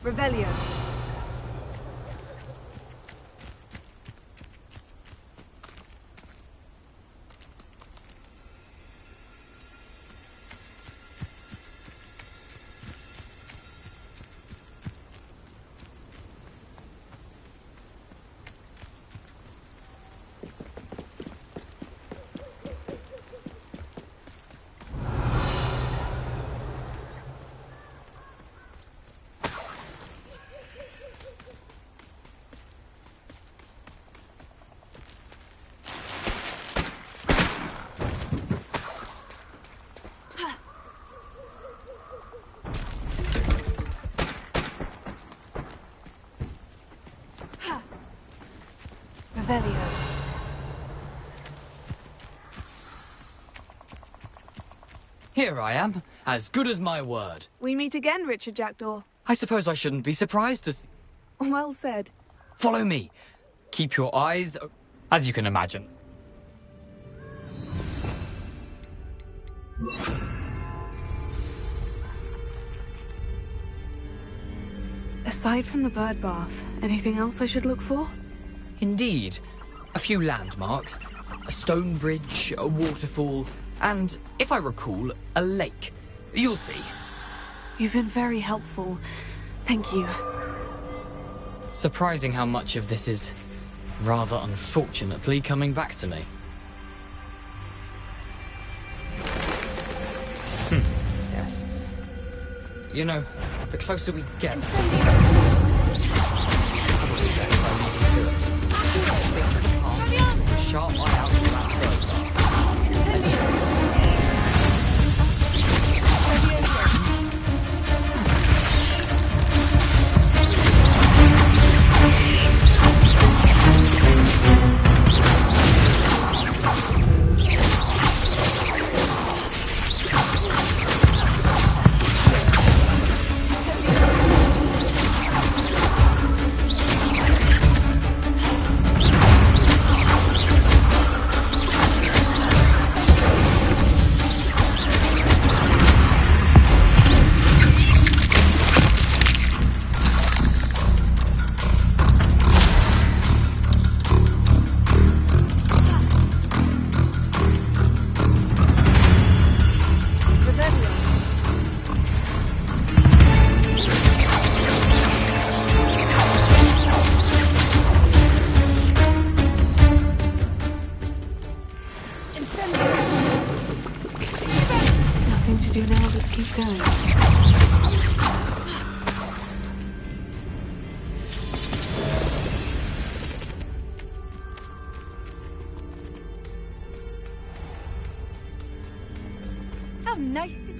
Revelio. Here I am, as good as my word. We meet again, Richard Jackdaw. I suppose I shouldn't be surprised to... Well said. Follow me. Keep your eyes... as you can imagine. Aside from the bird bath, anything else I should look for? Indeed. A few landmarks, a stone bridge, a waterfall, and, if I recall, a lake. You'll see. You've been very helpful. Thank you. Surprising how much of this is, rather unfortunately, coming back to me. Yes. You know, the closer we get... Sharp eye out for that bird. How nice to see.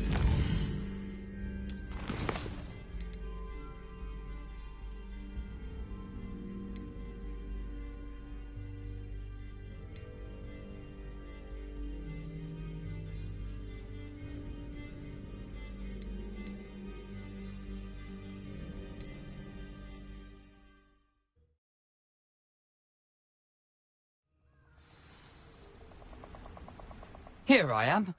Here I am.